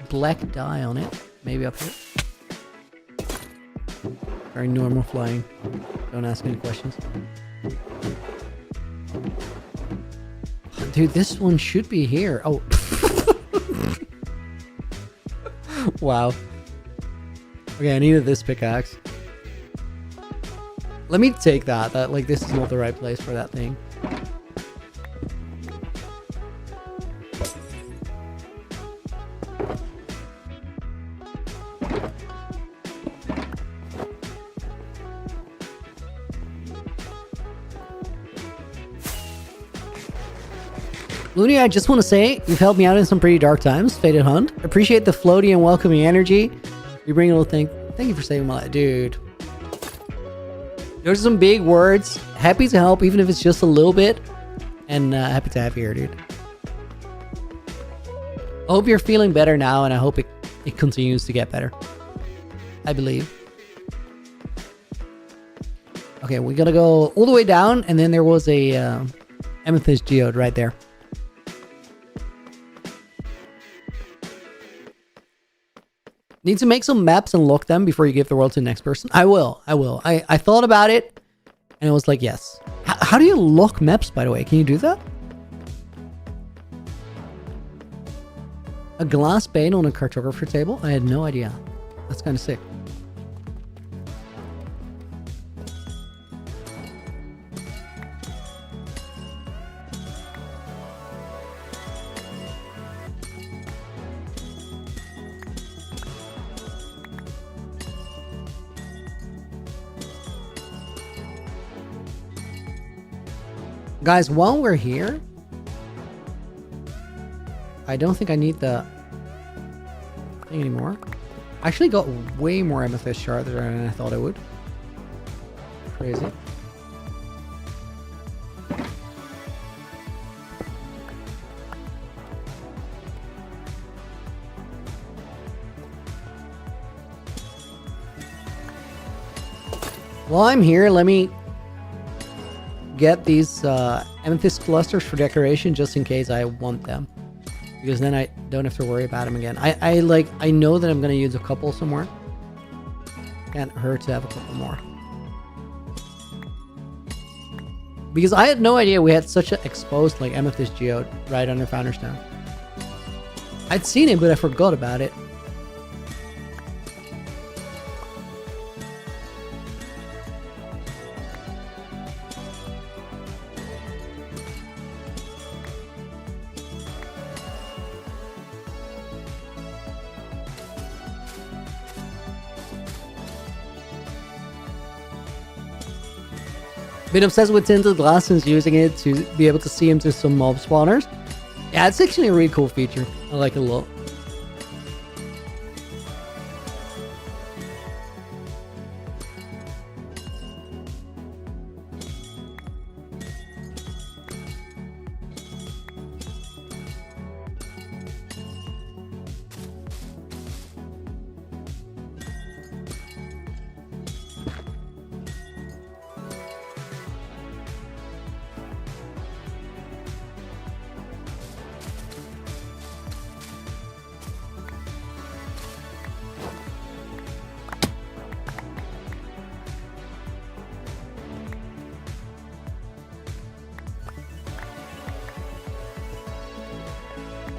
black dye on it. Maybe up here. Very normal flying. Don't ask any questions. Dude, this one should be here. Oh. Wow. Okay, I needed this pickaxe. Let me take that. Like, this is not the right place for that thing. Looney, I just want to say, you've helped me out in some pretty dark times, Faded Hunt. Appreciate the floaty and welcoming energy. You bring a little thing. Thank you for saving my life, dude. Those are some big words. Happy to help, even if it's just a little bit. And happy to have you here, dude. I hope you're feeling better now, and I hope it continues to get better. I believe. Okay, we gotta go all the way down, and then there was a amethyst geode right there. Need to make some maps and lock them before you give the world to the next person. I will. I thought about it, and it was like, yes. How do you lock maps, by the way? Can you do that? A glass pane on a cartographer table? I had no idea. That's kind of sick. Guys, while we're here, I don't think I need the thing anymore. I actually got way more amethyst shards than I thought I would. Crazy. While I'm here, let me get these amethyst clusters for decoration just in case I want them, because then I don't have to worry about them again. I know that I'm gonna use a couple somewhere. Can't hurt to have a couple more, because I had no idea we had such an exposed like amethyst geode right under Founder's Town. I'd seen it, but I forgot about it. Been obsessed with tinted glass since using it to be able to see into some mob spawners. Yeah, it's actually a really cool feature. I like it a lot.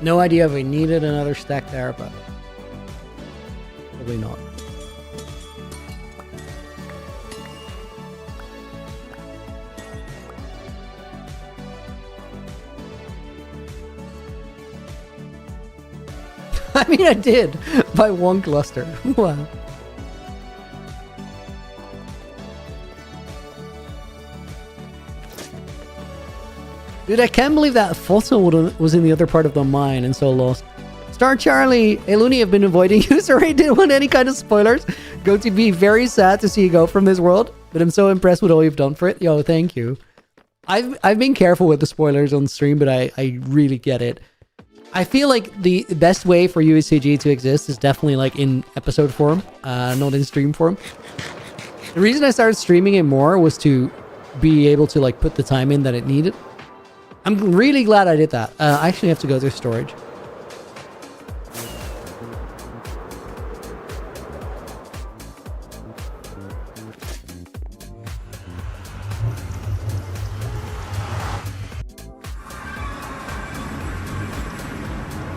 No idea if we needed another stack there, but probably not. I mean, I did by one cluster. Wow. Dude, I can't believe that fossil was in the other part of the mine and so lost. Star Charlie, hey Looney, I've been avoiding you. Sorry, I didn't want any kind of spoilers. Going to be very sad to see you go from this world, but I'm so impressed with all you've done for it. Yo, thank you. I've been careful with the spoilers on stream, but I really get it. I feel like the best way for USCG to exist is definitely like in episode form, not in stream form. The reason I started streaming it more was to be able to like put the time in that it needed. I'm really glad I did that. I actually have to go through storage.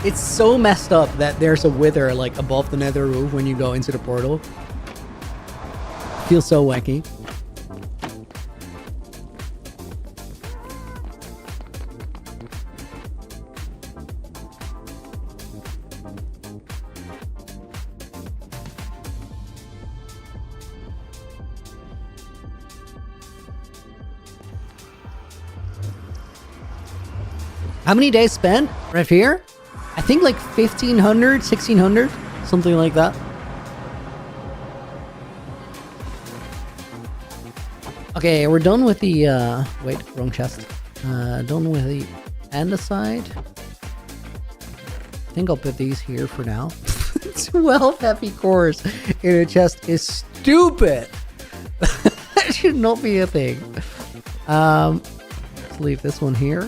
It's so messed up that there's a wither like above the nether roof when you go into the portal. Feels so wacky. How many days spent right here? I think like 1,500, 1,600, something like that. Okay, we're done with the, wait, wrong chest. Done with the andesite. I think I'll put these here for now. 12 heavy cores in a chest is stupid. That should not be a thing. Let's leave this one here.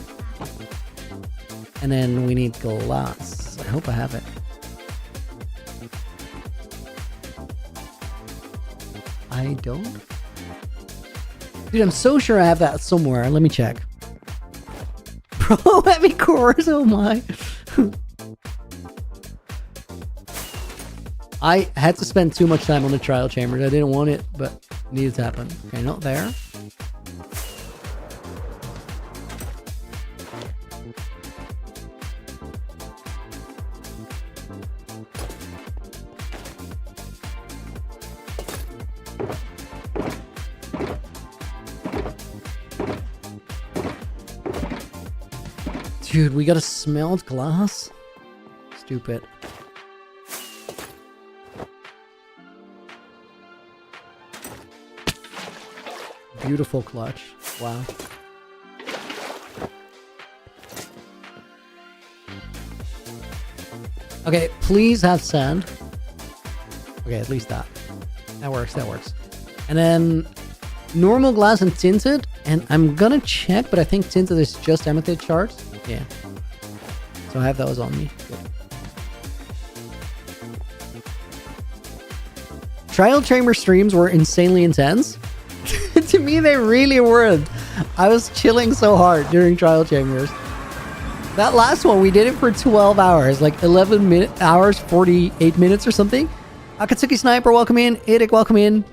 And then we need glass. I hope I have it. I don't. Dude, I'm so sure I have that somewhere. Let me check. Pro heavy cores, oh my. I had to spend too much time on the trial chambers. I didn't want it, but it needed to happen. Okay, not there. Dude, we gotta smelt glass? Stupid. Beautiful clutch. Wow. Okay, please have sand. Okay, at least that. That works, that works. And then normal glass and tinted. And I'm gonna check, but I think tinted is just amethyst shards. Yeah. So I have those on me. Good. Trial chamber streams were insanely intense. To me, they really weren't. I was chilling so hard during trial chambers. That last one, we did it for 12 hours, like 11 hours, 48 minutes or something. Akatsuki Sniper, welcome in. Idik, welcome in.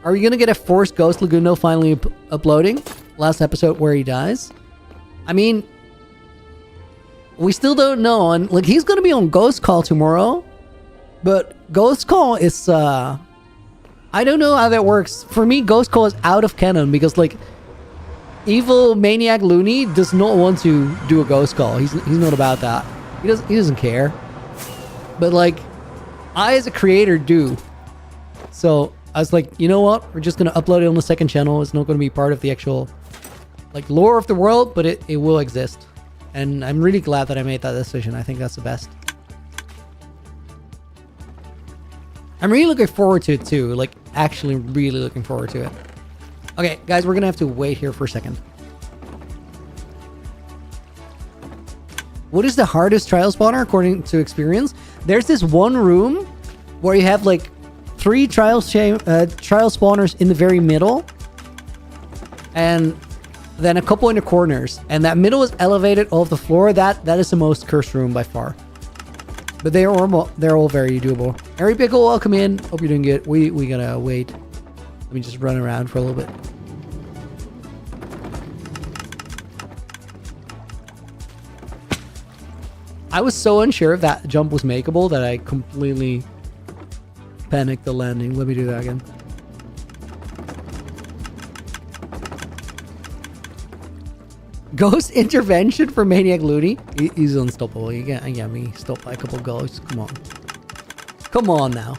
Are we gonna get a forced Ghost Laguno finally uploading? Last episode where he dies. I mean, we still don't know. And like, he's gonna be on Ghost Call tomorrow, but Ghost Call is I don't know how that works. For me, Ghost Call is out of canon because like evil maniac Looney does not want to do a Ghost Call. He's not about that. He doesn't care. But like, I as a creator do. So I was like, you know what? We're just gonna upload it on the second channel. It's not gonna be part of the actual like lore of the world, but it will exist. And I'm really glad that I made that decision. I think that's the best. I'm really looking forward to it too. Like, actually really looking forward to it. Okay, guys, we're gonna have to wait here for a second. What is the hardest trial spawner according to experience? There's this one room where you have like 3 trial spawners in the very middle. And then a couple in the corners, and that middle is elevated off the floor. That is the most cursed room by far. But they're all very doable. Harry Pickle, welcome in. Hope you're doing good. We gotta wait. Let me just run around for a little bit. I was so unsure if that jump was makeable that I completely panicked the landing. Let me do that again. Ghost intervention for Maniac Looney? He's unstoppable. You can't get me stopped by a couple ghosts. Come on. Come on now.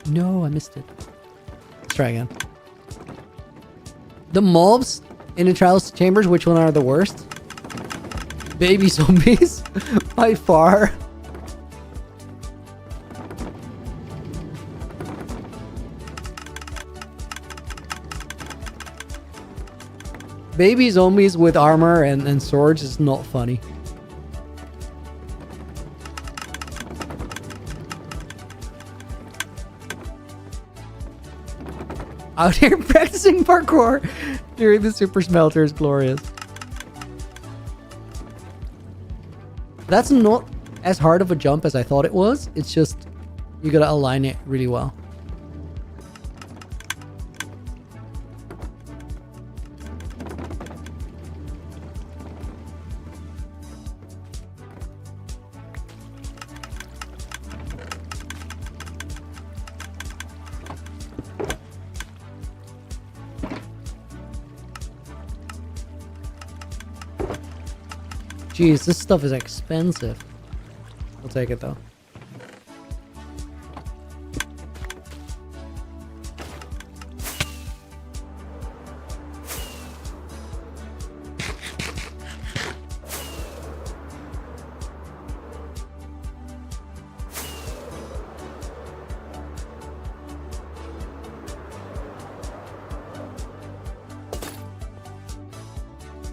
No, I missed it. Let's try again. The mobs in the trials chambers, which one are the worst? Baby zombies, by far. Baby zombies with armor and swords is not funny. Out here practicing parkour during the super smelter is glorious. That's not as hard of a jump as I thought it was. It's just, you gotta align it really well. Jeez, this stuff is expensive. I'll take it though.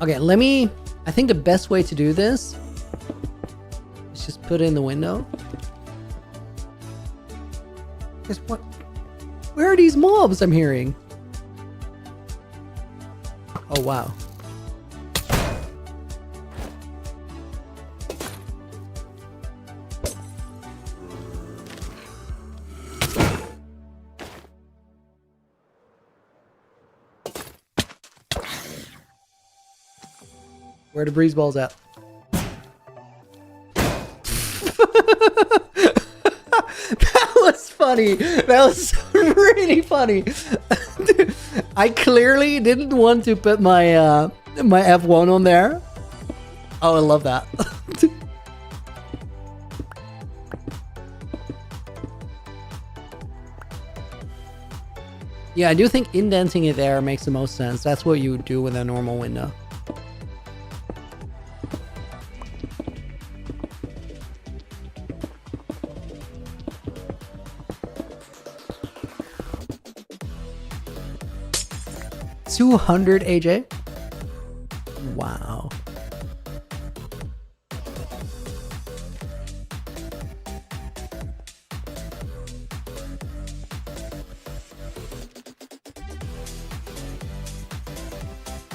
Okay, I think the best way to do this is just put it in the window. Because what? Where are these mobs I'm hearing? Oh, wow. Where the breeze balls at? That was funny. That was really funny. Dude, I clearly didn't want to put my my F1 on there. Oh, I love that. Yeah, I do think indenting it there makes the most sense. That's what you would do with a normal window. $200 AJ? Wow.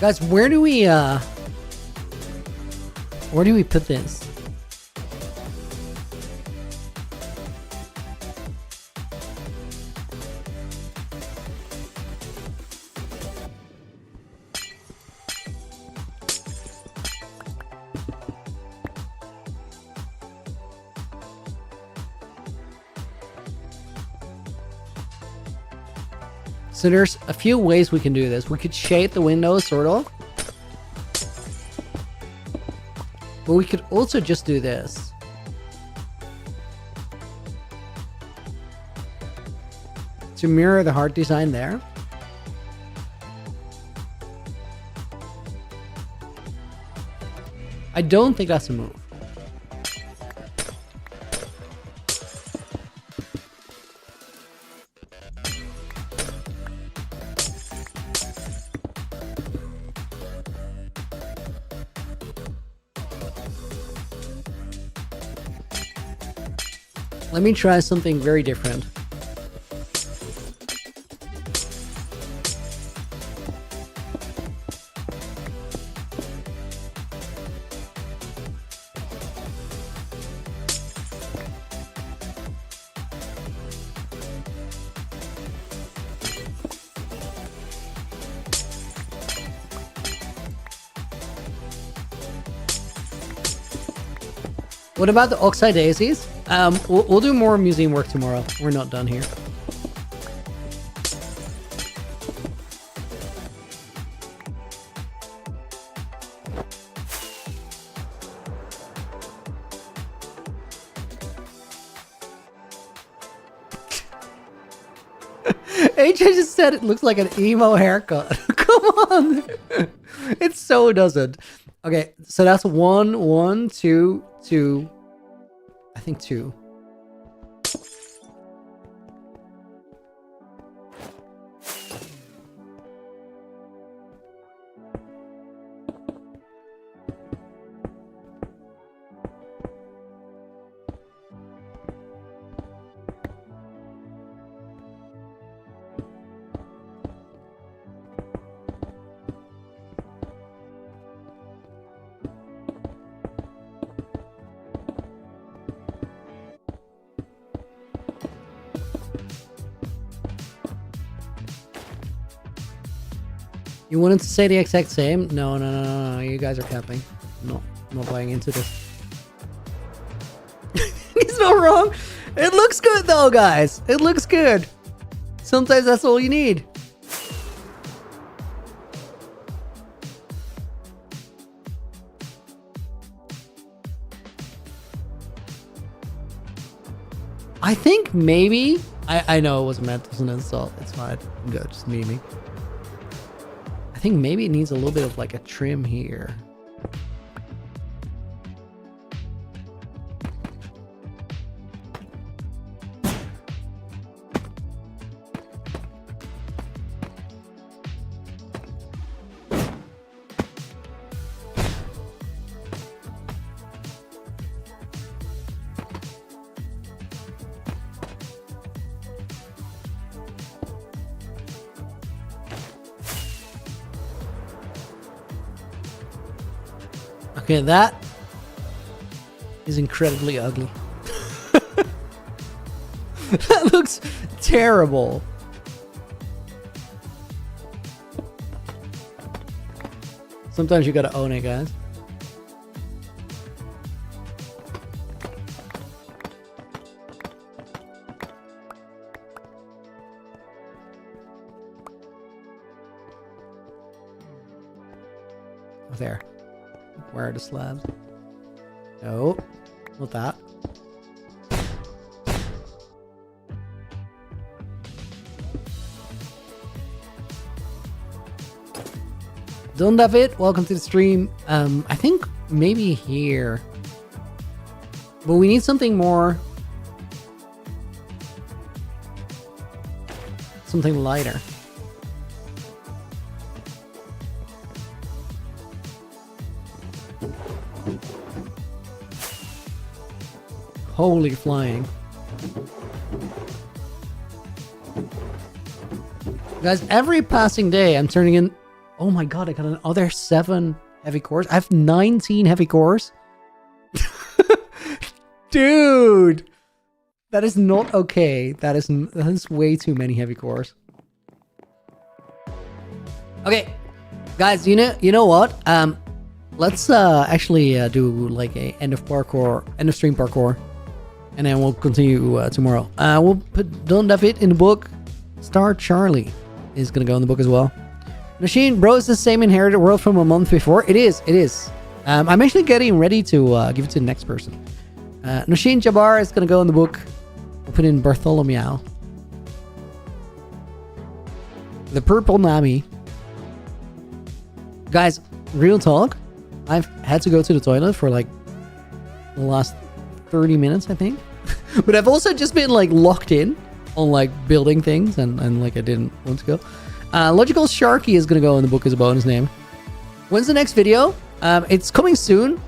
Guys, where do we put this? So there's a few ways we can do this. We could shade the windows, sort of. But we could also just do this. To mirror the heart design there. I don't think that's a move. Let me try something very different. What about the oxide daisies? We'll do more museum work tomorrow. We're not done here. AJ just said it looks like an emo haircut. Come on. It so doesn't. Okay, so that's 1, 2, 2. I think 2. You wanted to say the exact same? No. You guys are capping. No, I'm not buying into this. He's not wrong. It looks good though, guys. It looks good. Sometimes that's all you need. I think maybe... I know it wasn't meant as an insult. It's fine. I'm good. Just memeing. I think maybe it needs a little bit of like a trim here. Okay, that is incredibly ugly. That looks terrible. Sometimes you gotta own it, guys. There. Where are the slabs? No, not that. Don David, welcome to the stream. I think maybe here. But we need something more. Something lighter. Holy flying. Guys, every passing day I'm turning in... Oh my god, I got another 7 heavy cores. I have 19 heavy cores. Dude! That is not okay. That is way too many heavy cores. Okay. Guys, you know what? Let's actually do like a end of stream parkour. And then we'll continue tomorrow. We'll put Don David in the book. Star Charlie is gonna go in the book as well. Machine, bro, is the same inherited world from a month before? It is. I'm actually getting ready to give it to the next person. Nashin Jabbar is gonna go in the book. We'll put in Bartholomew. The Purple Nami. Guys, real talk. I've had to go to the toilet for like the last 30 minutes, I think. But I've also just been like locked in on like building things and like I didn't want to go. Logical Sharky is gonna go in the book as a bonus name. When's the next video? It's coming soon.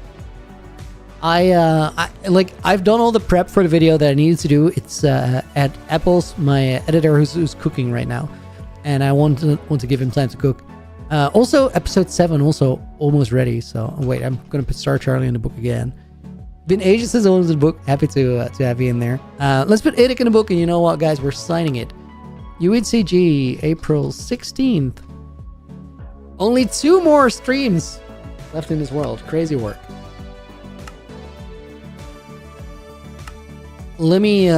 I've done all the prep for the video that I needed to do. It's at Apple's, my editor who's cooking right now, and I want to give him time to cook. Also, episode 7 also almost ready. So wait, I'm gonna start Charlie in the book again. Been ages since I was in the book. Happy to have you in there. Let's put Edic in the book, and you know what, guys, we're signing it. UNCG, April 16th. Only 2 more streams left in this world. Crazy work. Let me,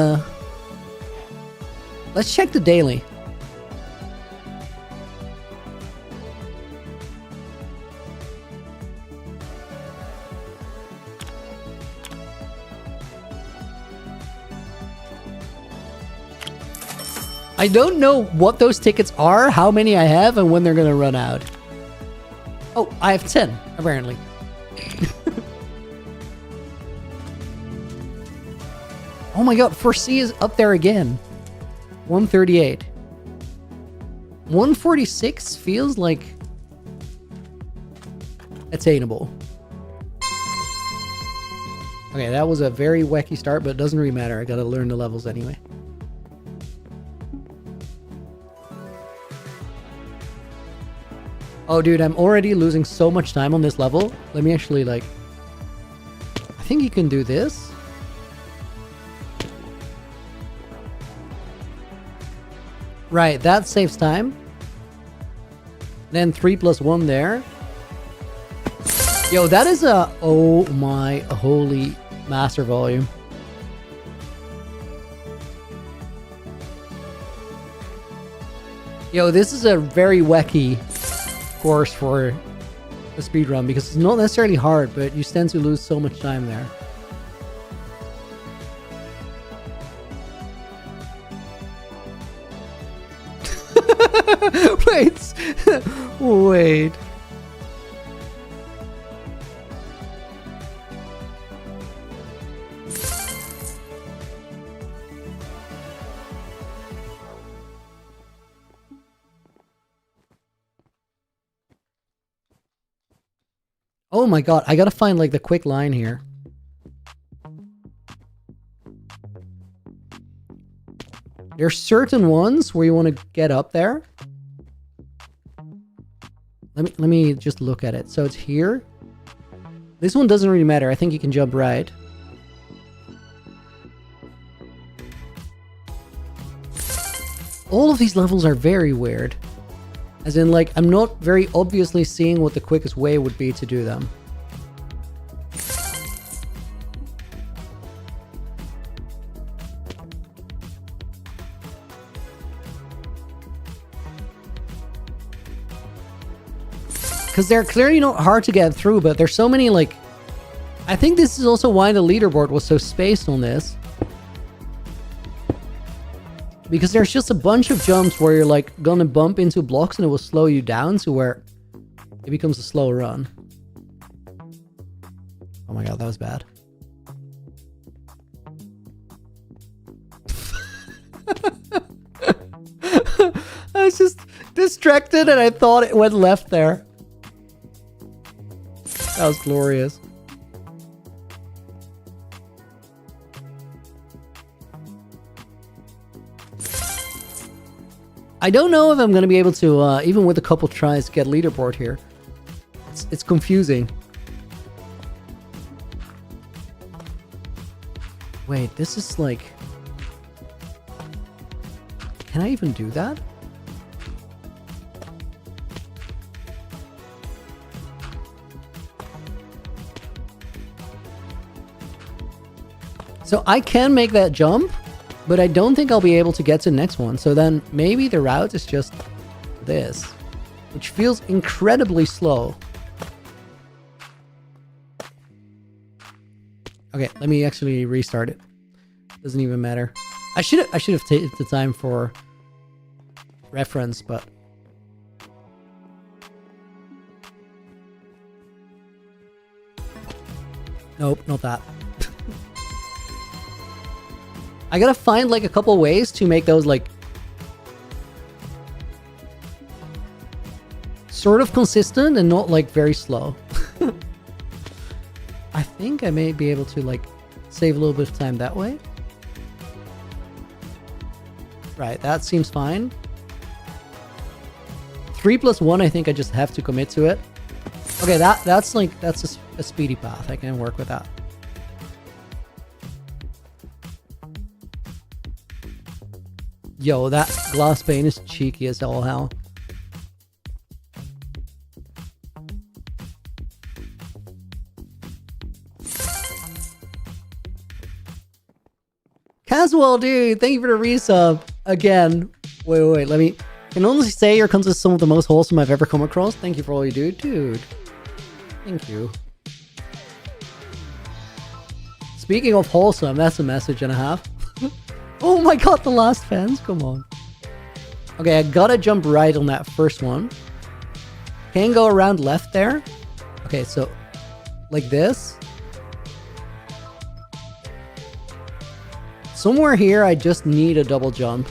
let's check the daily. I don't know what those tickets are, how many I have, and when they're gonna run out. Oh, I have 10, apparently. Oh my god, Foresee is up there again. 138. 146 feels like attainable. Okay, that was a very wacky start, but it doesn't really matter. I gotta learn the levels anyway. Oh, dude, I'm already losing so much time on this level. Let me actually, like... I think you can do this. Right, that saves time. Then 3 plus 1 there. Yo, that is a... Oh my holy master volume. Yo, this is a very wacky course for a speedrun because it's not necessarily hard, but you tend to lose so much time there. Wait. Wait. Oh my god, I gotta find like the quick line here. There's certain ones where you want to get up there. Let me just look at it. So it's here. This one doesn't really matter. I think you can jump right. All of these levels are very weird. As in, like, I'm not very obviously seeing what the quickest way would be to do them. Because they're clearly not hard to get through, but there's so many, like... I think this is also why the leaderboard was so spaced on this. Because there's just a bunch of jumps where you're, like, gonna bump into blocks and it will slow you down to where it becomes a slow run. Oh my god, that was bad. I was just distracted and I thought it went left there. That was glorious. I don't know if I'm going to be able to, even with a couple tries, get leaderboard here. It's confusing. Wait, this is like... Can I even do that? So I can make that jump, but I don't think I'll be able to get to the next one. So then maybe the route is just this, which feels incredibly slow. Okay, let me actually restart it. Doesn't even matter. I should have taken the time for reference, but nope, not that. I gotta find like a couple ways to make those like sort of consistent and not like very slow. I think think I may be able to like save a little bit of time that way. Right, that seems fine. 3+1, I think I just have to commit to it. Okay, that's a speedy path. I can work with that. Yo, that glass pane is cheeky as all hell. Caswell, dude, thank you for the resub. Again, wait, let me... Can only say your content is some of the most wholesome I've ever come across. Thank you for all you do, dude. Thank you. Speaking of wholesome, that's a message and a half. Oh my god, the last fans, come on. Okay, I gotta jump right on that first one. Can go around left there. Okay, so like this. Somewhere here, I just need a double jump.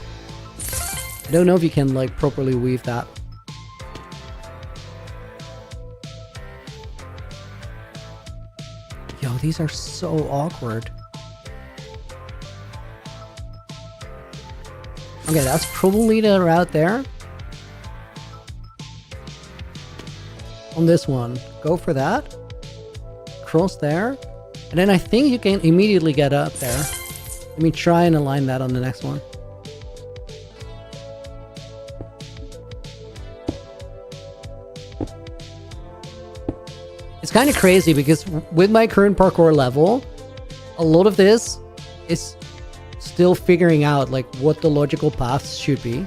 I don't know if you can like properly weave that. Yo, these are so awkward. Okay, that's probably the route there. On this one, go for that. Cross there. And then I think you can immediately get up there. Let me try and align that on the next one. It's kind of crazy because with my current parkour level, a lot of this is still figuring out like what the logical paths should be.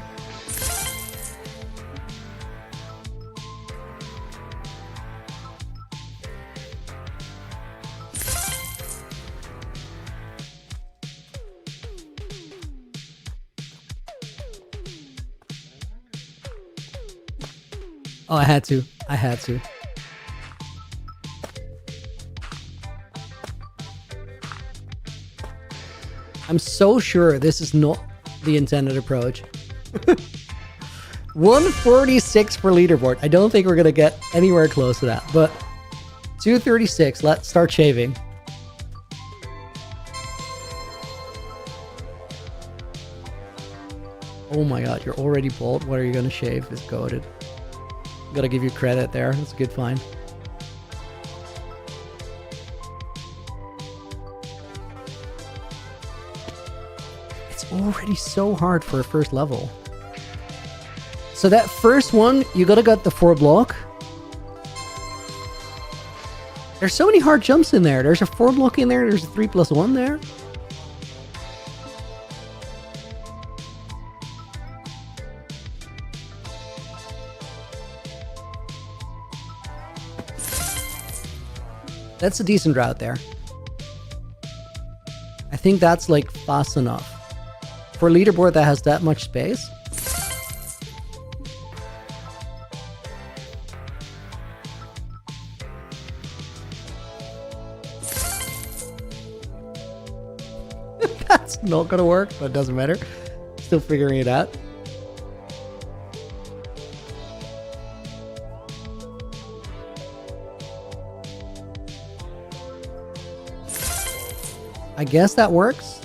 Oh, I had to. I'm so sure this is not the intended approach. 146 for leaderboard. I don't think we're gonna get anywhere close to that, but 236. Let's start shaving. Oh my god, you're already bald. What are you gonna shave? It's goated. Gotta give you credit there. That's a good find. It's already so hard for a first level. So that first one, you gotta get the 4 block. There's so many hard jumps in there. There's a 4 block in there. There's a 3+1 there. That's a decent route there. I think that's like fast enough. For a leaderboard that has that much space. That's not gonna work, but it doesn't matter. Still figuring it out. I guess that works.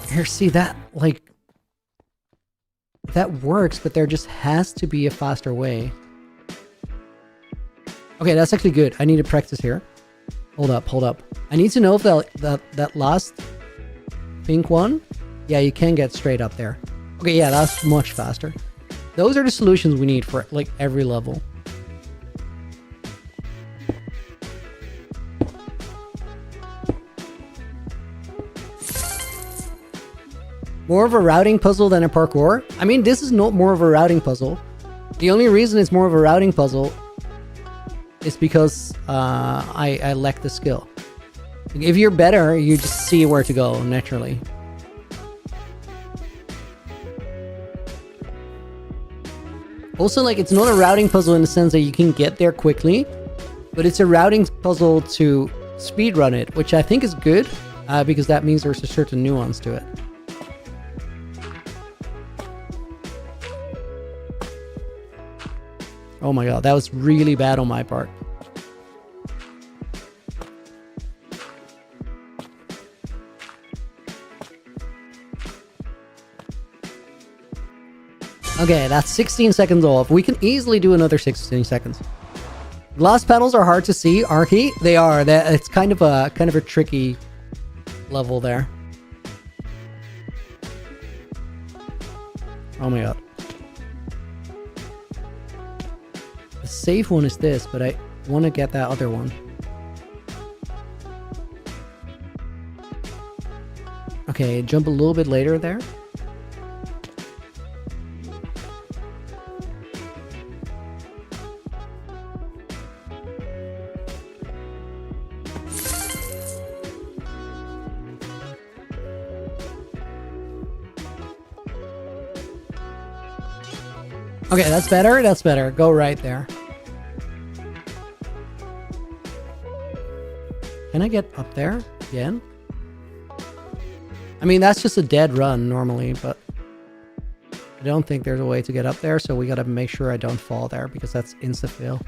Here, see that, like, that works, but there just has to be a faster way. Okay, that's actually good. I need to practice here. Hold up. I need to know if that last pink one, yeah, you can get straight up there. Okay, yeah, that's much faster. Those are the solutions we need for like every level. More of a routing puzzle than a parkour? I mean, this is not more of a routing puzzle. The only reason it's more of a routing puzzle is because I lack the skill. If you're better, you just see where to go naturally. Also, like, it's not a routing puzzle in the sense that you can get there quickly, but it's a routing puzzle to speedrun it, which I think is good, because that means there's a certain nuance to it. Oh my god, that was really bad on my part. Okay, that's 16 seconds off. We can easily do another 16 seconds. Glass panels are hard to see, aren't they? Are. It's kind of a tricky level there. Oh my god. The safe one is this, but I want to get that other one. Okay, jump a little bit later there. Okay, that's better. That's better. Go right there. Can I get up there again? I mean, that's just a dead run normally, but I don't think there's a way to get up there, so we gotta make sure I don't fall there because that's insta-fail.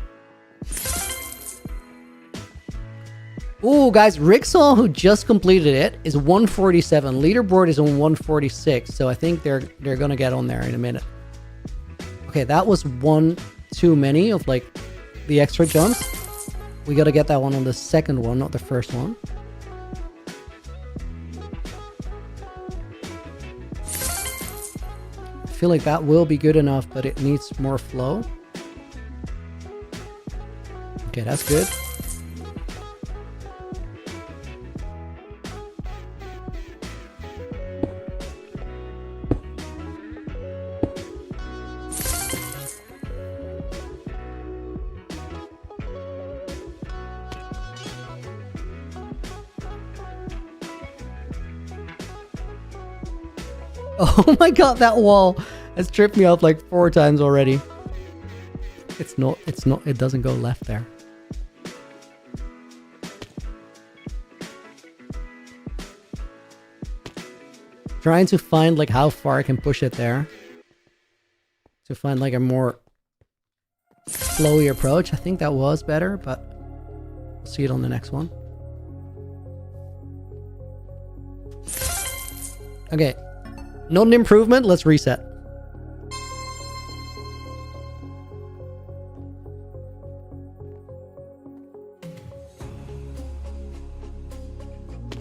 Ooh, guys, Ricksaw, who just completed it, is 147. Leaderboard is on 146, so I think they're gonna get on there in a minute. Okay, that was one too many of like the extra jumps. We gotta get that one on the second one, not the first one. I feel like that will be good enough, but it needs more flow. Okay, that's good. Oh my god, that wall has tripped me up like 4 times already. It doesn't go left there. Trying to find like how far I can push it there. To find like a more flowy approach. I think that was better, but we'll see it on the next one. Okay. Not an improvement, let's reset.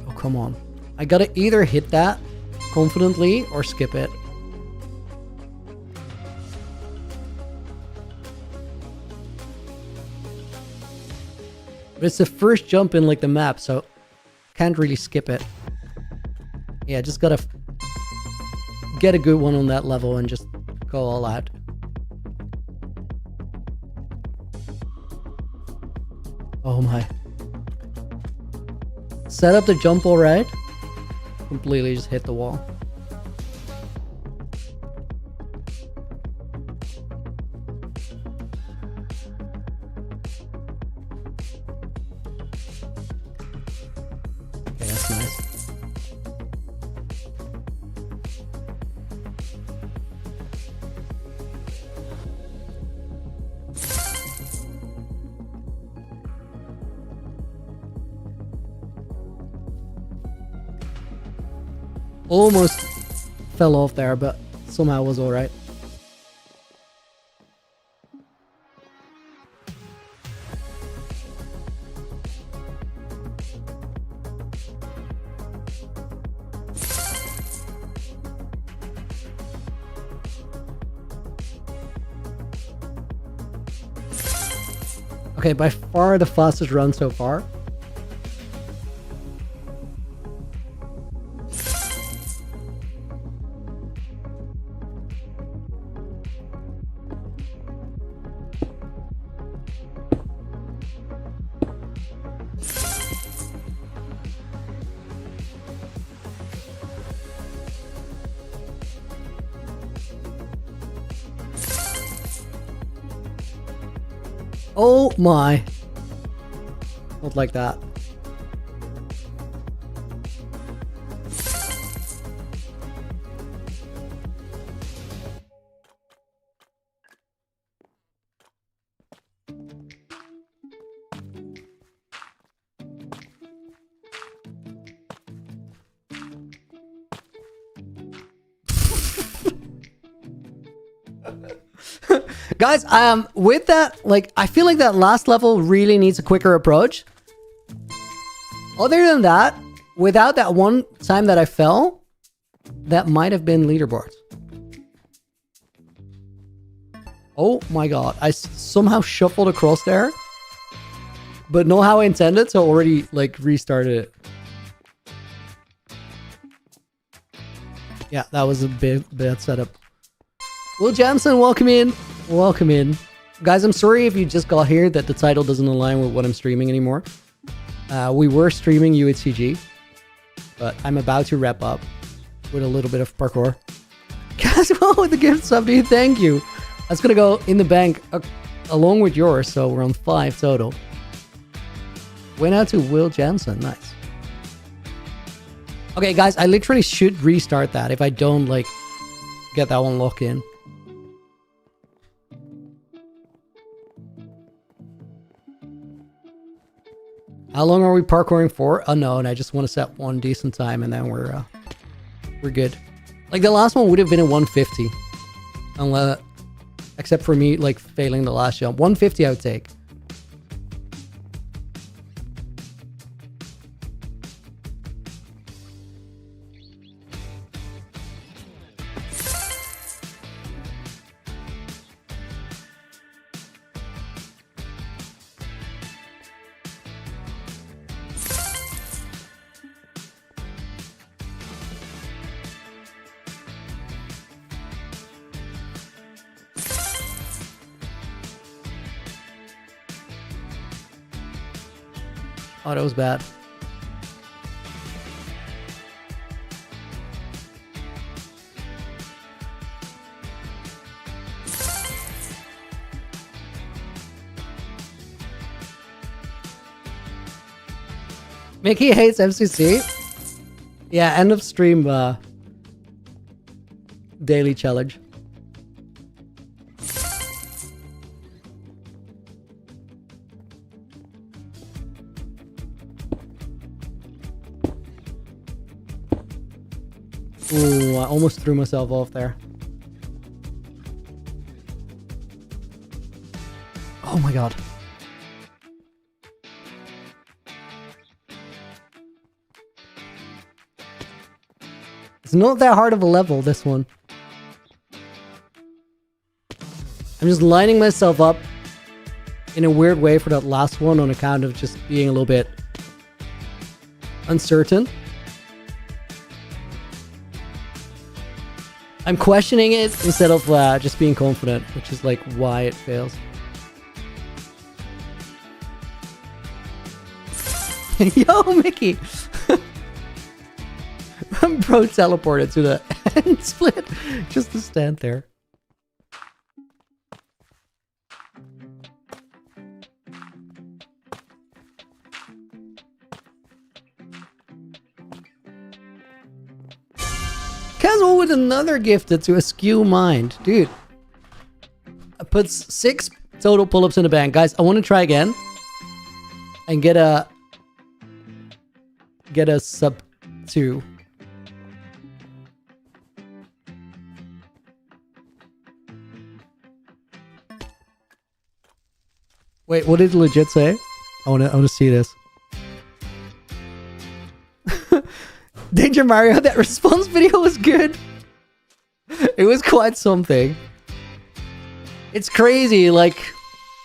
Oh, come on. I gotta either hit that confidently or skip it. But it's the first jump in like the map, so can't really skip it. Yeah, just gotta get a good one on that level and just go all out. Oh my. Set up the jump all right. Completely just hit the wall. Okay, that's nice. Almost fell off there, but somehow was alright. Okay, by far the fastest run so far. Oh my. Not like that. Guys, with that, like, I feel like that last level really needs a quicker approach. Other than that, without that one time that I fell, that might have been leaderboards. Oh my god, I somehow shuffled across there, but not how I intended, so already, like, restarted it. Yeah, that was a bad setup. Will Jamson, welcome in. Welcome in. Guys, I'm sorry if you just got here that the title doesn't align with what I'm streaming anymore. We were streaming UHCG, but I'm about to wrap up with a little bit of parkour. Caswell with the gift sub, dude, thank you. That's gonna go in the bank along with yours, so we're on 5 total. Went out to Will Jansen, nice. Okay, guys, I literally should restart that if I don't, like, get that one locked in. How long are we parkouring for? Unknown. I just want to set one decent time and then we're good. Like, the last one would have been a 150. Unless, except for me, like, failing the last jump. 150 I would take. Oh, that was bad. Mickey hates MCC. Yeah, end of stream daily challenge. Ooh, I almost threw myself off there. Oh my god. It's not that hard of a level, this one. I'm just lining myself up in a weird way for that last one on account of just being a little bit uncertain. I'm questioning it instead of just being confident, which is like why it fails. Yo, Mickey! Bro teleported to the end split just to stand there. Casual with another gifted to Askew Mind. Dude. I put 6 total pull-ups in the bank. Guys, I want to try again. And get a sub 2. Wait, what did legit say? I want to see this. Danger Mario, that response video was good. It was quite something. It's crazy, like,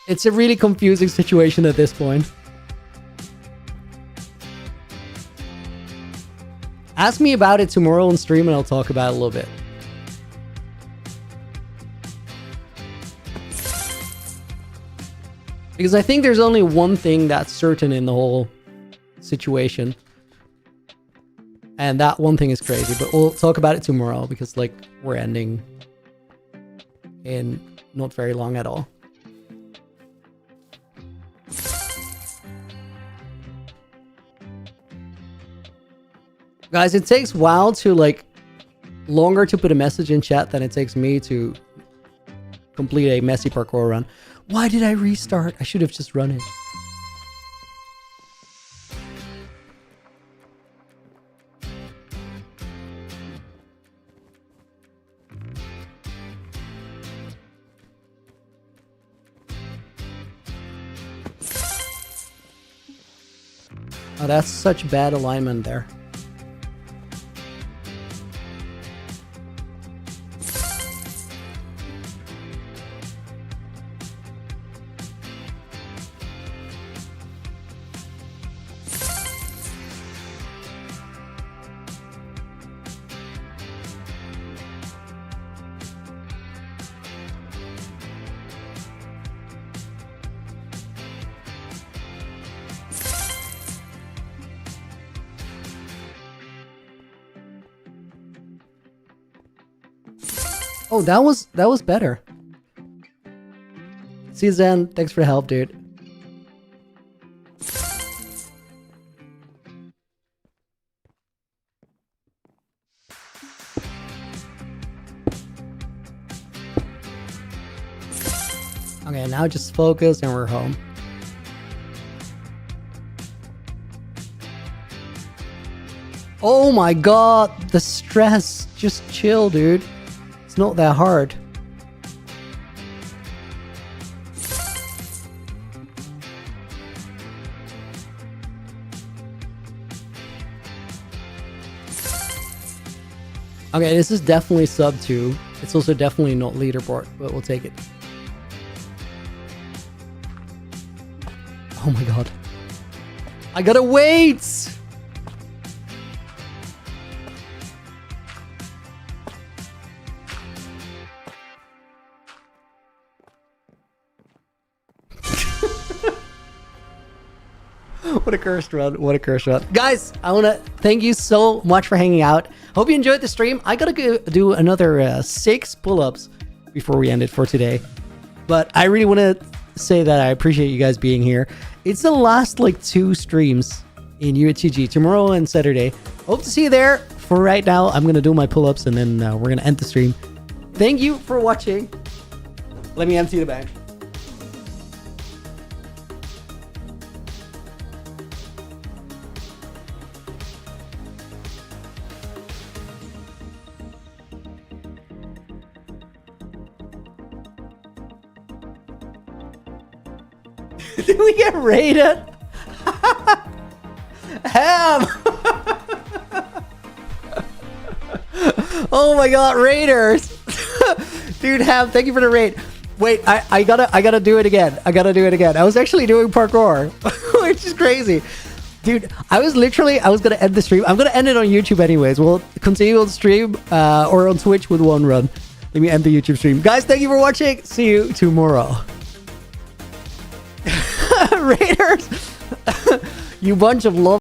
it's a really confusing situation at this point. Ask me about it tomorrow on stream and I'll talk about it a little bit. Because I think there's only one thing that's certain in the whole situation. And that one thing is crazy, but we'll talk about it tomorrow because, like, we're ending in not very long at all. Guys, it takes a while to, like, longer to put a message in chat than it takes me to complete a messy parkour run. Why did I restart? I should have just run it. Oh, that's such bad alignment there. Oh, that was better. See you, Zen. Thanks for the help, dude. Okay, now just focus and we're home. Oh my god, the stress. Just chill, dude. It's not that hard. Okay, this is definitely sub 2. It's also definitely not leaderboard, but we'll take it. Oh my god. I gotta wait! What a cursed run. What a cursed run. Guys, I want to thank you so much for hanging out. Hope you enjoyed the stream. I gotta go do another 6 pull-ups before we end it for today. But I really want to say that I appreciate you guys being here. It's the last like 2 streams in UTG, tomorrow and Saturday. Hope to see you there. For right now, I'm going to do my pull-ups and then we're going to end the stream. Thank you for watching. Let me empty the bag. Did we get raided? Ham! Oh my god, raiders! Dude, Ham, thank you for the raid. Wait, I gotta do it again. I gotta do it again. I was actually doing parkour, which is crazy. Dude, I was gonna end the stream. I'm gonna end it on YouTube anyways. We'll continue on stream or on Twitch with one run. Let me end the YouTube stream. Guys, thank you for watching. See you tomorrow. Raiders, you bunch of love.